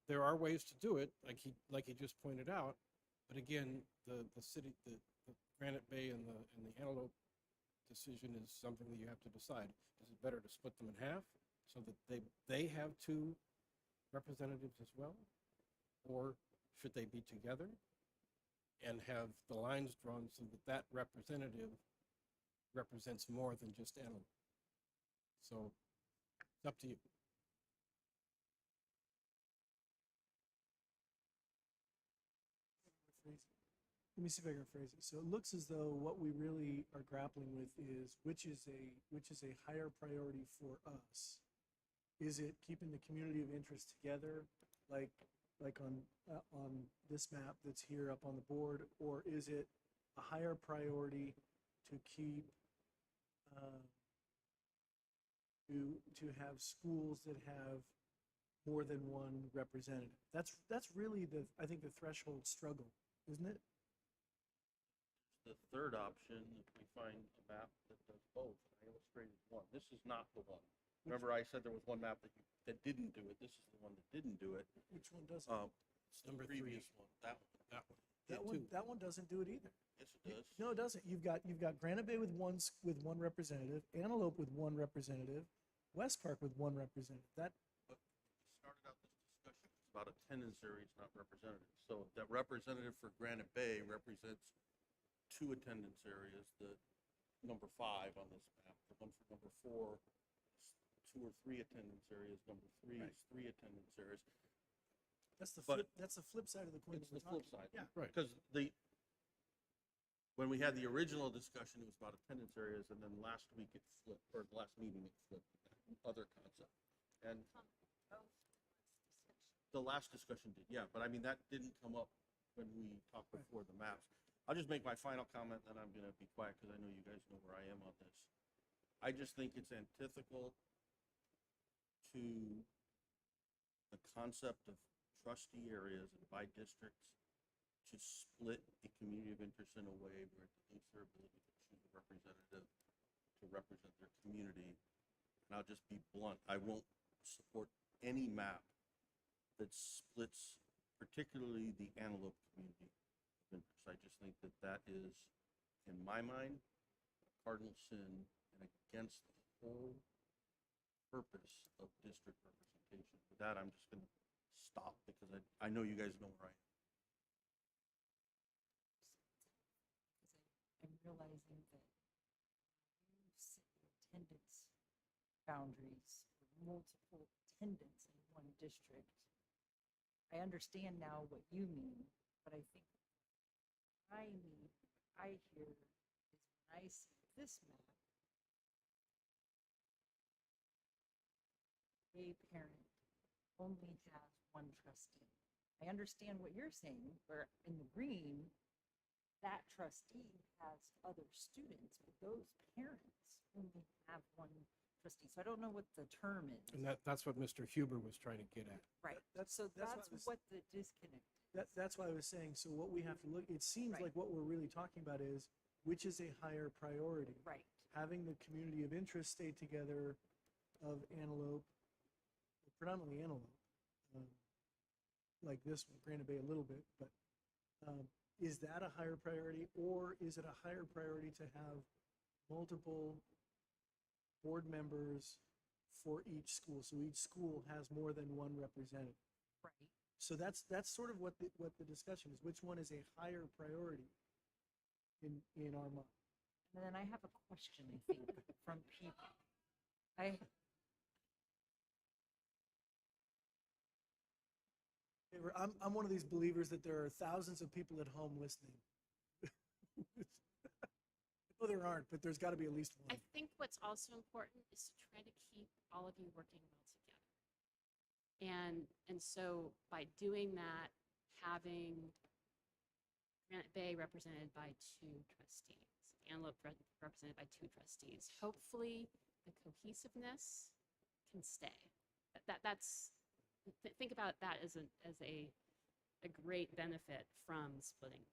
There are ways to do it, like he just pointed out, but again, the Granite Bay and the Antelope decision is something that you have to decide. Is it better to split them in half so that they have 2 representatives as well, or should they be together and have the lines drawn so that representative represents more than just Antelope? So it's up to you. Let me see if I can phrase it. So it looks as though what we really are grappling with is which is a higher priority for us. Is it keeping the community of interest together, like on this map that's here up on the board, or is it a higher priority to keep to have schools that have more than one representative? That's really I think the threshold struggle, isn't it? The third option, if we find a map that does both, I illustrated one. This is not the one. Remember, I said there was one map that didn't do it. This is the one that didn't do it. Which one doesn't? It's the previous one. That one. That one doesn't do it either. Yes, it does. No, it doesn't. You've got Granite Bay with one representative, Antelope with one representative, West Park with one representative. But we started out this discussion. It's about attendance areas, not representatives. So that representative for Granite Bay represents 2 attendance areas. The number 5 on this map. The one for number 4 is 2 or 3 attendance areas. Number 3 is 3 attendance areas. That's the flip. That's the flip side of the coin. It's the flip side. Yeah. Right. Because when we had the original discussion, it was about attendance areas, and then last week it flipped, or the last meeting it flipped, that other concept. And the last discussion did, yeah, but I mean, that didn't come up when we talked before the maps. I'll just make my final comment, then I'm gonna be quiet, because I know you guys know where I am on this. I just think it's antithetical to the concept of trustee areas and by districts to split a community of interest in a way where it defeats their ability to choose a representative to represent their community. And I'll just be blunt, I won't support any map that splits particularly the antelope community of interest. I just think that that is, in my mind, a cardinal sin and against the whole purpose of district representation. With that, I'm just gonna stop because I know you guys know where I am. I'm realizing that you set attendance boundaries for multiple attendance in one district. I understand now what you mean, but I think what I mean, what I hear is when I see this map, a parent only has one trustee. I understand what you're saying, where in the green, that trustee has other students, but those parents only have one trustee. So I don't know what the term is. And that's what Mr. Huber was trying to get at. Right. That's So what I that's was- what the disconnect is. That's why I was saying, so what we have to look, it seems like what we're really talking about is, which is a higher priority? Right. Having the community of interest stay together of antelope, predominantly antelope, like this one, Granite Bay a little bit, but is that a higher priority, or is it a higher priority to have multiple board members for each school? So each school has more than one representative. Right. So that's sort of what the discussion is. Which one is a higher priority in our mind? And then I have a question, I think, from people. I'm one of these believers that there are thousands of people at home listening. No, there aren't, but there's got to be at least one. I think what's also important is to try to keep all of you working well together. And so by doing that, having Granite Bay represented by 2 trustees, Antelope represented by 2 trustees, hopefully the cohesiveness can stay. Think about that as a great benefit from splitting.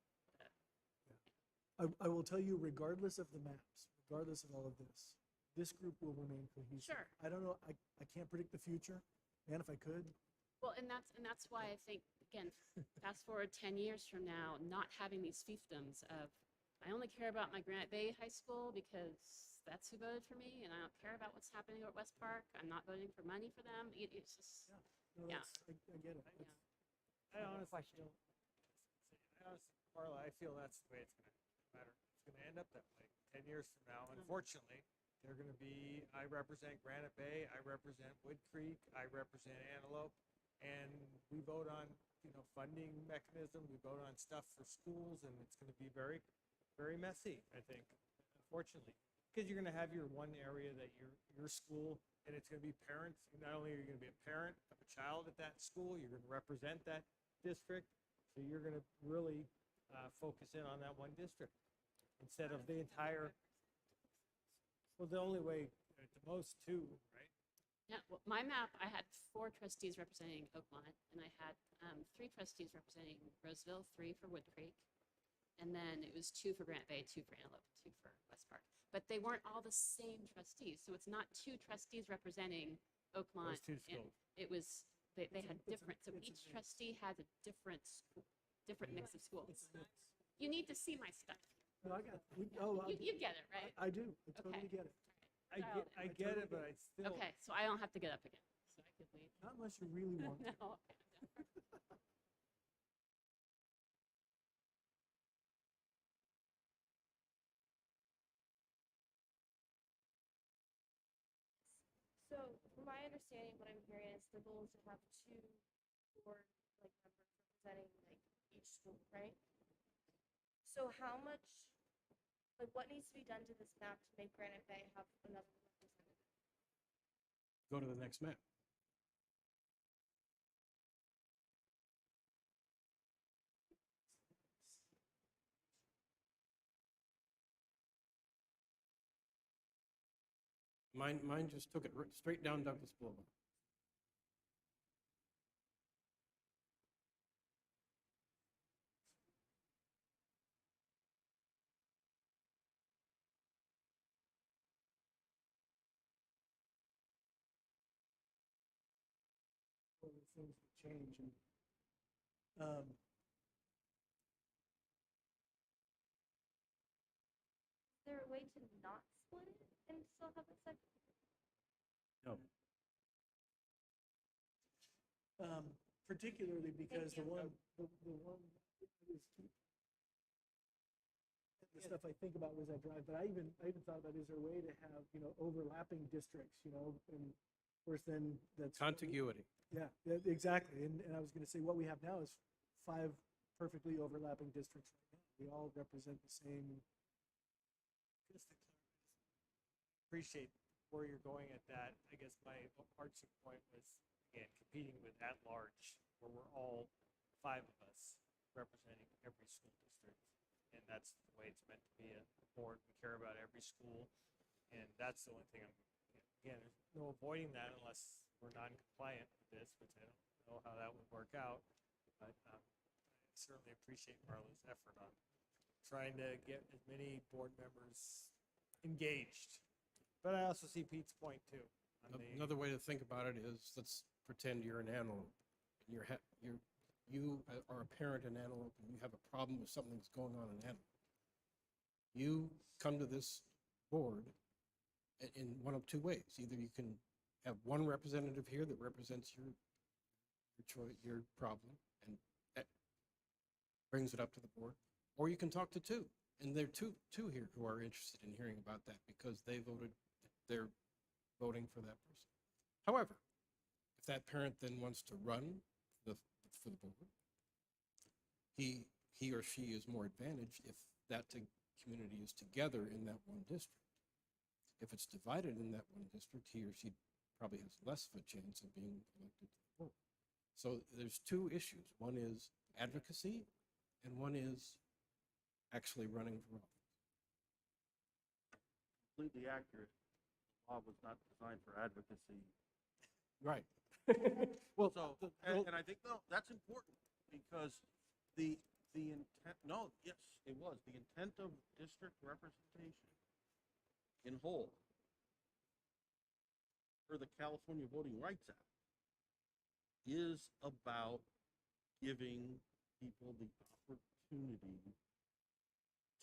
I will tell you, regardless of the maps, regardless of all of this group will remain cohesive. Sure. I don't know, I can't predict the future, and if I could. Well, and that's why I think, again, fast forward 10 years from now, not having these fiefdoms of, I only care about my Granite Bay High School because that's who voted for me, and I don't care about what's happening at West Park. I'm not voting for money for them. It's just, No, yeah. I get it. I honestly feel, Carla, I feel that's the way it's gonna matter. It's gonna end up that way. 10 years from now, unfortunately, they're gonna be, I represent Granite Bay, I represent Wood Creek, I represent Antelope, and we vote on, funding mechanism, we vote on stuff for schools, and it's gonna be very, very messy, I think, unfortunately. Because you're gonna have your one area that your school, and it's gonna be parents, not only are you gonna be a parent of a child at that school, you're gonna represent that district, so you're gonna really focus in on that one district instead of the entire. Well, the only way, at the most 2, right? Yeah, well, my map, I had 4 trustees representing Oakmont, and I had 3 trustees representing Roseville, 3 for Wood Creek, and then it was 2 for Granite Bay, 2 for Antelope, 2 for West Park. But they weren't all the same trustees, so it's not 2 trustees representing Oakmont. Those 2 and schools. It was, they had different, so each trustee has a different school, different mix of schools. You need to see my stuff. No, I got it. You get it, right? I do. I totally Okay. get it. I get it, but I still. Okay, so I don't have to get up again, so I could leave. Not unless you really want to. No. So, from my understanding, what I'm hearing is the goal is to have 2 board members representing each school, right? So how much, what needs to be done to this map to make Granite Bay have another representative? Go to the next map. Mine just took it straight down Douglas Boulevard. All the things that change and, Is there a way to not split it and still have it separate? No. particularly because the you. one, the one that is the stuff I think about as I drive, but I even thought about, is there a way to have, overlapping districts, and of course then that's. Contiguity. Yeah, exactly. And I was gonna say, what we have now is 5 perfectly overlapping districts right now. We all represent the same. Just to appreciate where you're going at that. I guess my arching point was, again, competing with at-large, where we're all 5 of us representing every school district. And that's the way it's meant to be a board. We care about every school. And that's the only thing again, there's no avoiding that unless we're non-compliant with this, which I don't know how that would work out. But I certainly appreciate Marla's effort on trying to get as many board members engaged. But I also see Pete's point too. Another way to think about it is, let's pretend you're an antelope. And you are a parent in antelope, and you have a problem with something that's going on in antelope. You come to this board in one of 2 ways. Either you can have one representative here that represents your problem and that brings it up to the board, or you can talk to 2. And there are two here who are interested in hearing about that because they're voting for that person. However, if that parent then wants to run for the board, he or she is more advantaged if that community is together in that one district. If it's divided in that one district, he or she probably has less of a chance of being elected to the board. So there's 2 issues. One is advocacy, and one is actually running for office. Completely accurate. The law was not designed for advocacy. Right. Well, and I think, no, that's important because the intent, no, yes, it was. The intent of district representation in whole for the California Voting Rights Act is about giving people the opportunity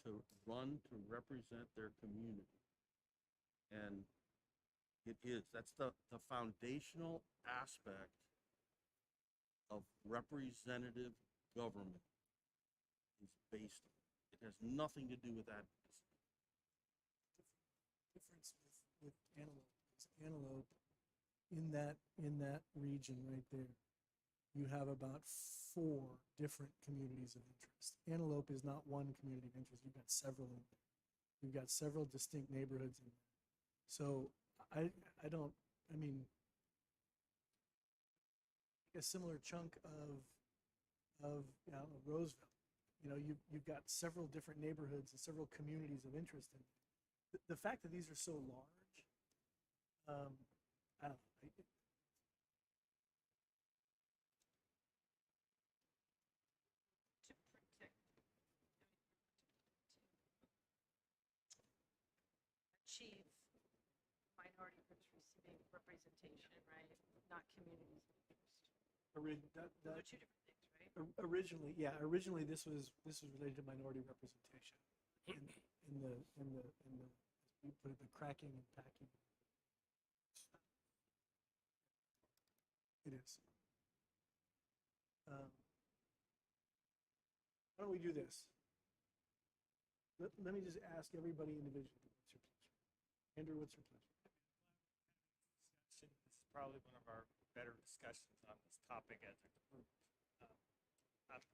to run to represent their community. And that's the foundational aspect of representative government is based on. It has nothing to do with advocacy. Difference with antelope is antelope in that region right there, you have about 4 different communities of interest. Antelope is not one community of interest. You've got several in there. You've got several distinct neighborhoods in there. So I mean, a similar chunk of Roseville. You've got several different neighborhoods and several communities of interest in it. The fact that these are so large, I don't know. Achieve minority groups receiving representation, right? Not communities of interest. Those are 2 different things, right? Originally this was related to minority representation in the you put it, the cracking and packing. It is. Why don't we do this? Let me just ask everybody individually, what's your pleasure? Andrew, what's your pleasure? This is probably one of our better discussions on this topic as a group.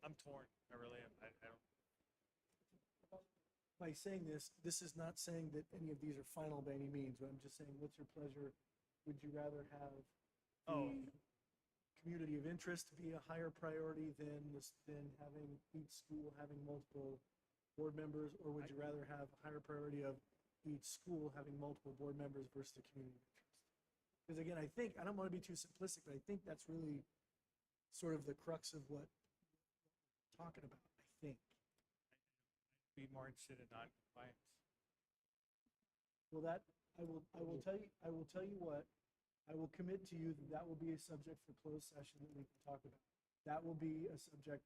I'm torn. I really am. I don't. By saying this is not saying that any of these are final by any means, but I'm just saying, what's your pleasure? Would you rather have the community of interest be a higher priority than having each school having multiple board members, or would you rather have a higher priority of each school having multiple board members versus the community of interest. Because again, I think, I don't want to be too simplistic, but I think that's really sort of the crux of what we're talking about, I think. Be more interested in non-compliance. Well, that, I will tell you what, I will commit to you that that will be a subject for closed session that we can talk about. That will be a subject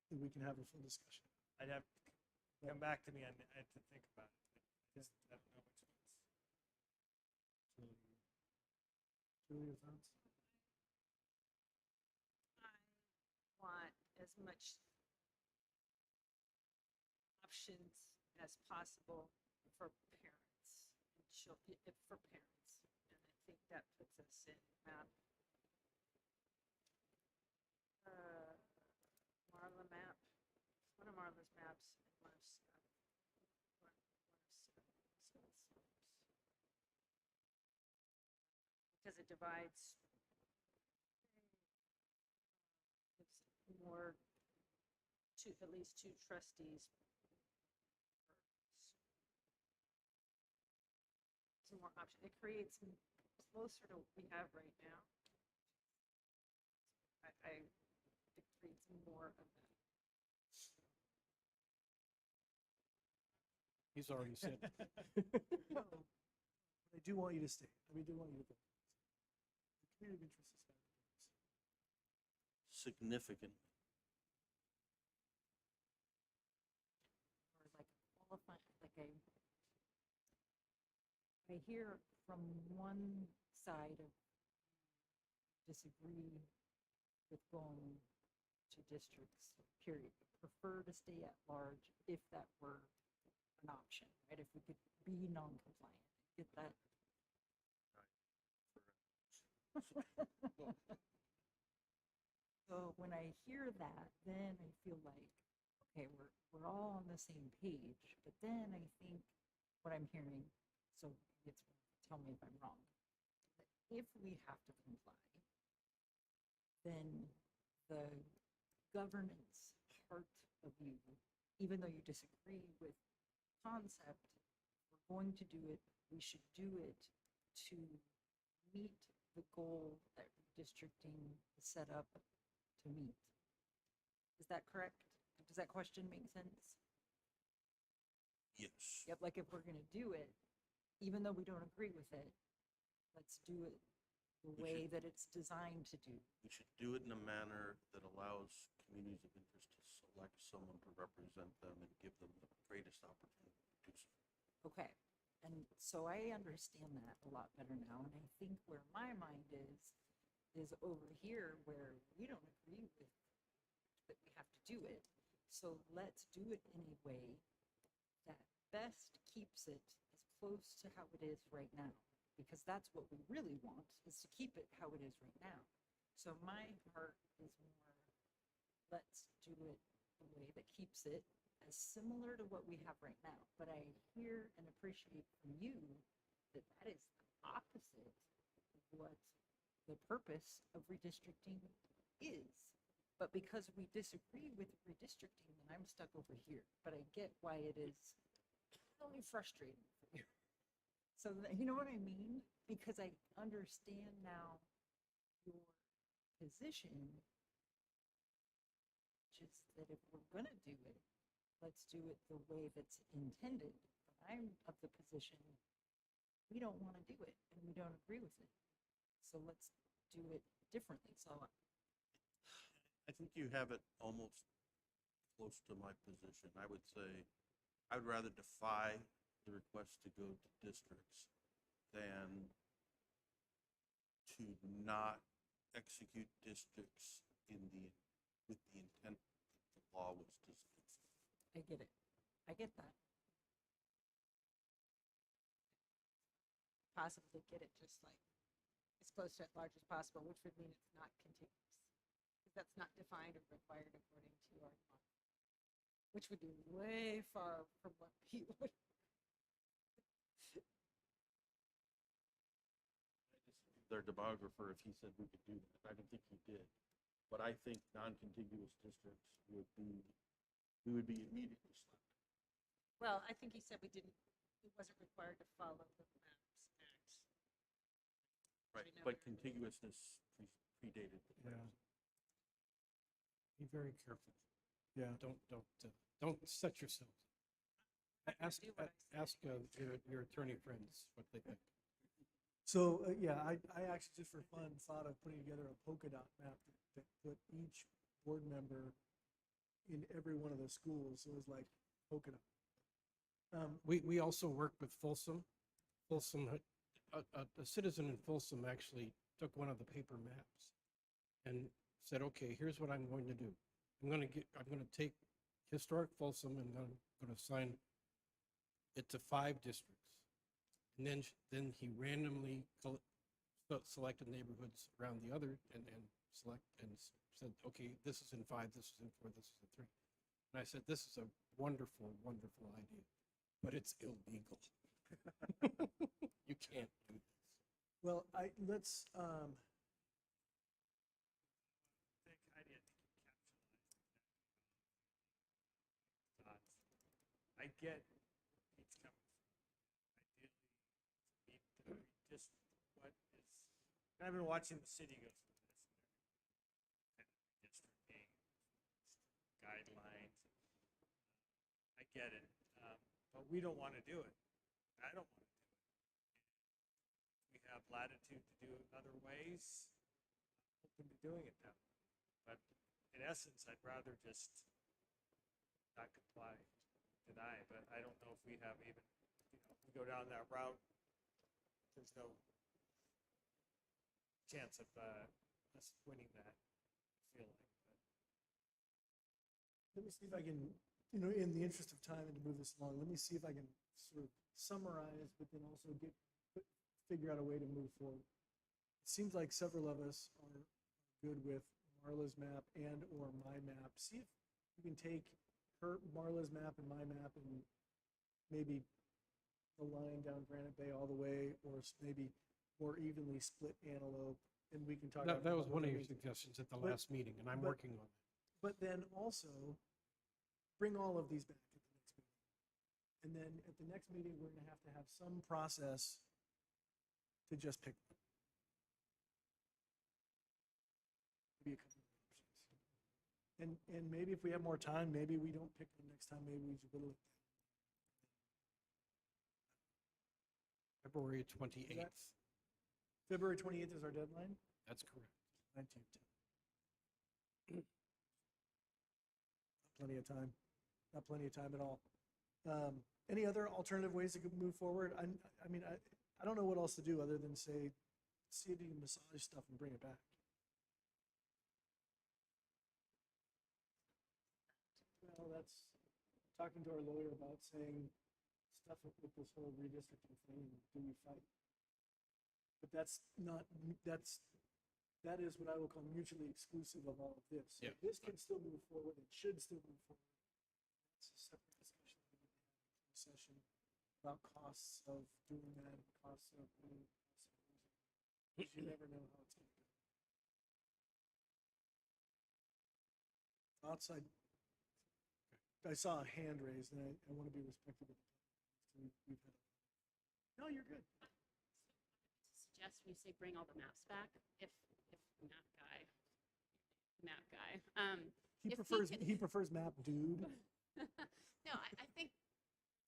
that we can have a full discussion. I'd have to come back to me and I had to think about it. I just don't know which ones. Julie, your thoughts? I want as much options as possible for parents and children, for parents. And I think that puts us in Marla map. One of Marla's maps and one of Scott's maps. Because it divides, gives more to at least two trustees. Some more options. It creates closer to what we have right now. It creates more of that. He's already said. But I do want you to stay. I do want you to go. The community of interest is fabulous. Significant. Or like qualifying, like I hear from one side of disagree with going to districts, period. Prefer to stay at large if that were an option, right? If we could be non-compliant, get that. So when I hear that, then I feel like, okay, we're all on the same page. But then I think what I'm hearing, so it's, tell me if I'm wrong, that if we have to comply, then the governance part of you, even though you disagree with concept, we're going to do it, we should do it to meet the goal that redistricting is set up to meet. Is that correct? Does that question make sense? Yes. Yep, like if we're gonna do it, even though we don't agree with it, let's do it the way that it's designed to do. We should do it in a manner that allows communities of interest to select someone to represent them and give them the greatest opportunity to do so. Okay, and so I understand that a lot better now, and I think where my mind is over here where we don't agree with that we have to do it. So let's do it in a way that best keeps it as close to how it is right now, because that's what we really want, is to keep it how it is right now. So my heart is more, let's do it a way that keeps it as similar to what we have right now. But I hear and appreciate from you that that is the opposite of what the purpose of redistricting is. But because we disagree with redistricting, then I'm stuck over here. But I get why it is only frustrating for you. So you know what I mean? Because I understand now your position, just that if we're gonna do it, let's do it the way that's intended. But I'm of the position, we don't want to do it and we don't agree with it. So let's do it differently. So I think you have it almost close to my position. I would say I would rather defy the request to go to districts than to not execute districts with the intent that the law was designed for. I get it. I get that. Possibly get it just like as close to at large as possible, which would mean it's not contiguous. Because that's not defined or required according to our law, which would be way far from what we would. Their demographer, if he said we could do that, I don't think he did. But I think non-contiguous districts we would be immediately slapped. Well, I think he said we didn't it wasn't required to follow the MAPS Act. Right, Remember. but contiguousness predated. the Yeah. MAPS. Be very careful. Yeah. Don't set yourself. Ask, do what I ask your attorney friends what they think. So, yeah, I actually just for fun thought of putting together a polka dot map that put each board member in every one of the schools. So it was like polka dot. We also worked with Folsom. Folsom, a citizen in Folsom actually took one of the paper maps and said, okay, here's what I'm going to do. I'm going to take historic Folsom and I'm going to assign it to 5 districts. And then he randomly selected neighborhoods around the other and said, okay, this is in 5, this is in 4, this is in 3. And I said, this is a wonderful, wonderful idea, but it's illegal. You can't do this. Well, let's, I get where Pete's coming from. Ideally, meet just what is. And I've been watching the city go through this. And redistricting guidelines. I get it, but we don't want to do it. I don't want to do it. We have latitude to do it other ways. I'm open to doing it that way. But in essence, I'd rather just not comply, deny, but I don't know if we have even, if we go down that route, there's no chance of us winning that, I feel like. let me see if I can, in the interest of time and to move this along, let me see if I can sort of summarize, but then also figure out a way to move forward. It seems like several of us are good with Marla's map and or my map. See if we can take Marla's map and my map and maybe the line down Granite Bay all the way, or maybe more evenly split Antelope, and we can talk about. That was what one of that your means. suggestions at the But- last meeting, and I'm but- working on it. But then also bring all of these back at the next meeting. And then at the next meeting, we're gonna have to have some process to just pick one. Maybe a couple of options. And maybe if we have more time, maybe we don't pick them next time, maybe we just whittle it down. February 28th. February 28th is our deadline? That's correct. 19th. Plenty of time. Not plenty of time at all. Any other alternative ways to move forward? I mean, I don't know what else to do other than say, see if you can massage stuff and bring it back. Well, that's talking to our lawyer about saying stuff with this whole redistricting thing, do we fight? But that's not, that is what I will call mutually exclusive of all of this. So Yeah. this can still move forward, it should still move forward. It's a separate discussion we need to have in closed session about costs of doing that, and costs of doing, because you never know how it's gonna go. Outside, I saw a hand raised, and I want to be respectful of the time. We've had. No, you're good. Suggest when you say bring all the maps back, if the map guy, He if he prefers map dude. No, I think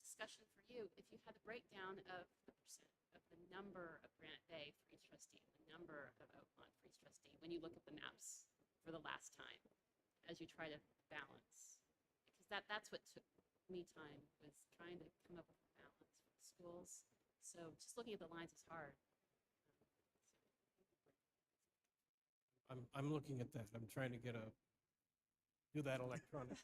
discussion for you, if you had the breakdown of the number of Granite Bay for each trustee, the number of Oakmont for each trustee, when you look at the maps for the last time, as you try to balance, because that's what took me time, was trying to come up with a balance for the schools. So just looking at the lines is hard. I'm looking at that. I'm trying to do that electronic.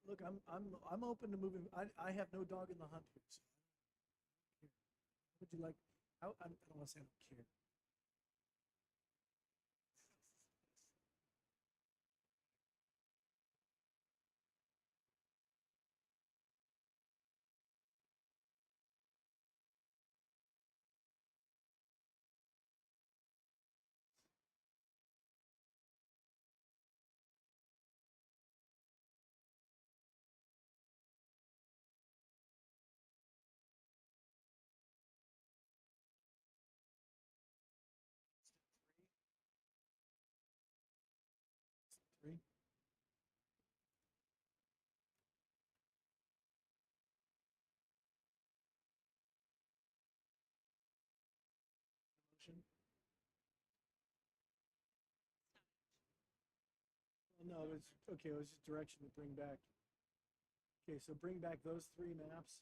Look, I'm open to moving. I have no dog in the hunt here. So would you like? I don't want to say I don't care. No, it's, okay, it was just direction to bring back. Okay, so bring back those three maps.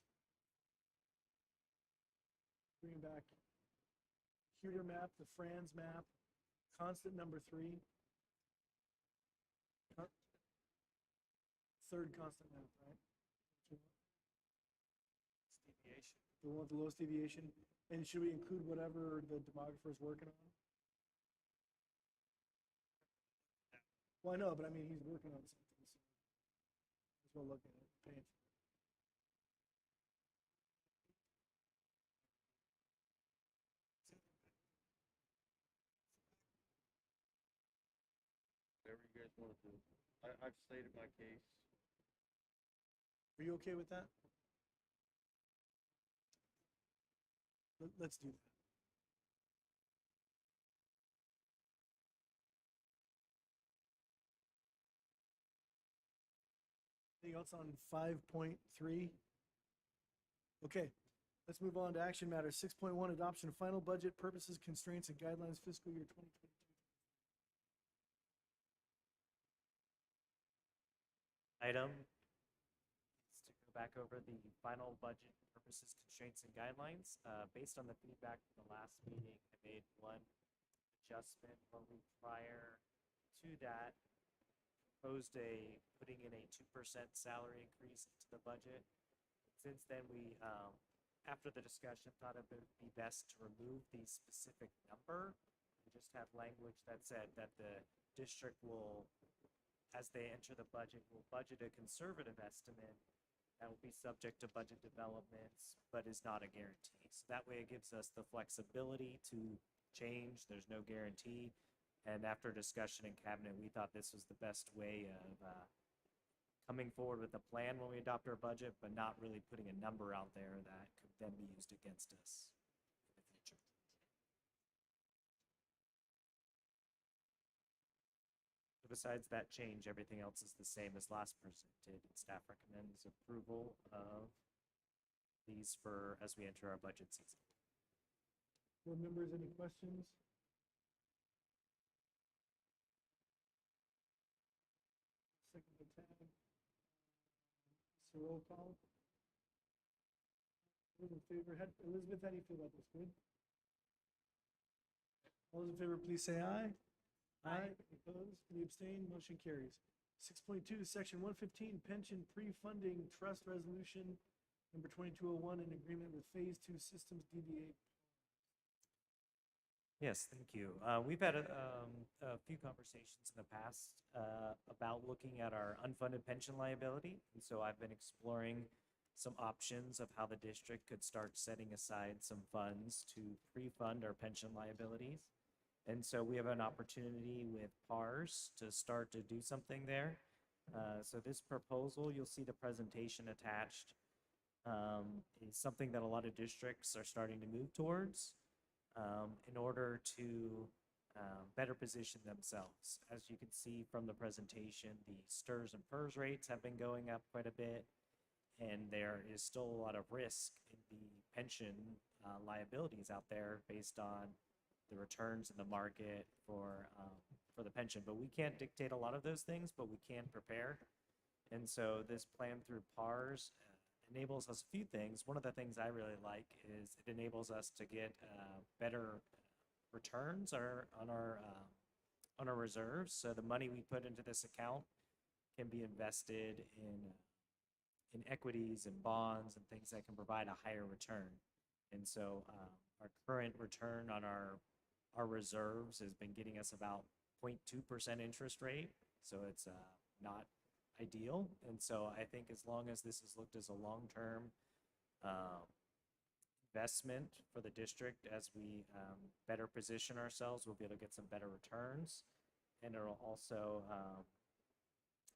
Bring back Cuter map, the Franz map, constant number 3. Con- Third constant map, right? Deviation. The one with the lowest deviation. And should we include whatever the demographer is working on? Well, I know, but I mean, he's working on something, so as well look at it, paying for it. Whatever you guys want to do. I've stated my case. Are you okay with that? Let's do that. Anything else on 5.3? Okay, let's move on to action matters. 6.1, adoption of final budget purposes, constraints, and guidelines fiscal year 2022. Item is to go back over the final budget purposes, constraints, and guidelines. Based on the feedback from the last meeting, I made one adjustment one week prior to that, proposed putting in a 2% salary increase into the budget. Since then, we, after the discussion, thought it would be best to remove the specific number and just have language that said that the district will, as they enter the budget, will budget a conservative estimate that will be subject to budget developments, but is not a guarantee. So that way it gives us the flexibility to change. There's no guarantee. And after discussion in cabinet, we thought this was the best way of coming forward with a plan when we adopt our budget, but not really putting a number out there that could then be used against us in the future. So besides that change, everything else is the same as last presented. Staff recommends approval of these for as we enter our budget season. Board members, any questions? Second by Tad. So roll call. Those in favor, Elizabeth, how do you feel about this? Good? All those in favor, please say aye. Aye. Any opposed? Any abstain? Motion carries. 6.2, Section 115, Pension Pre-Funding Trust Resolution Number 2201, in agreement with Phase 2 Systems DBA. Yes, thank you. We've had a few conversations in the past about looking at our unfunded pension liability. And so I've been exploring some options of how the district could start setting aside some funds to pre-fund our pension liabilities. And so we have an opportunity with PARS to start to do something there. So this proposal, you'll see the presentation attached, is something that a lot of districts are starting to move towards. In order to better position themselves. As you can see from the presentation, the STRS and PERS rates have been going up quite a bit, and there is still a lot of risk in the pension liabilities out there based on the returns in the market for the pension. But we can't dictate a lot of those things, but we can prepare. And so this plan through PARS enables us a few things. One of the things I really like is it enables us to get better returns on our reserves. So the money we put into this account can be invested in equities and bonds and things that can provide a higher return. And so our current return on our reserves has been getting us about 0.2% interest rate. So it's not ideal. And so I think as long as this is looked as a long-term investment for the district, as we better position ourselves, we'll be able to get some better returns. And it'll also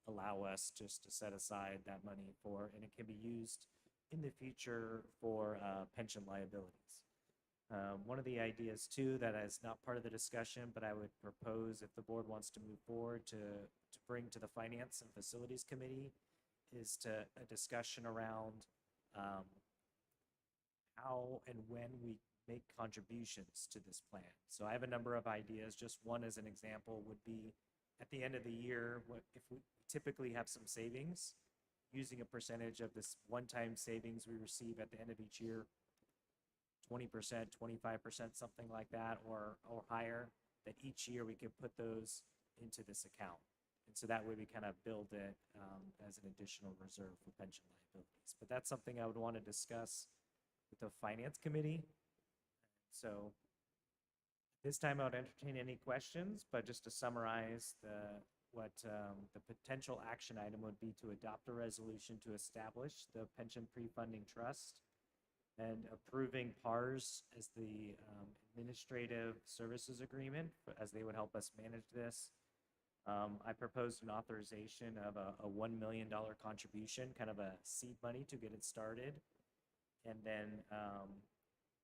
allow us just to set aside that money for, and it can be used in the future for pension liabilities. One of the ideas too that is not part of the discussion, but I would propose if the board wants to move forward to bring to the Finance and Facilities Committee is a discussion around how and when we make contributions to this plan. So I have a number of ideas. Just one as an example would be at the end of the year, if we typically have some savings, using a percentage of this one-time savings we receive at the end of each year, 20%, 25%, something like that, or higher, that each year we could put those into this account. And so that way we kind of build it as an additional reserve for pension liabilities. But that's something I would want to discuss with the finance committee. So this time I would entertain any questions, but just to summarize what the potential action item would be to adopt a resolution to establish the pension pre-funding trust and approving PARS as the administrative services agreement as they would help us manage this. I proposed an authorization of a $1 million contribution, kind of a seed money to get it started. And then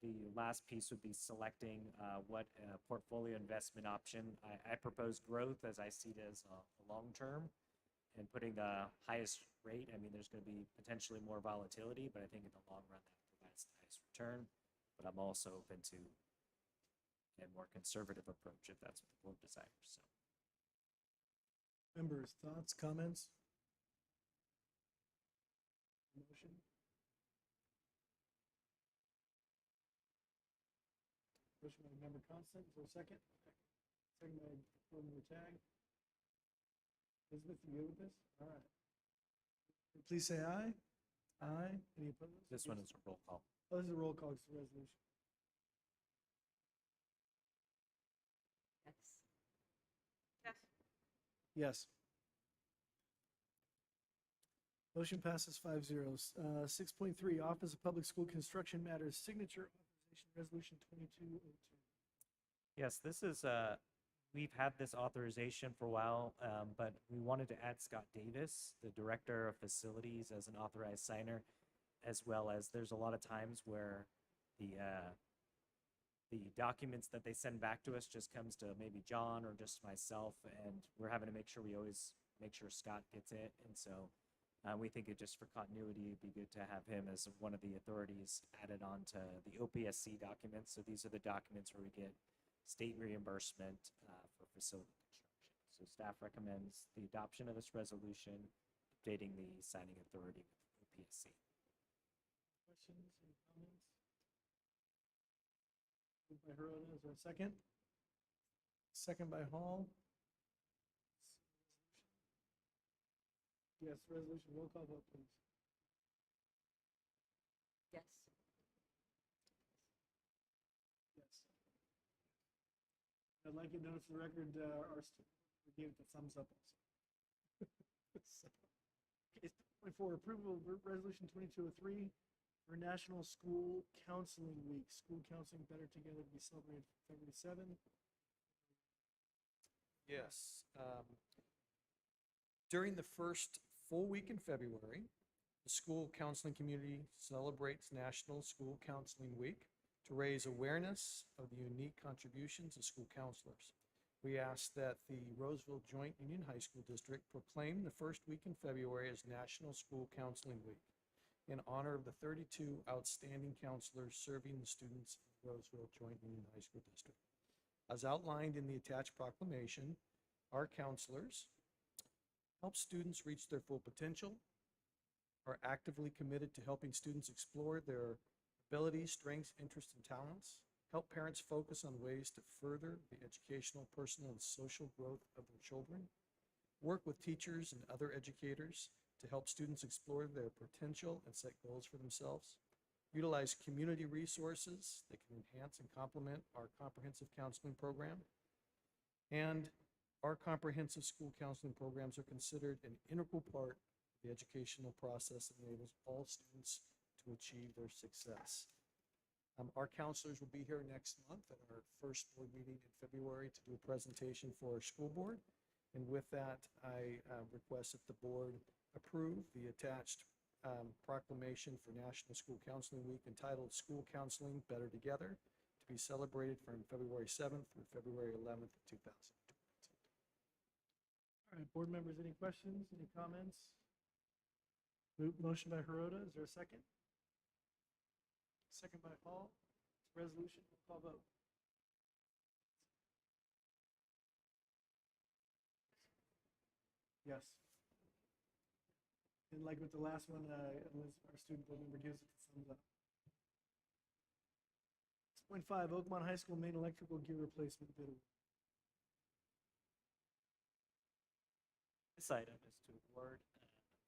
the last piece would be selecting what portfolio investment option. I propose growth as I see it as a long-term and putting the highest rate. I mean, there's going to be potentially more volatility, but I think in the long run that provides the highest return. But I'm also open to a more conservative approach if that's what the board desires. So. Members, thoughts, comments? Motion? Motion by Member Constant, is there a second? Second by Board Member Tag. Elizabeth, you good with this? All right. Please say aye. Aye. Any opposed? This one is a roll call. Oh, this is a roll call, it's a resolution. Yes. Yes. Yes. Motion passes 5-0. 6.3, Office of Public School Construction Matters, Signature Authorization Resolution 2202. Yes, this is, we've had this authorization for a while, but we wanted to add Scott Davis, the Director of Facilities, as an authorized signer, as well as there's a lot of times where the documents that they send back to us just comes to maybe John or just myself, and we're having to make sure we always make sure Scott gets it. And so we think it just for continuity, it'd be good to have him as one of the authorities added on to the OPSC documents. So these are the documents where we get state reimbursement for facility construction. So staff recommends the adoption of this resolution, updating the signing authority with OPSC. Questions and comments? Moved by Hirota, is there a second? Second by Hall. Yes, resolution, roll call vote, please. Yes. Yes. I'd like you to notice for the record, we gave it the thumbs up also. So, okay, 24, approval of resolution 2203 for National School Counseling Week. School counseling better together to be celebrated February 7th. Yes. During the first full week in February, the school counseling community celebrates National School Counseling Week to raise awareness of the unique contributions of school counselors. We ask that the Roseville Joint Union High School District proclaim the first week in February as National School Counseling Week in honor of the 32 outstanding counselors serving the students of the Roseville Joint Union High School District. As outlined in the attached proclamation, our counselors help students reach their full potential, are actively committed to helping students explore their abilities, strengths, interests, and talents, help parents focus on ways to further the educational, personal, and social growth of their children, work with teachers and other educators to help students explore their potential and set goals for themselves, utilize community resources that can enhance and complement our comprehensive counseling program, and our comprehensive school counseling programs are considered an integral part of the educational process that enables all students to achieve their success. Our counselors will be here next month at our first board meeting in February to do a presentation for our school board. And with that, I request that the board approve the attached proclamation for National School Counseling Week entitled School Counseling Better Together to be celebrated from February 7th through February 11th, 2022. All right, board members, any questions, any comments? Motion by Hirota, is there a second? Second by Hall. It's a resolution, roll call vote. Yes. And like with the last one, unless our student board member gives it the thumbs up. 6.5, Oakmont High School main electrical gear replacement bid award. This item is to award a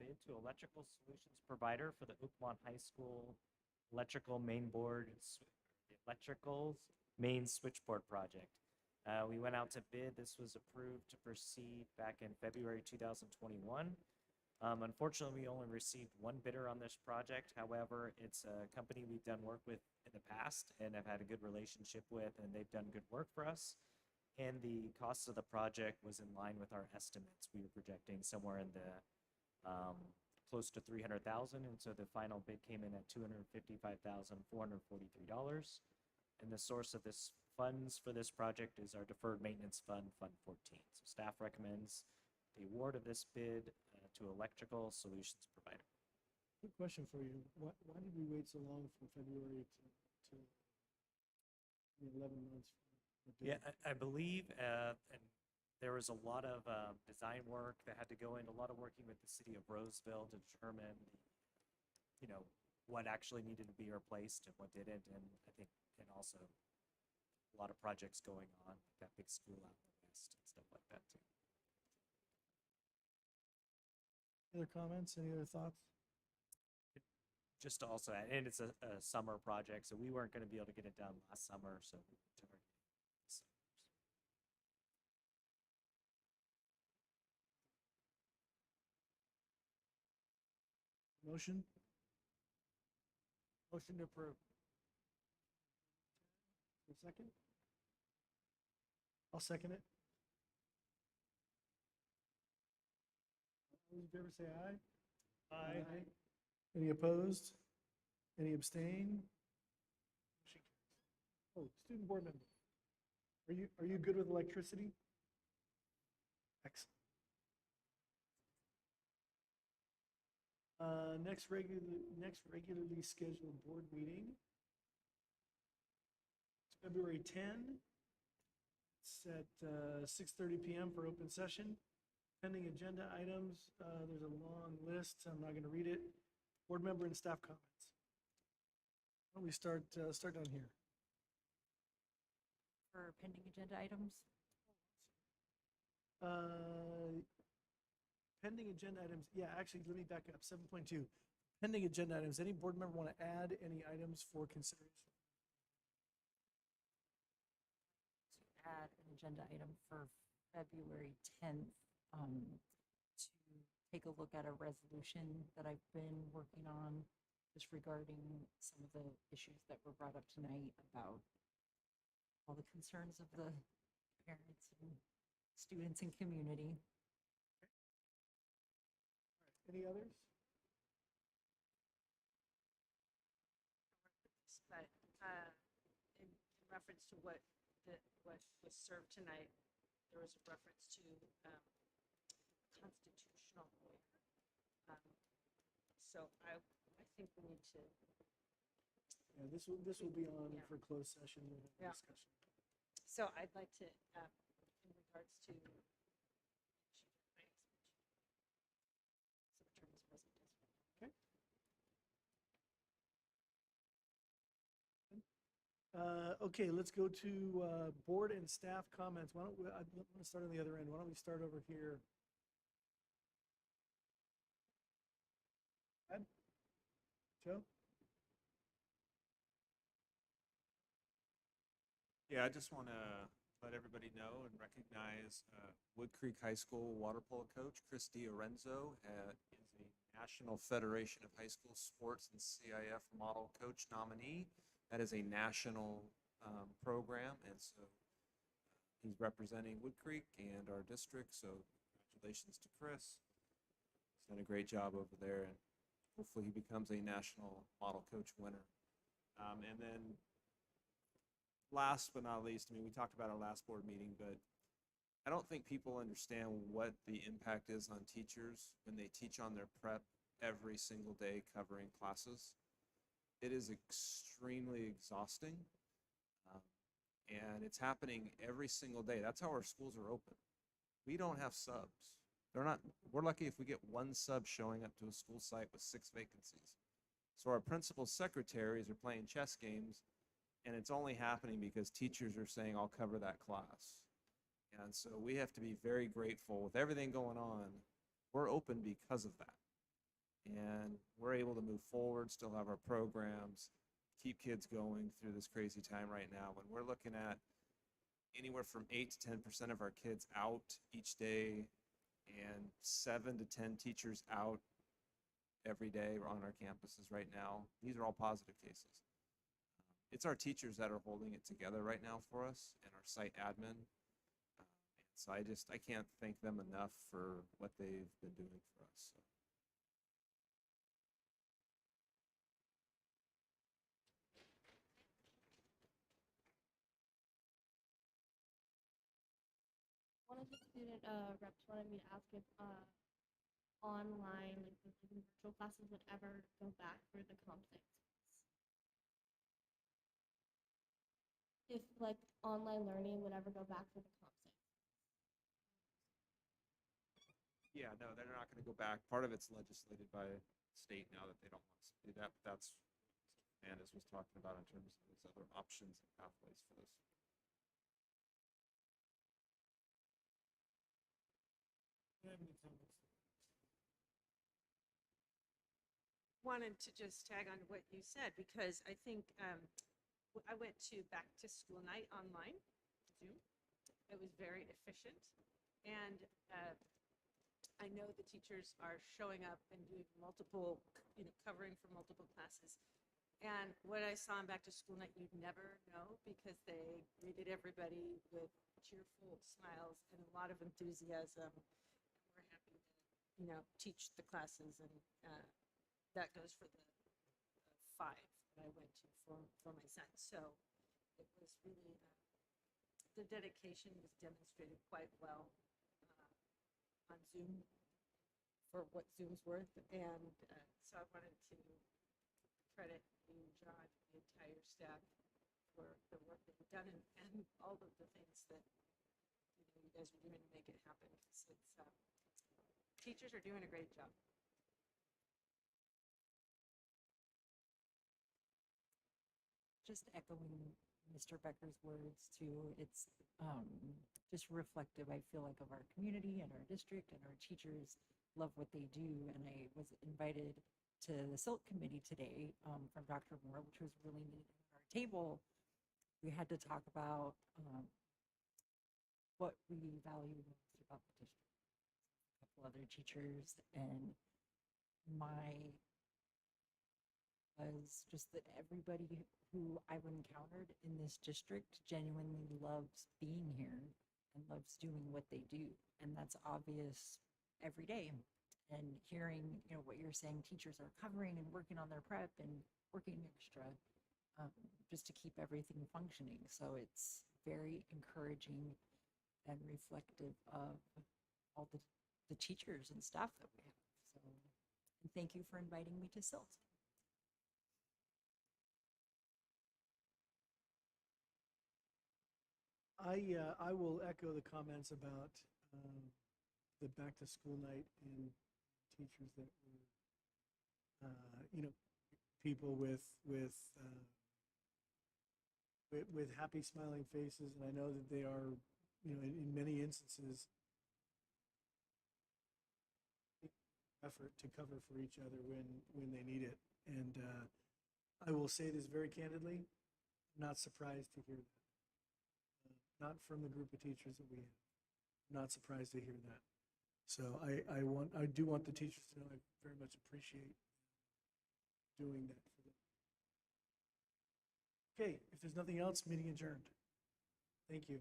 bid to electrical solutions provider for the Oakmont High School electrical main board, electrical main switchboard project. We went out to bid. This was approved to proceed back in February 2021. Unfortunately, we only received one bidder on this project. However, it's a company we've done work with in the past and have had a good relationship with, and they've done good work for us. And the cost of the project was in line with our estimates. We were projecting somewhere in the close to $300,000, and so the final bid came in at $255,443. And the source of this funds for this project is our deferred maintenance fund, Fund 14. So staff recommends the award of this bid to electrical solutions provider. Quick question for you. Why did we wait so long from February to 11 months? For the bid? Yeah, I believe, and there was a lot of design work that had to go in, a lot of working with the city of Roseville to determine, what actually needed to be replaced and what didn't, and I think, and also a lot of projects going on, like that big school out in the west and stuff like that too. Any other comments? Any other thoughts? Just to also add, and it's a summer project, so we weren't going to be able to get it done last summer, so we were targeting this summer. Motion? Motion to approve. For a second? I'll second it. All those in favor say aye. Aye. Any opposed? Any abstain? Motion carries. Oh, student board member. Are you good with electricity? Excellent. Next regularly scheduled board meeting. It's February 10. It's at 6:30 PM for open session. Pending agenda items, there's a long list. I'm not going to read it. Board member and staff comments. Why don't we start down here? For pending agenda items? Pending agenda items, yeah, actually, let me back up, 7.2. Pending agenda items, any board member want to add any items for consideration? To add an agenda item for February 10th, to take a look at a resolution that I've been working on just regarding some of the issues that were brought up tonight about all the concerns of the parents and students and community. Any others? But in reference to what was served tonight, there was a reference to constitutional lawyer. So I think we need to. Yeah, this will be on Yeah. for closed session. We'll have a Yeah. discussion. So I'd like to, in regards to. Okay. Okay, let's go to board and staff comments. Why don't we, I want to start on the other end. Why don't we start over here? Ed? Joe? Yeah, I just want to let everybody know and recognize Wood Creek High School water polo coach Trustee is a National Federation of High School Sports and CIF model coach nominee. That is a national program, and so he's representing Wood Creek and our district, so congratulations to Chris. He's done a great job over there, and hopefully he becomes a national model coach winner. And then last but not least, I mean, we talked about our last board meeting, but I don't think people understand what the impact is on teachers when they teach on their prep every single day covering classes. It is extremely exhausting, and it's happening every single day. That's how our schools are open. We don't have subs. We're lucky if we get one sub showing up to a school site with 6 vacancies. So our principal secretaries are playing chess games, and it's only happening because teachers are saying, I'll cover that class. And so we have to be very grateful with everything going on. We're open because of that. And we're able to move forward, still have our programs, keep kids going through this crazy time right now. When we're looking at anywhere from 8 to 10% of our kids out each day and 7 to 10 teachers out every day on our campuses right now, these are all positive cases. It's our teachers that are holding it together right now for us and our site admin. So I can't thank them enough for what they've been doing for us. So. One of the student reps wanted me to ask if online, like the virtual classes would ever go back for the comp sci class. If like online learning would ever go back for the comp sci. Yeah, no, they're not going to go back. Part of it's legislated by state now that they don't want us to do that. But that's what Candace was talking about in terms of those other options and pathways for this. Wanted to just tag on what you said, because I think I went to back to school night online, Zoom. It was very efficient. And I know the teachers are showing up and doing multiple, covering for multiple classes. And what I saw in back to school night, you'd never know, because they greeted everybody with cheerful smiles and a lot of enthusiasm. We're happy to, teach the classes, and that goes for the 5 that I went to for my son. So it was really, the dedication was demonstrated quite well on Zoom for what Zoom's worth. And so I wanted to credit you, John, and the entire staff for the work that you've done, and all of the things that you guys are doing to make it happen. Teachers are doing a great job. Just echoing Mr. Becker's words too, it's just reflective, I feel like, of our community and our district, and our teachers love what they do. And I was invited to the SILT committee today from Dr. Moore, which was really neat. At our table, we had to talk about what we value most about the district. A couple other teachers, and my was just that everybody who I've encountered in this district genuinely loves being here and loves doing what they do. And that's obvious every day. And hearing, what you're saying, teachers are covering and working on their prep and working extra just to keep everything functioning. So it's very encouraging and reflective of all the teachers and staff that we have. So, and thank you for inviting me to SILT. I will echo the comments about the back to school night and teachers that were, people with happy smiling faces. And I know that they are, in many instances, effort to cover for each other when they need it. And I will say this very candidly, I'm not surprised to hear that. Not from the group of teachers that we have. Not surprised to hear that. So I do want the teachers to know I very much appreciate doing that for them. Okay, if there's nothing else, meeting adjourned. Thank you.